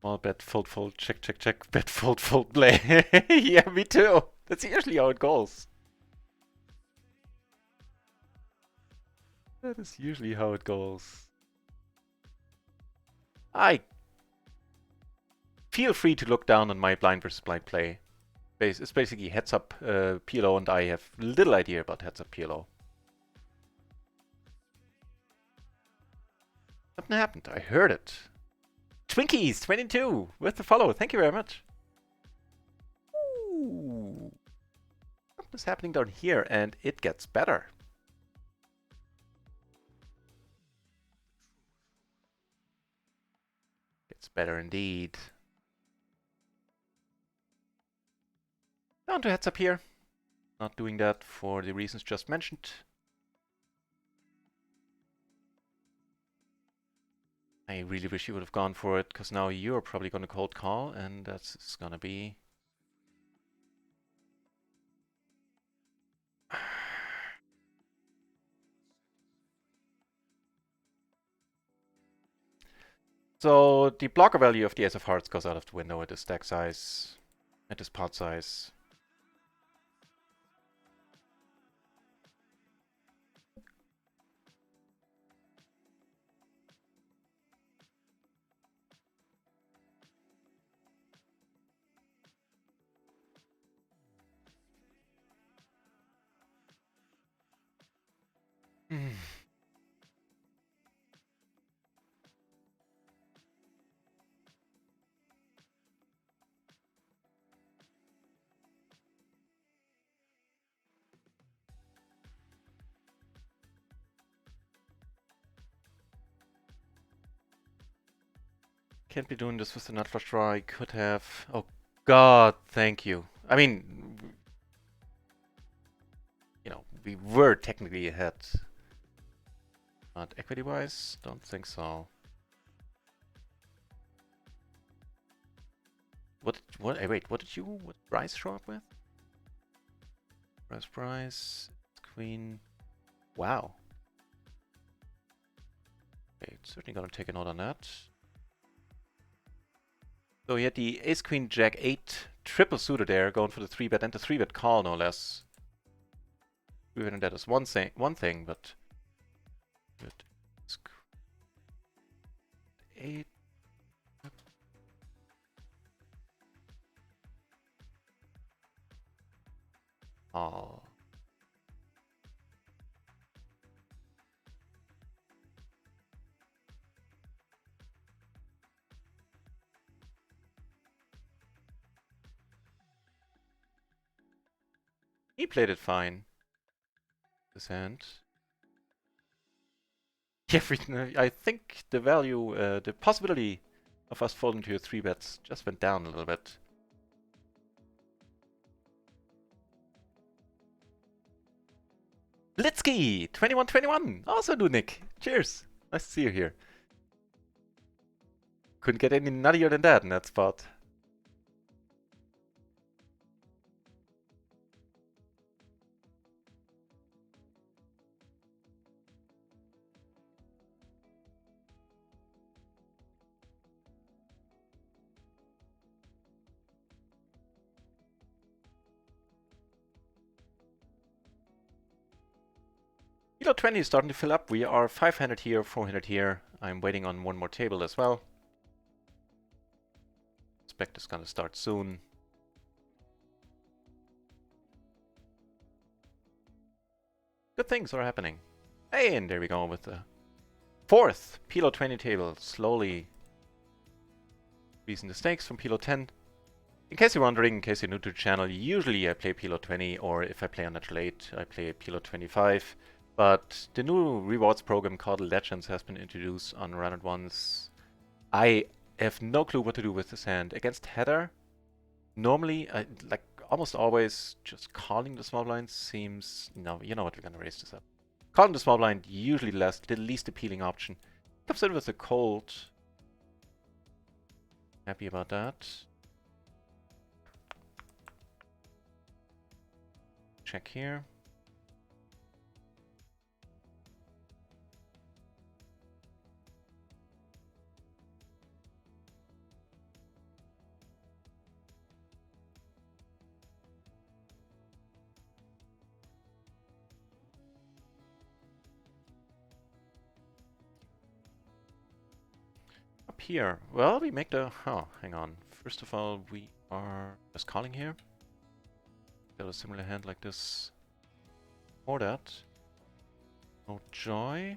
Small bet, fold, check, bet, fold, play. Yeah, me too. That's usually how it goes. That is usually how it goes. I feel free to look down on my blind versus blind play. It's basically heads up PLO, and I have little idea about heads up PLO. Something happened. I heard it. Twinkies 22 with the follow. Thank you very much. Ooh. Something's happening down here, and it gets better. Gets better indeed. Down to heads up here. Not doing that for the reasons just mentioned. I really wish you would have gone for it, because now you're probably going to cold call, and that's going to be... So the blocker value of the Ace of Hearts goes out of the window at this stack size, at this pot size. Can't be doing this with the nut flush draw. I could have... Oh god, thank you. I mean... You know, we were technically ahead. But equity-wise, don't think so. What, wait, what Bryce show up with? Bryce, Queen... Wow. Okay, certainly gonna take a note on that. So he had the Ace Queen Jack 8 triple suited there, going for the 3-bet and the 3-bet call, no less. Even that is one thing, but good. 8. Oh. He played it fine. This hand. Yeah, I think the value, the possibility of us folding to your 3 bets just went down a little bit. Blitzky 2121. Also do Nick. Cheers. Nice to see you here. Couldn't get any nuttier than that in that spot. Kilo 20 is starting to fill up. We are 500 here, 400 here. I'm waiting on one more table as well. Expect is gonna start soon. Good things are happening. Hey, and there we go with the 4th PLO 20 table. Slowly increasing the stakes from PLO 10. In case you're wondering, in case you're new to the channel, usually I play PLO 20, or if I play on Natural 8, I play PLO 25. But the new rewards program called Legends has been introduced on rounded ones. I have no clue what to do with this hand. Against header, normally, like almost always, just calling the small blind seems... No, you know what, we're gonna raise this up. Calling the small blind, usually the least appealing option. Comes in with a cold. Happy about that. Check here. Up here. Well, we make the... Oh, hang on. First of all, we are just calling here. Got a similar hand like this. Or that. No joy.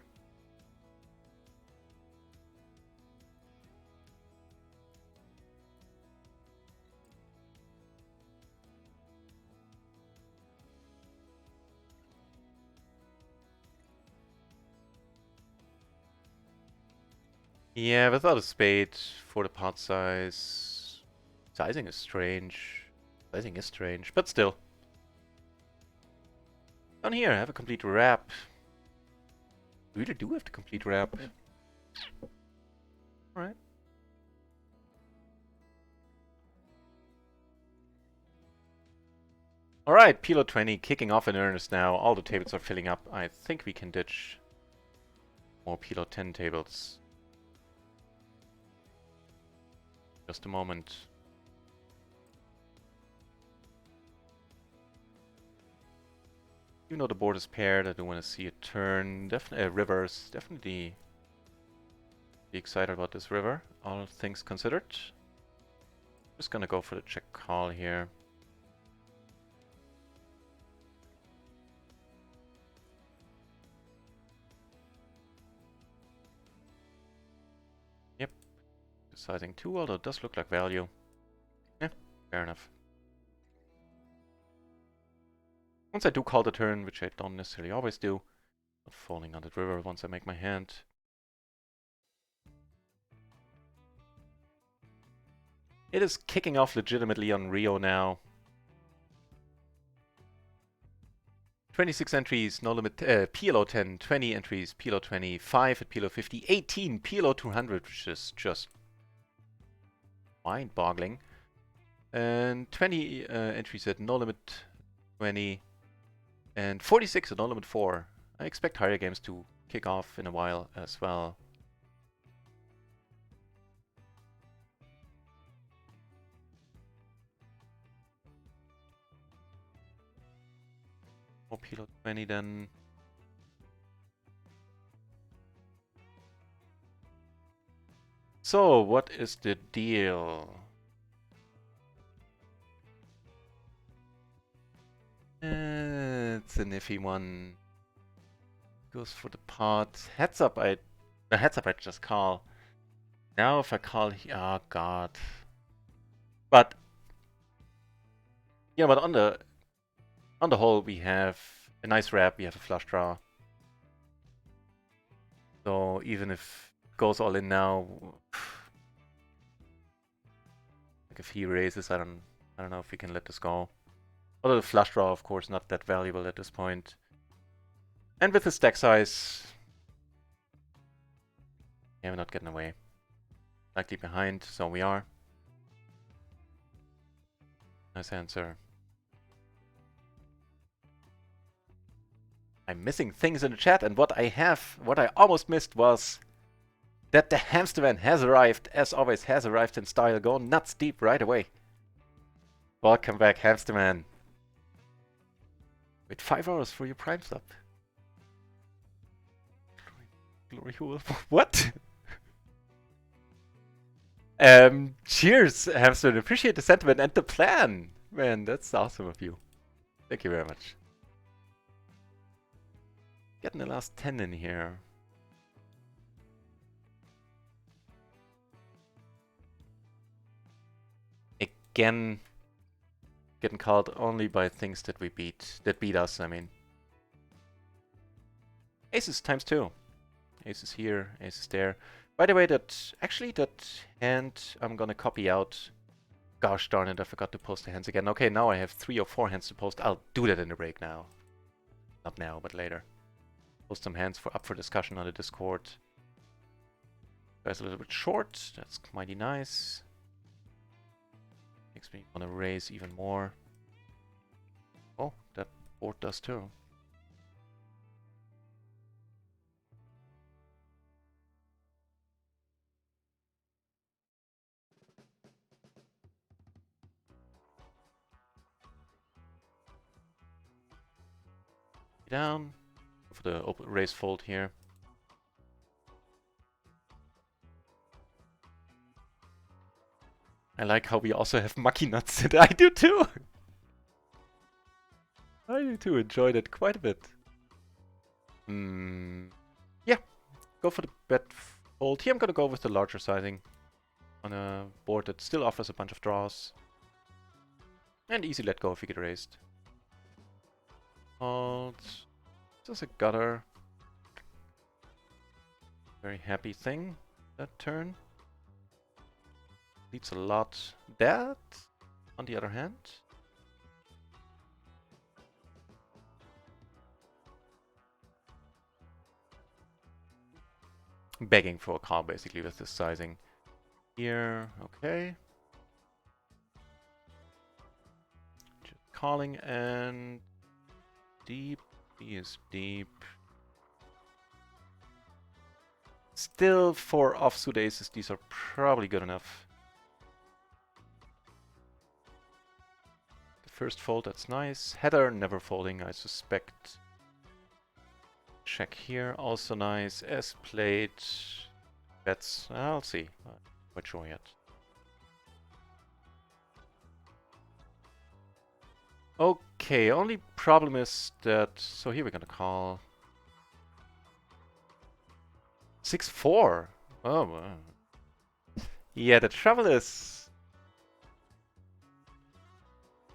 Yeah, without a spade for the pot size. Sizing is strange. Sizing is strange, but still. Down here, I have a complete wrap. We really do have the complete wrap. Alright. Alright, PLO 20 kicking off in earnest now. All the tables are filling up. I think we can ditch more PLO 10 tables. Just a moment. Even though the board is paired, I do want to see a turn. Definitely rivers. Definitely be excited about this river. All things considered. Just gonna go for the check call here. Yep. Sizing 2, although it does look like value. Yeah, fair enough. Once I do call the turn, which I don't necessarily always do, not falling on the river once I make my hand. It is kicking off legitimately on RIO now. 26 entries, no limit, PLO 10, 20 entries, PLO 20, 5 at PLO 50, 18 PLO 200, which is just mind-boggling. And 20 entries at no limit 20, and 46 at no limit 4. I expect higher games to kick off in a while as well. More PLO 20 then. So, what is the deal? It's an iffy one. Goes for the pot. Heads up, I just call. Now if I call, oh god. But yeah, but on the whole, we have a nice wrap. We have a flush draw. So even if it goes all in now, if he raises, I don't know if we can let this go. Although the flush draw, of course, not that valuable at this point. And with the stack size, yeah, we're not getting away. Likely behind, so we are. Nice answer. I'm missing things in the chat, and what I almost missed was that the Hamsterman has arrived, as always, has arrived in style. Go nuts deep right away. Welcome back, Hamsterman. Wait, 5 hours for your Prime sub. Glory hole. What? Cheers, Hamsterman. Appreciate the sentiment and the plan. Man, that's awesome of you. Thank you very much. Getting the last 10 in here. Again, getting called only by things that we beat, that beat us, I mean. Aces times 2. Aces here, aces there. By the way, that hand I'm gonna copy out. Gosh darn it, I forgot to post the hands again. Okay, now I have 3 or 4 hands to post. I'll do that in the break now. Not now, but later. Post some hands up for discussion on the Discord. Guys a little bit short, that's mighty nice. Makes me want to raise even more. Oh, that board does too. Down for the open raise fold here. I like how we also have mucky nuts. I do too. I do too. Enjoyed it quite a bit. Yeah, go for the bet fold. Here I'm gonna go with the larger sizing on a board that still offers a bunch of draws. And easy let go if you get raised. Fold. Just a gutter. Very happy thing that turn. Leads a lot. That, on the other hand, begging for a call basically with this sizing. Here, okay. Just calling and deep. He is deep. Still, for offsuit aces, these are probably good enough. The first fold, that's nice. Header, never folding, I suspect. Check here, also nice. As played. Bets, I'll see. Not quite sure yet. Okay, only problem is that... So here we're gonna call... 6-4. Oh, wow. Yeah, the trouble is...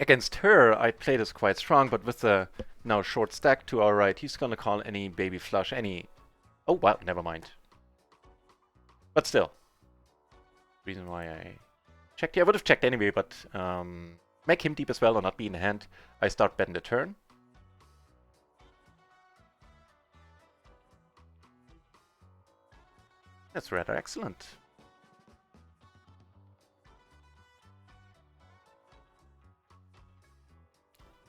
Against her, I play this quite strong, but with the now short stack to our right, he's gonna call any baby flush, any... Oh, wow, never mind. But still. Reason why I checked. Yeah, I would have checked anyway, but make him deep as well or not be in hand. I start betting the turn. That's rather excellent.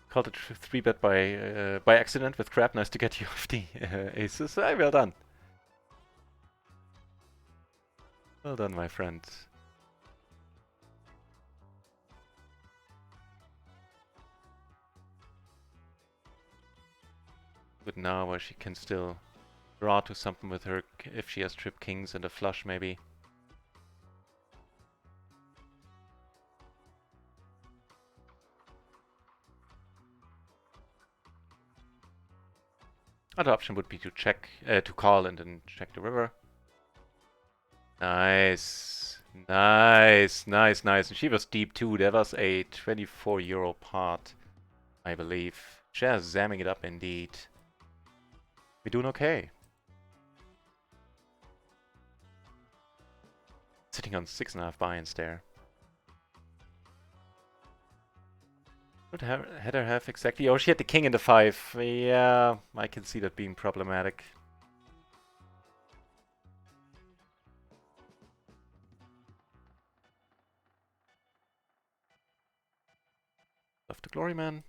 Called it 3-bet by accident with crap. Nice to get you off the aces. Well done. Well done, my friend. But now where she can still draw to something with her if she has trip kings and a flush maybe. Other option would be to check, to call and then check the river. Nice. Nice, nice, nice. And she was deep too. That was a 24 euro pot, I believe. Just zamming it up indeed. We're doing okay. Sitting on 6.5 buy-ins there. Would Heather have exactly? Oh, she had the king in the 5. Yeah, I can see that being problematic. Love the glory man.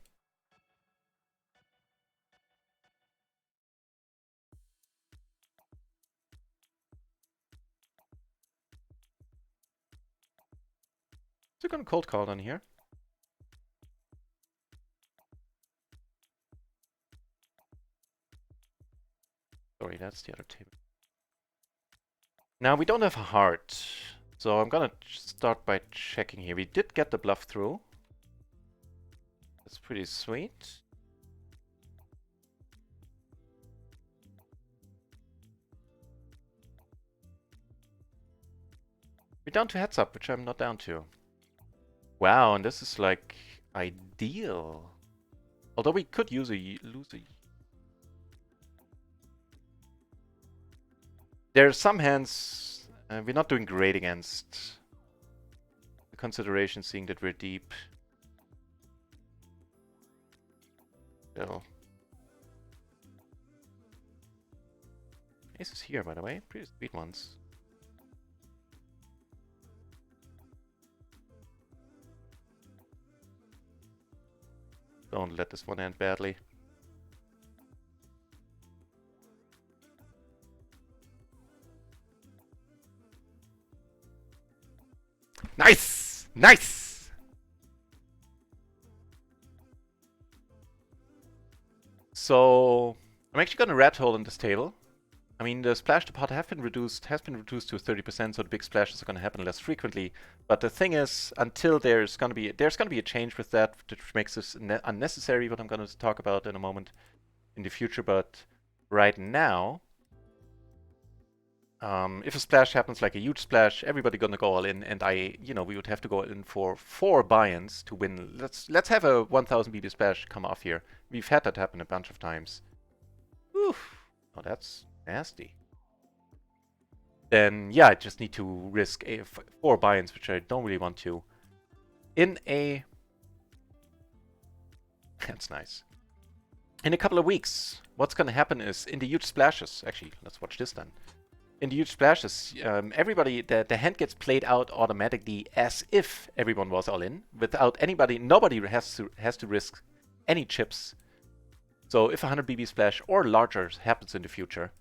Is it gonna cold call on here? Sorry, that's the other table. Now we don't have a heart, so I'm gonna start by checking here. We did get the bluff through. That's pretty sweet. We're down to heads up, which I'm not down to. Wow, and this is like ideal. Although we could lose a. There are some hands we're not doing great against. The consideration, seeing that we're deep. Still. Ace is here, by the way. Pretty sweet ones. Don't let this one end badly. Nice! Nice! So I'm actually gonna rat hole in this table. I mean, the splash to pot has been reduced to 30%, so the big splashes are gonna happen less frequently. But the thing is, until there's gonna be a change with that, which makes this unnecessary. What I'm gonna talk about in a moment in the future. But right now, if a splash happens, like a huge splash, everybody gonna go all in, and we would have to go in for 4 buy-ins to win. Let's have a 1000 BB splash come off here. We've had that happen a bunch of times. Oof. Oh, that's nasty. Then yeah, I just need to risk 4 buy-ins, which I don't really want to. In a that's nice. In a couple of weeks, what's gonna happen is in the huge splashes. Actually, let's watch this then. In the huge splashes, the hand gets played out automatically as if everyone was all in, without nobody has to risk any chips. So if a 100 BB splash or larger happens in the future,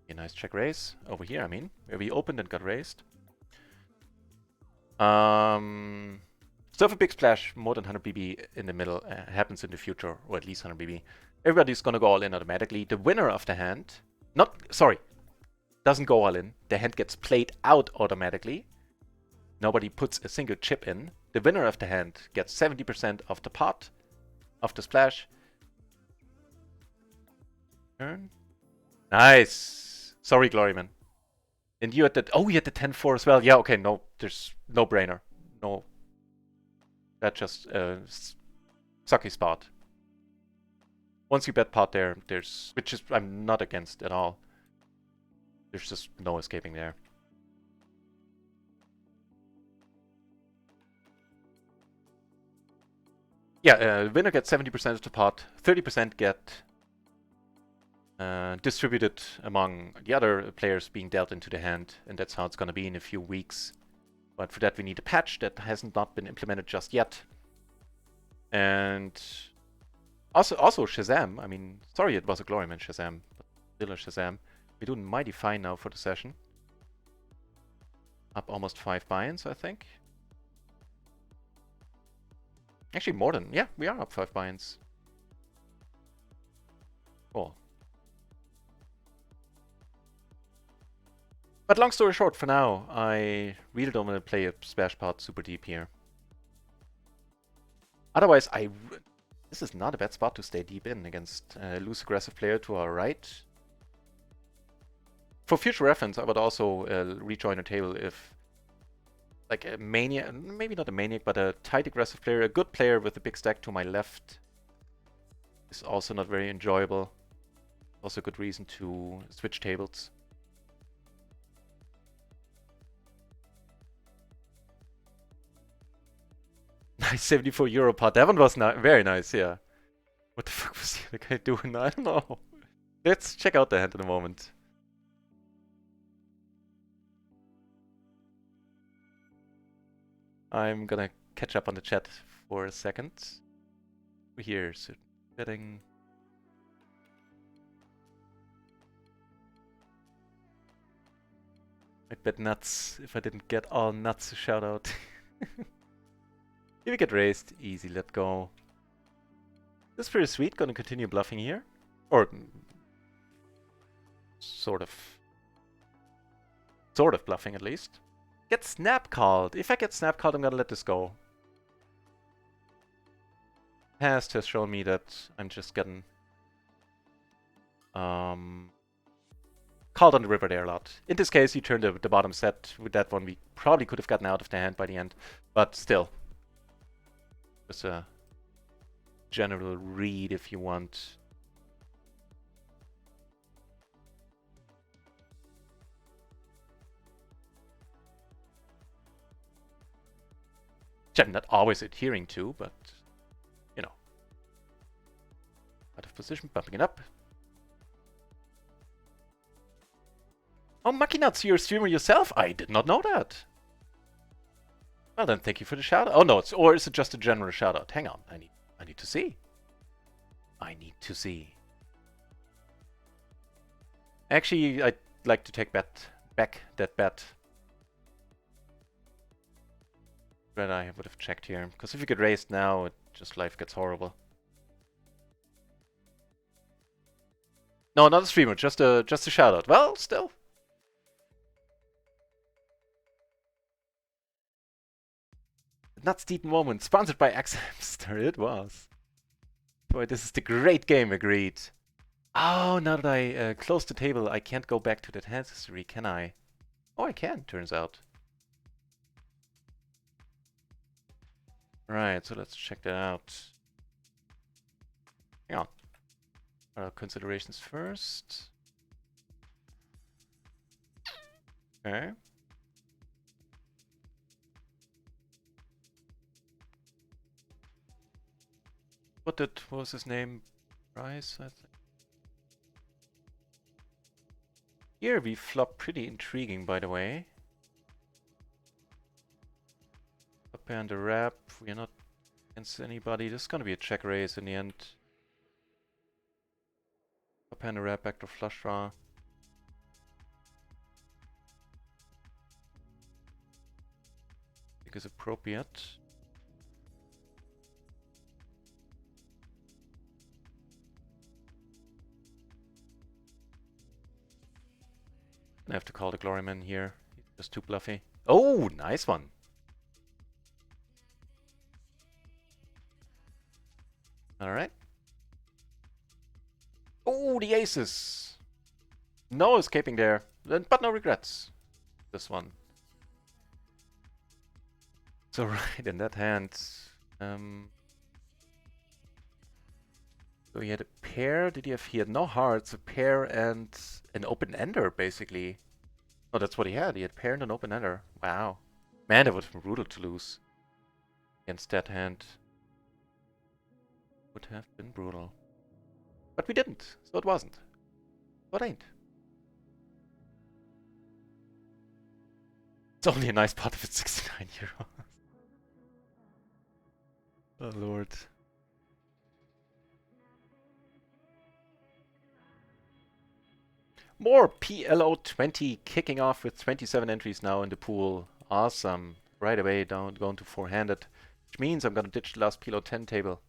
a nice check raise over here. I mean, where we opened and got raised. So if a big splash more than 100 BB in the middle happens in the future, or at least 100 BB, everybody's gonna go all in automatically. The winner of the hand, doesn't go all in. The hand gets played out automatically. Nobody puts a single chip in. The winner of the hand gets 70% of the pot of the splash. Turn. Nice. Sorry, Gloryman. And you had that. Oh, you had the 10-4 as well. Yeah, okay. No, there's no brainer. No. That's just a sucky spot. Once you bet pot there, which is I'm not against at all. There's just no escaping there. Yeah, winner gets 70% of the pot, 30% get distributed among the other players being dealt into the hand, and that's how it's going to be in a few weeks. But for that we need a patch that hasn't not been implemented just yet. And also Shazam, I mean, sorry it was a Gloryman Shazam, but still a Shazam. We're doing mighty fine now for the session. Up almost 5 buy-ins, I think. Actually, more than... Yeah, we are up 5 buy-ins. Cool. But long story short, for now, I really don't want to play a splash pot super deep here. Otherwise, this is not a bad spot to stay deep in against a loose aggressive player to our right. For future reference, I would also rejoin a table if like a maniac, maybe not a maniac, but a tight aggressive player, a good player with a big stack to my left is also not very enjoyable. Also a good reason to switch tables. Nice 74 euro pot. That one was very nice, yeah. What the fuck was the other guy doing? I don't know. Let's check out the hand in a moment. I'm gonna catch up on the chat for a second. We're here, so betting. I'd bet nuts if I didn't get all nuts a shout out. If we get raised, easy, let go. This is pretty sweet, gonna continue bluffing here. Or sort of bluffing at least. Get snap called. If I get snap called, I'm gonna let this go. Past has shown me that I'm just getting called on the river there a lot. In this case, you turned the bottom set. With that one, we probably could have gotten out of the hand by the end. But still. Just a general read if you want. Which I'm not always adhering to, but, you know. Out of position, bumping it up. Oh, Mucky Nuts, you're a streamer yourself? I did not know that. Well then, thank you for the shout out. Oh no, or is it just a general shout out? Hang on, I need to see. I need to see. Actually, I'd like to take back that bet. But I would have checked here, because if you get raised now, life gets horrible. No, not a streamer, just a shout out. Well, still. Nuts Deep Moment, sponsored by X-Hamster. It was. Boy, this is the great game, agreed. Oh, now that I closed the table, I can't go back to that hand history, can I? Oh, I can, turns out. Right, so let's check that out. Hang on. Considerations first. Okay. What was his name? Price, I think. Here we flop pretty intriguing, by the way. Up and the wrap. We are not against anybody. This is gonna be a check raise in the end. Up and the wrap, back to flush draw. I think is appropriate. I have to call the Gloryman here. He's just too bluffy. Oh, nice one. Alright. Oh, the aces. No escaping there, but no regrets. This one. So right in that hand. So he had a pair. Did he have? He had no hearts, a pair, and an open ender, basically. Oh, that's what he had. He had pair and an open ender. Wow. Man, that would have been brutal to lose against that hand. Would have been brutal. But we didn't, so it wasn't. So it ain't. It's only a nice pot if it's 69 euros. Oh lord. More PLO 20 kicking off with 27 entries now in the pool. Awesome. Right away down going to four-handed, which means I'm gonna ditch the last PLO 10 table.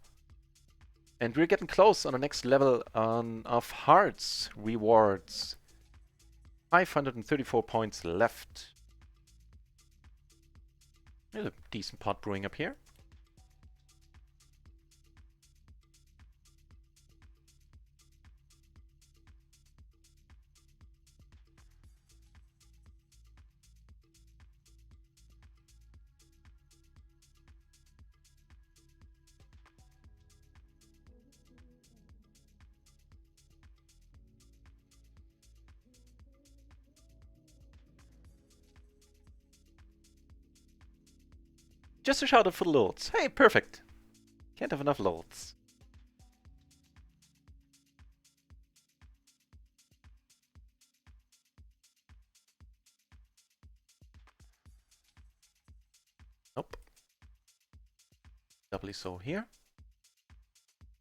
And we're getting close on the next level of hearts rewards. 534 points left. There's a decent pot brewing up here. Just a shout out for the lords. Hey, perfect. Can't have enough lords. Nope. Doubly so here.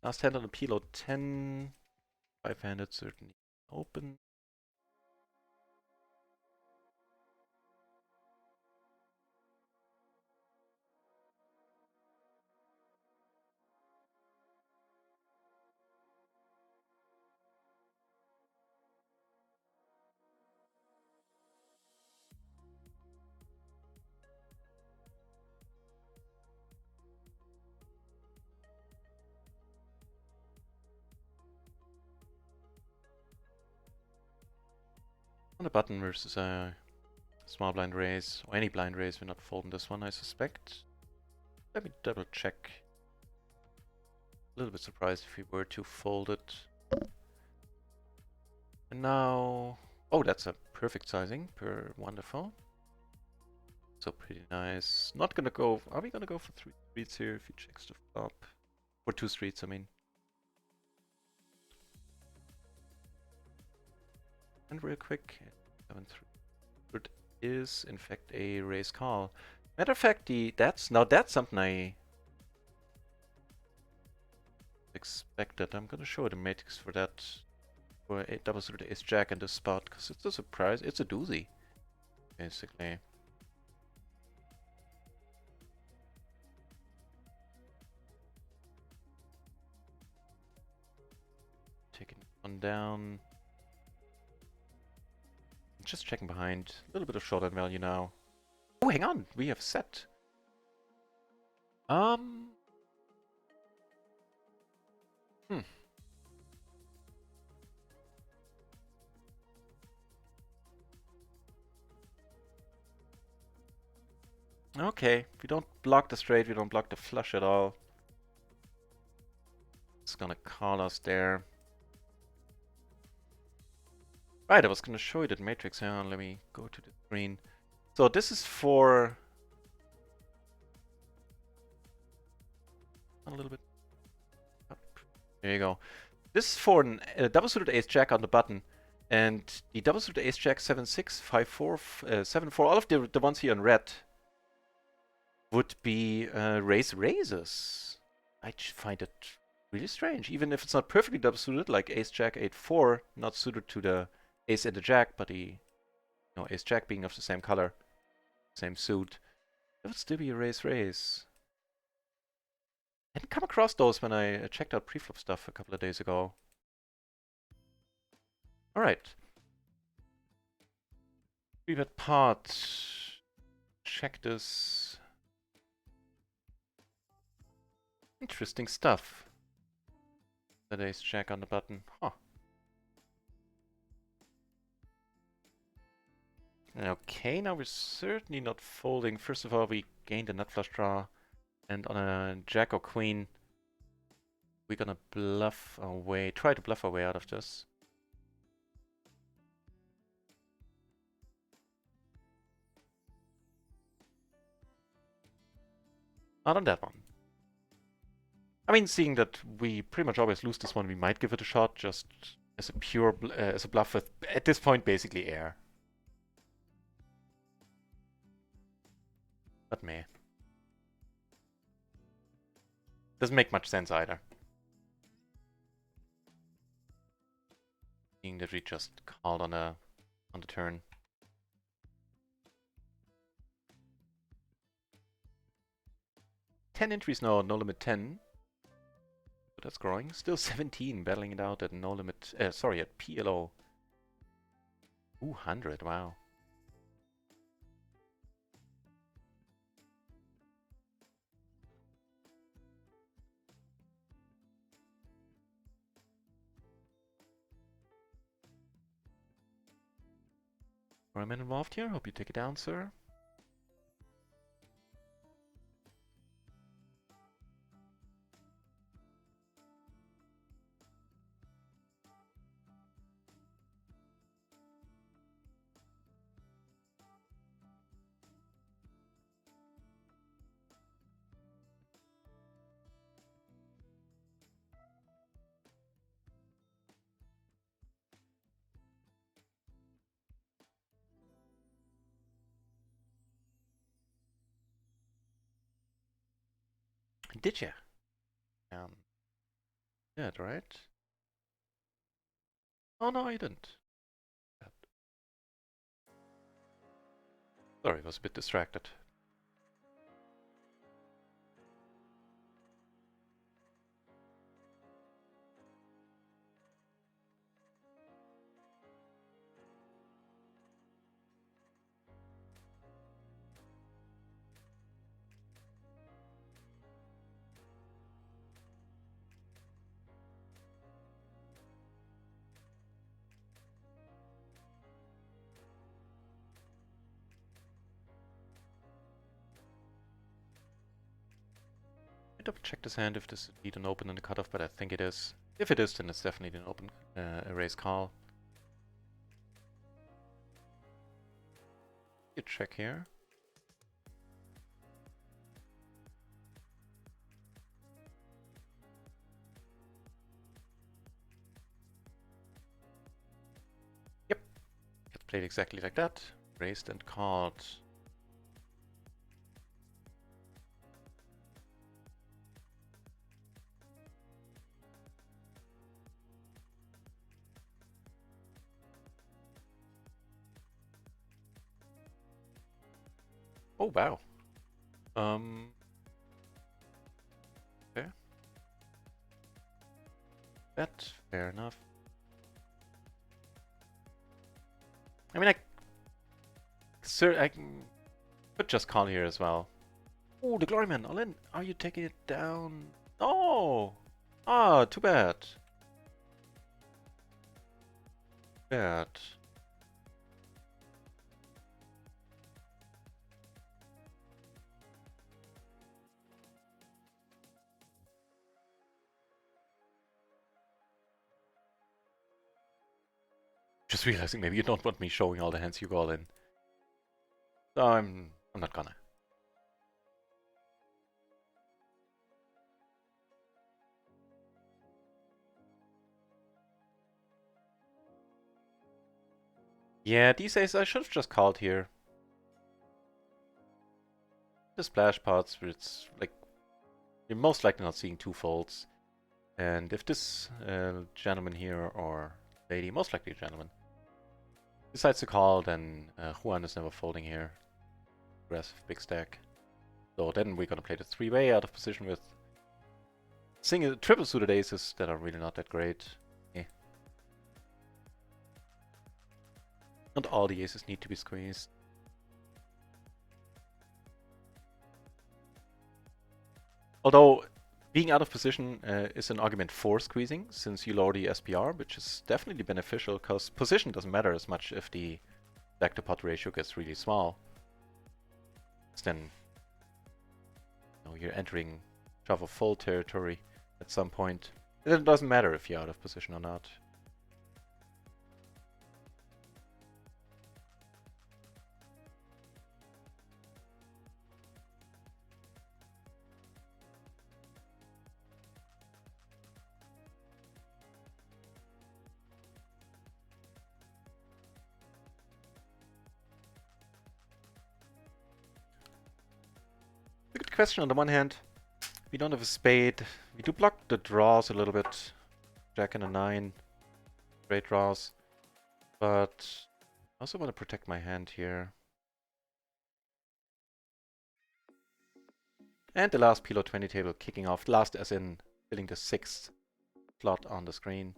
Last hand on the PLO 10. 5-handed certainly open. On a button versus a small blind raise, or any blind raise, we're not folding this one, I suspect. Let me double check. A little bit surprised if we were to fold it. And now... Oh, that's a perfect sizing. Wonderful. So pretty nice. Not gonna go... Are we gonna go for 3 streets here if he checks the flop? For 2 streets, I mean. And real quick, 7-3 is in fact a raise call. Matter of fact, that's something I expected. I'm gonna show the matrix for that, for a double suited ace jack in this spot, because it's a surprise. It's a doozy, basically. Taking one down. Just checking behind. A little bit of short-hand value now. Oh, hang on. We have set. Okay. We don't block the straight. We don't block the flush at all. It's gonna call us there. Right, I was gonna show you that matrix. Hang on, let me go to the screen. So this is for... A little bit up. There you go. This is for a double suited ace jack on the button. And the double suited ace jack 7-6, 5-4, 7-4, all of the ones here in red would be raises. I find it really strange. Even if it's not perfectly double suited, like ace jack 8-4, not suited to the ace and the jack, but the ace jack being of the same color, same suit, it would still be a raise. I didn't come across those when I checked out preflop stuff a couple of days ago. Alright. 3-bet pot. Check this. Interesting stuff. That ace jack on the button. Huh. Okay, now we're certainly not folding. First of all, we gained a nut flush draw. And on a jack or queen, we're gonna bluff our way, try to bluff our way out of this. Not on that one. I mean, seeing that we pretty much always lose this one, we might give it a shot just as a pure, as a bluff with, at this point, basically air. But meh. Doesn't make much sense either. Seeing that we just called on the turn. Ten entries now, no limit 10. But that's growing. Still 17, battling it out at no limit. Sorry, at PLO. 200, wow. I'm involved here. Hope you take it down, sir. did ya? Did, right? Oh no, you didn't. Sorry, I was a bit distracted. I double check this hand if this is indeed an open and a cutoff, but I think it is. If it is, then it's definitely an open erase call. You check here. Yep, it's played exactly like that. Raised and called. Oh wow. Okay. That fair enough. I mean, I could just call here as well. Oh, the Gloryman, all in. Are you taking it down? Oh! Ah, too bad. Bad. Just realizing maybe you don't want me showing all the hands you got in. So I'm not gonna. Yeah, these days I should have just called here. The splash pots, where it's like you're most likely not seeing two folds. And if this gentleman here, or lady, most likely a gentleman, decides to call, then Juan is never folding here. Aggressive, big stack. So then we're gonna play the three-way out of position with triple suited aces that are really not that great. Yeah. Not all the aces need to be squeezed. Although being out of position is an argument for squeezing, since you lower the SPR, which is definitely beneficial, because position doesn't matter as much if the stack to pot ratio gets really small. Then you're entering shove fold territory at some point. It doesn't matter if you're out of position or not. A good question. On the one hand, we don't have a spade. We do block the draws a little bit. Jack and a 9. Straight draws. But I also want to protect my hand here. And the last PLO 20 table kicking off. Last as in filling the 6th slot on the screen.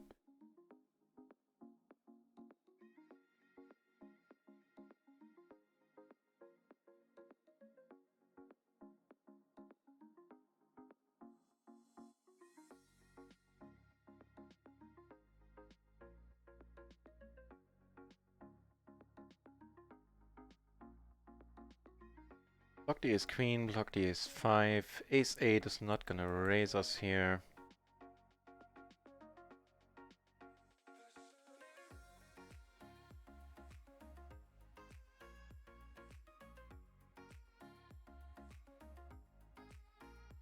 Block the ace queen, block the ace 5. Ace 8 is not gonna raise us here.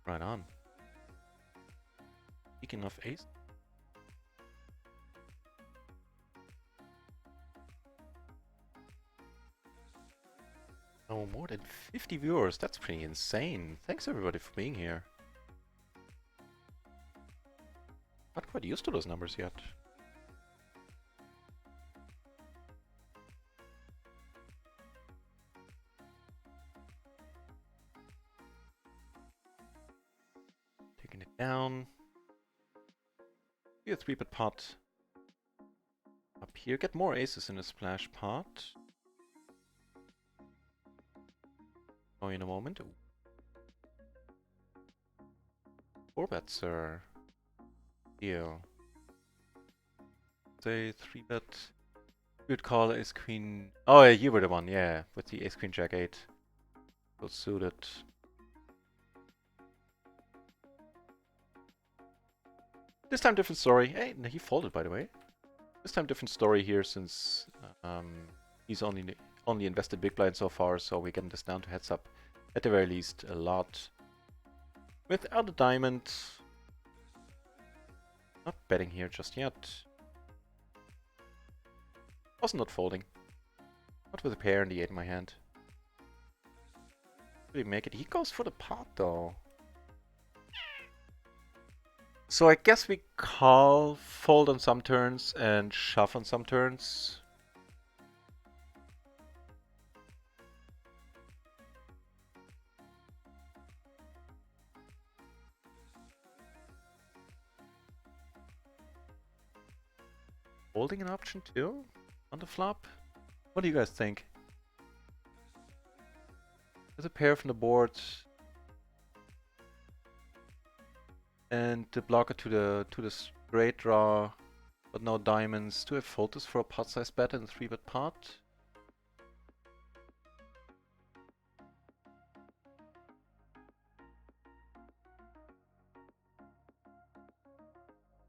Right on. Speaking of ace. Oh, more than 50 viewers. That's pretty insane. Thanks everybody for being here. Quite used to those numbers yet. Taking it down. Here, 3-bet pot. Up here, get more aces in the splash pot. Oh, in a moment. 4-bet, sir. Deal. Say 3-bet. Good call, ace queen. Oh, yeah, you were the one, yeah, with the ace queen jack 8. Well suited. This time different story. Hey, he folded, by the way. This time different story here, since he's only invested big blind so far, so we're getting this down to heads up at the very least a lot. Without a diamond, not betting here just yet. Also not folding. Not with a pair and the 8 in my hand. Did he make it? He goes for the pot though. So I guess we call, fold on some turns, and shove on some turns. Folding an option too? On the flop? What do you guys think? There's a pair from the board. And the blocker to the straight draw, but no diamonds. Do I fold this for a pot size bet in a 3-bet pot?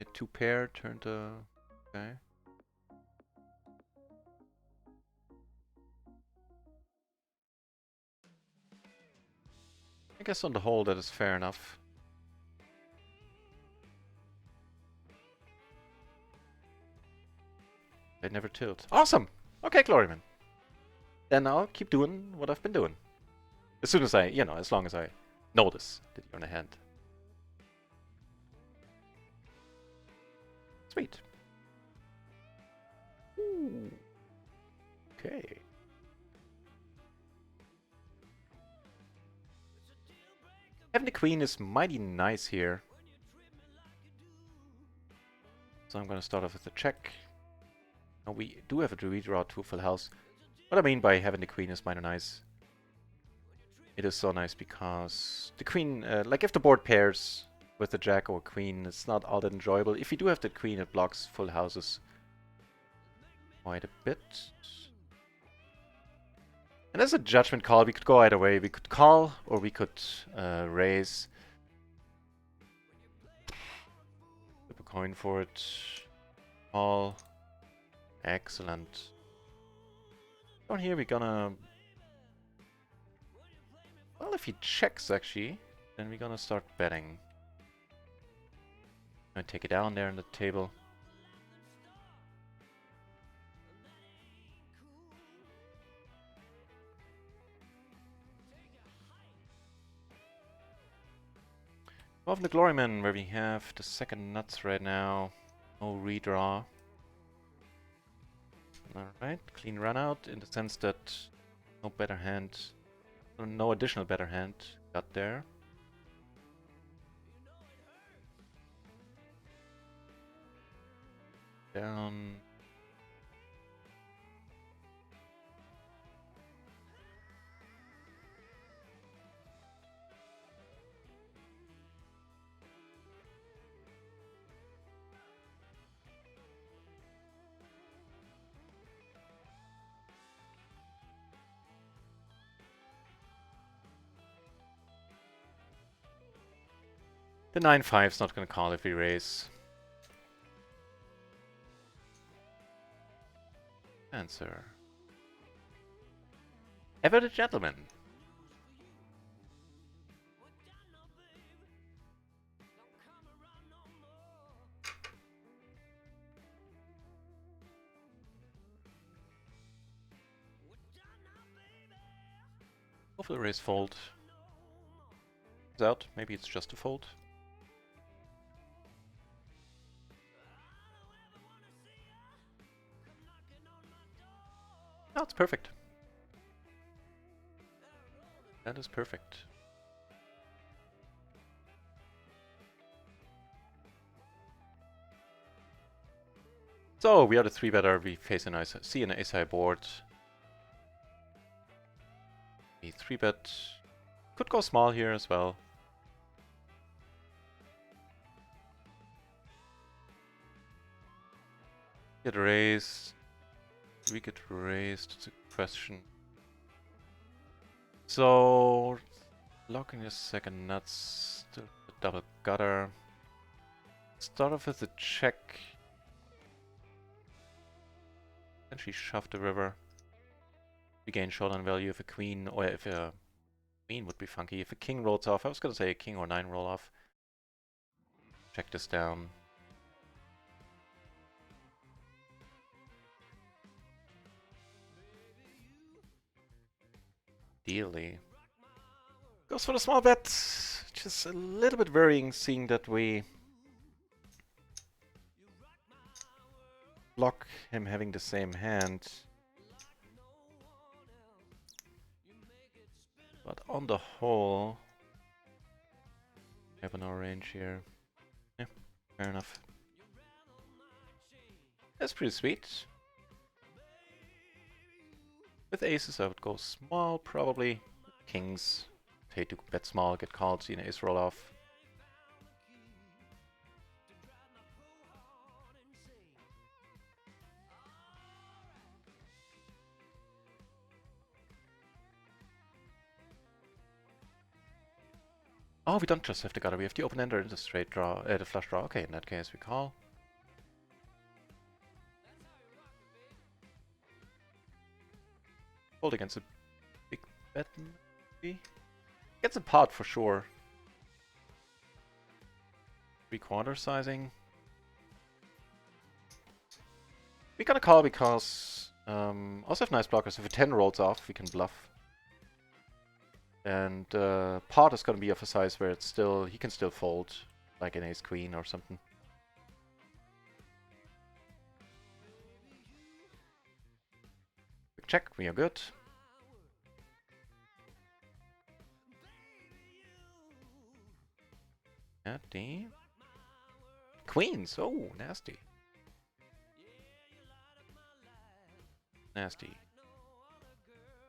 A 2-pair turned okay. I guess on the whole that is fair enough. They never tilt. Awesome! Okay, Gloryman. Then I'll keep doing what I've been doing. As soon as as long as I notice that you're in a hand. Sweet. Ooh. Okay. Having the queen is mighty nice here. So I'm gonna start off with a check. Now we do have a redraw to full house. What I mean by having the queen is mighty nice. It is so nice because the queen, like if the board pairs with the jack or queen, it's not all that enjoyable. If you do have the queen, it blocks full houses quite a bit. And as a judgment call, we could go either way. We could call or we could raise. Flip a coin for it. Call. Excellent. Down here we're gonna... Well, if he checks actually, then we're gonna start betting. I'm gonna take it down there on the table. Off the Gloryman, where we have the second nuts right now. No redraw. Alright, clean run out in the sense that no better hand, no additional better hand got there. Down. The 9-5's not gonna call if we raise. Answer. Ever the gentleman. Go for the raise fold. It's out. Maybe it's just a fold. That's perfect. That is perfect. So we are the 3-better. We face an see an ace-high board. The 3-bet could go small here as well. Get raised. We get raised. It's a question. So blocking the second nuts. Still a double gutter. Start off with a check. And she shoved the river. We gain showdown value if a queen, or if a queen would be funky. If a king rolls off, I was gonna say a king or 9 roll off. Check this down. Ideally. Goes for the small bet. Just a little bit worrying seeing that we block him having the same hand. But on the whole, we have an range here. Yeah, fair enough. That's pretty sweet. With aces I would go small, probably. Kings, hate to bet small, get called, see an ace roll off. Oh, we don't just have the gutter, we have the open ender and the straight draw, the flush draw. Okay, in that case we call. Fold against a big bet, maybe? Gets a pot for sure. 3/4 sizing. We gotta call because also have nice blockers. If a 10 rolls off, we can bluff. And pot is gonna be of a size where it's still he can still fold, like an ace queen or something. Quick check, we are good. Yeah, the queens. Oh, nasty. Nasty.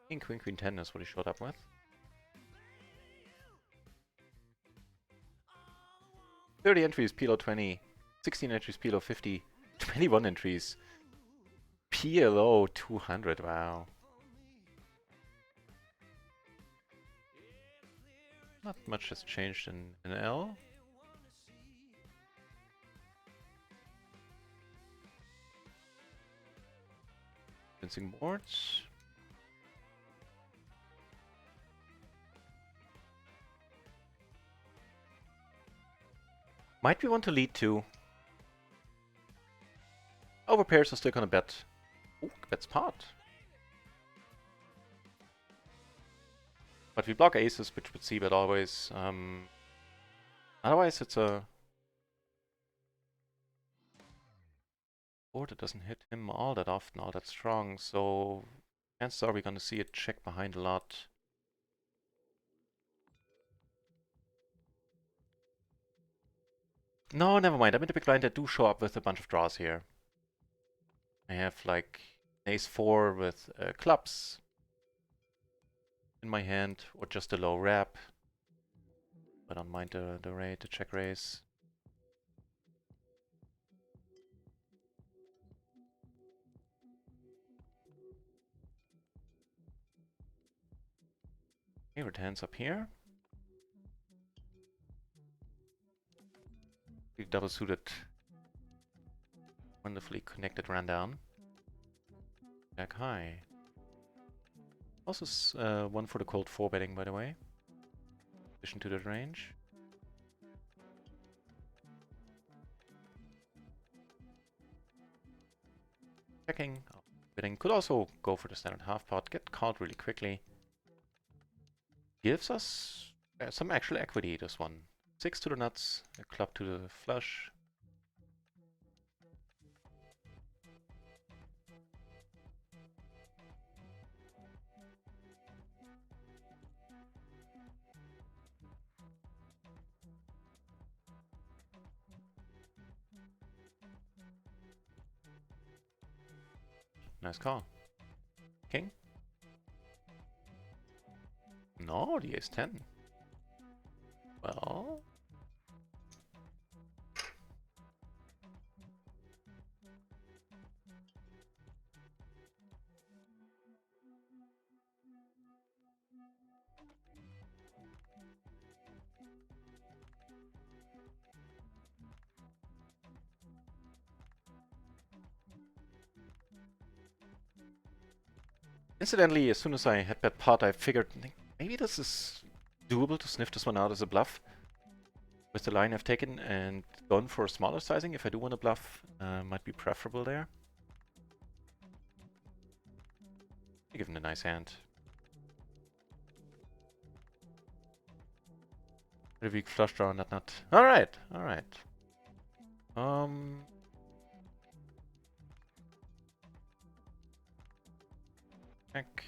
King, queen, queen, 10 is what he showed up with. "30 entries, PLO 20. 16 entries, PLO 50. 21 entries, PLO 200. Wow. Not much has changed in L. Convincing boards. Might we want to lead too? Overpairs are still gonna bet. Ooh, bet's pot. But we block aces, which would see bet always. Otherwise it's a board that doesn't hit him all that often, all that strong, so chances are we're gonna see it check behind a lot. No, never mind. I'm in the big blind that do show up with a bunch of draws here. I have like ace 4 with clubs in my hand, or just a low rap. I don't mind the check raise. Favorite hands up here. The double suited, wonderfully connected rundown. Jack high. Also one for the cold 4 betting, by the way. In addition to the range. Checking. Oh, betting. Could also go for the standard half pot. Get called really quickly. Gives us some actual equity, this one. 6 to the nuts, a club to the flush. Nice call. King? No, the ace 10. Well... Incidentally, as soon as I had that pot, I figured maybe this is doable to sniff this one out as a bluff. With the line I've taken and gone for a smaller sizing, if I do want to bluff, might be preferable there. I give him a nice hand. Pretty weak flush draw, nut. Alright, alright. Check.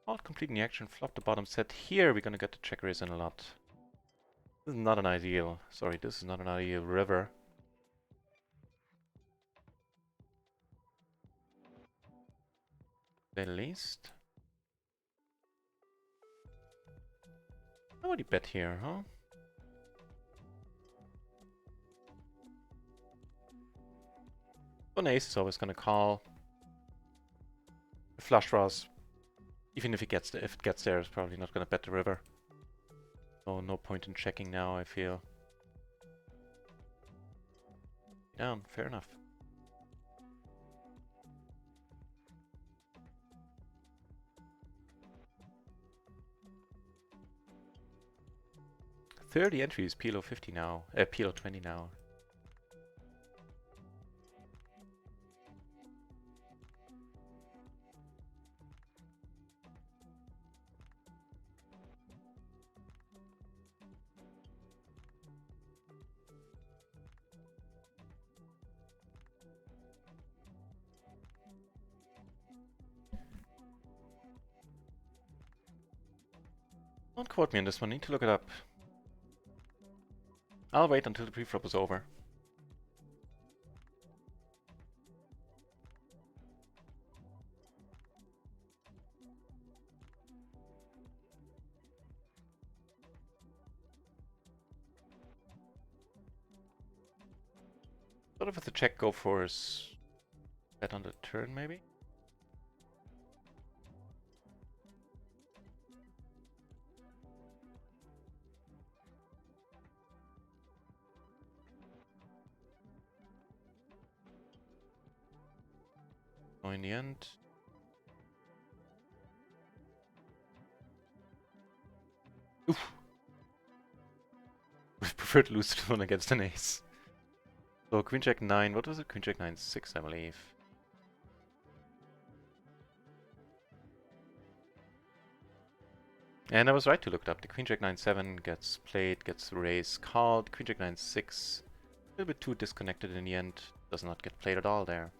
Not completing the action, flop the bottom set. Here we're gonna get the check raise in a lot. This is not an ideal, sorry, this is not an ideal river. At least. Nobody bet here, huh? An ace is always gonna call. The flush draws, even if it gets there, it's probably not gonna bet the river. So no point in checking now, I feel. Down, fair enough. .30 entries, PLO 50 now, PLO 20 now. Don't quote me on this one, need to look it up. I'll wait until the preflop is over. Sort of with the check go for is bet on the turn maybe? So in the end... Oof! We prefer to lose the one against an ace. So Queen Jack 9, what was it? Queen Jack 9, 6 I believe. And I was right to look it up. The Queen Jack 9, 7 gets played, gets raised, called. Queen Jack 9, 6, a little bit too disconnected in the end. Does not get played at all there.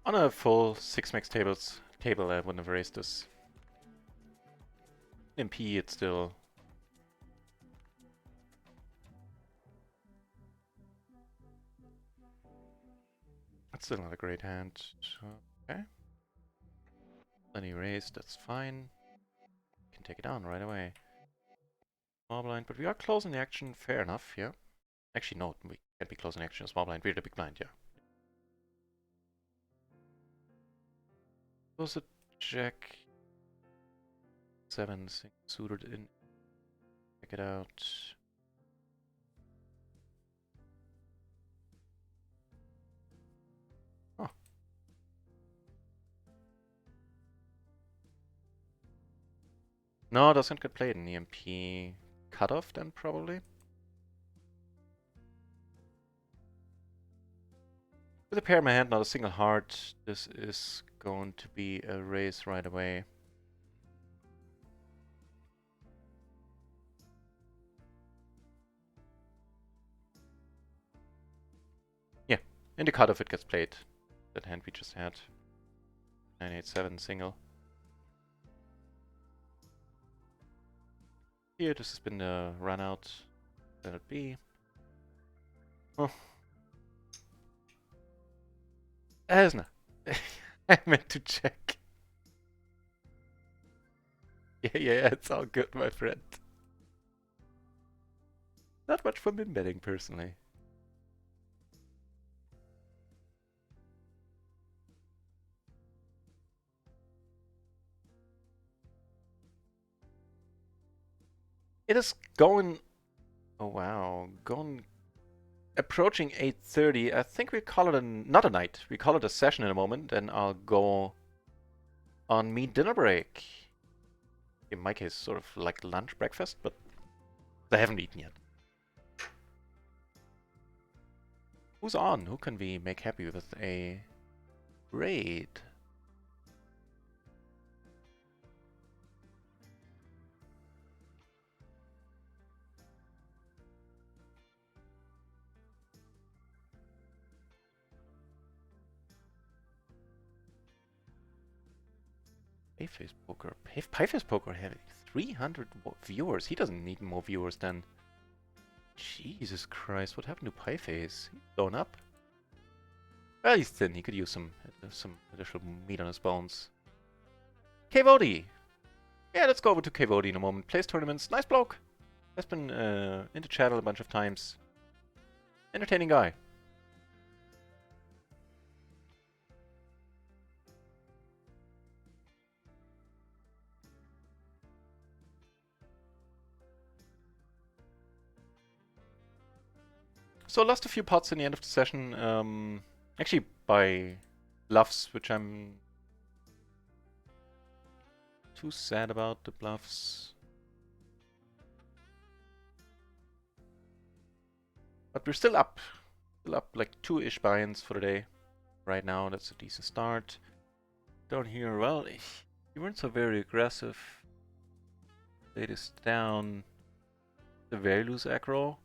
On a full 6-max table, I wouldn't have raised this. MP, it's still... That's still not a great hand. Okay. Then he raised, that's fine. Can take it down right away. Small blind, but we are closing the action, fair enough, yeah. Actually, no, we can't be closing the action small blind, we're the big blind, yeah. Was it Jack 7 suited in? Check it out. No, doesn't get played in EMP. Cutoff then, probably? With a pair in my hand, not a single heart, this is going to be a race right away. Yeah, in the cutoff it gets played. That hand we just had. 987 single. Here, this has been the run out. Let it be. Oh. Esna. I meant to check. Yeah, it's all good, my friend. Not much for min betting, personally. It is going... Oh, wow. Going... Approaching 8:30. I think we call it not a night. We call it a session in a moment. Then I'll go on me dinner break. In my case, sort of like lunch, breakfast, but I haven't eaten yet. Who's on? Who can we make happy with a raid? Pieface Poker. Pieface Poker having 300 viewers. He doesn't need more viewers than... Jesus Christ, what happened to Pieface? He's blown up. Well, he's thin. He could use some additional meat on his bones. Kvodi! Yeah, let's go over to Kvodi in a moment. Plays tournaments. Nice bloke! Has been in the channel a bunch of times. Entertaining guy. So lost a few pots in the end of the session. Actually by bluffs, which I'm too sad about, the bluffs. But we're still up. Still up like 2-ish buy-ins for the day. Right now, that's a decent start. Down here, well, you weren't so very aggressive. Lay this down. The very loose aggro.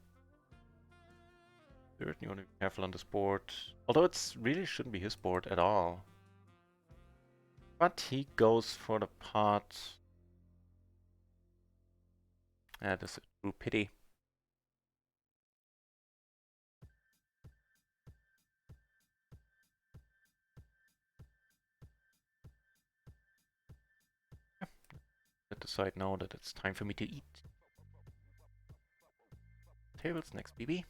Certainly want to be careful on this board. Although it really shouldn't be his board at all. But he goes for the pot. That is a true pity. Let decide now that it's time for me to eat. Tables next, BB.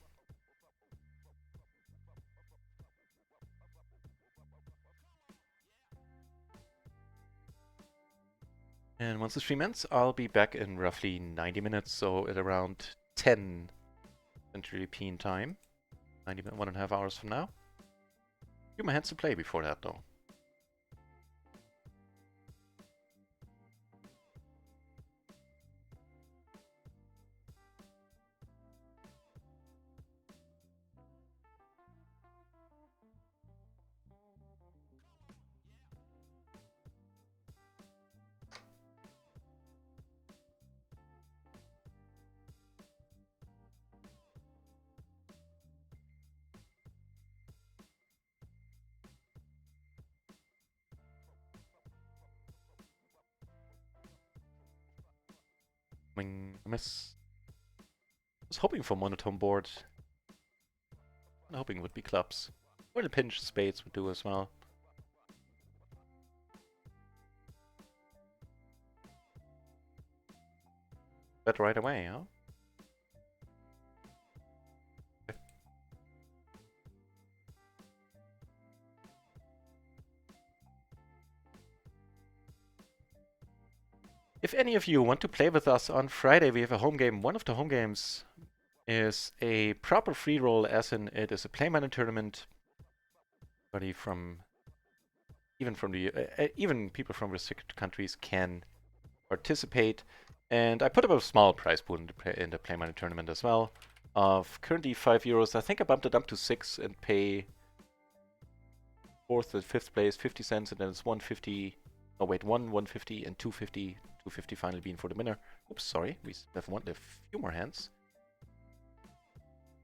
And once the stream ends, I'll be back in roughly 90 minutes, so at around 10 Central European time. 1.5 hours from now. Few more hands to play before that, though. I was hoping for monotone board. I'm hoping it would be clubs. Or the pinch spades would do as well. Bet right away, huh? If any of you want to play with us on Friday, we have a home game. One of the home games is a proper free roll, as in it is a play money tournament. Everybody from even people from restricted countries can participate. And I put up a small prize pool in the Play Money tournament as well. Of currently €5. I think I bumped it up to 6 and pay 4th and 5th place 50 cents, and then it's 150. Oh wait, 150 and 250. 250 finally being for the winner. Oops, sorry, we have a few more hands.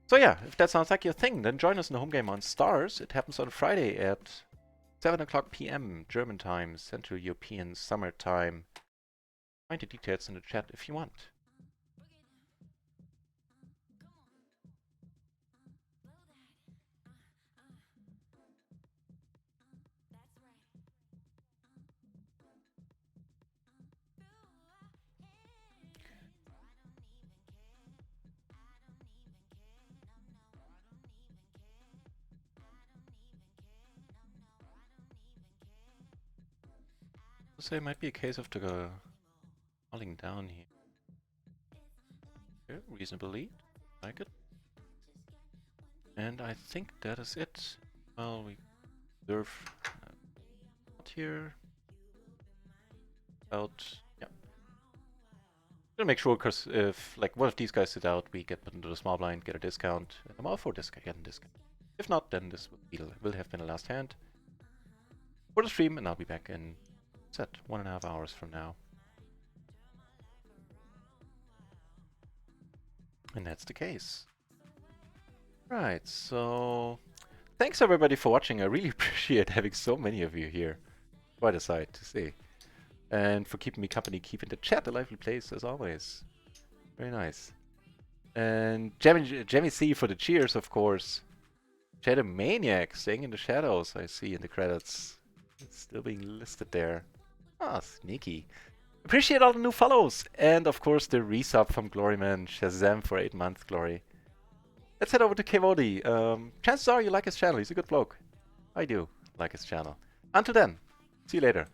So yeah, if that sounds like your thing, then join us in the home game on Stars. It happens on Friday at 7 o'clock p.m. German time, Central European Summer Time. Find the details in the chat if you want. I'll say it might be a case of the falling down here. Okay, reasonable lead. Like it. And I think that is it. Well, we observe out here. Out. Yeah. Gonna make sure, because if like one of these guys sit out, we get put into the small blind, get a discount. And I'm all for this guy getting a discount. If not, then this will have been the last hand for the stream, and I'll be back in set 1.5 hours from now. And that's the case. Right, so thanks everybody for watching. I really appreciate having so many of you here. Quite a sight to see. And for keeping me company, keeping the chat a lively place as always. Very nice. And Jamie C for the cheers, of course. Shadow Maniac staying in the shadows, I see in the credits. It's still being listed there. Ah, sneaky. Appreciate all the new follows. And of course the resub from Gloryman. Shazam for 8 months, Glory. Let's head over to Kevodi. Chances are you like his channel. He's a good bloke. I do like his channel. Until then, see you later.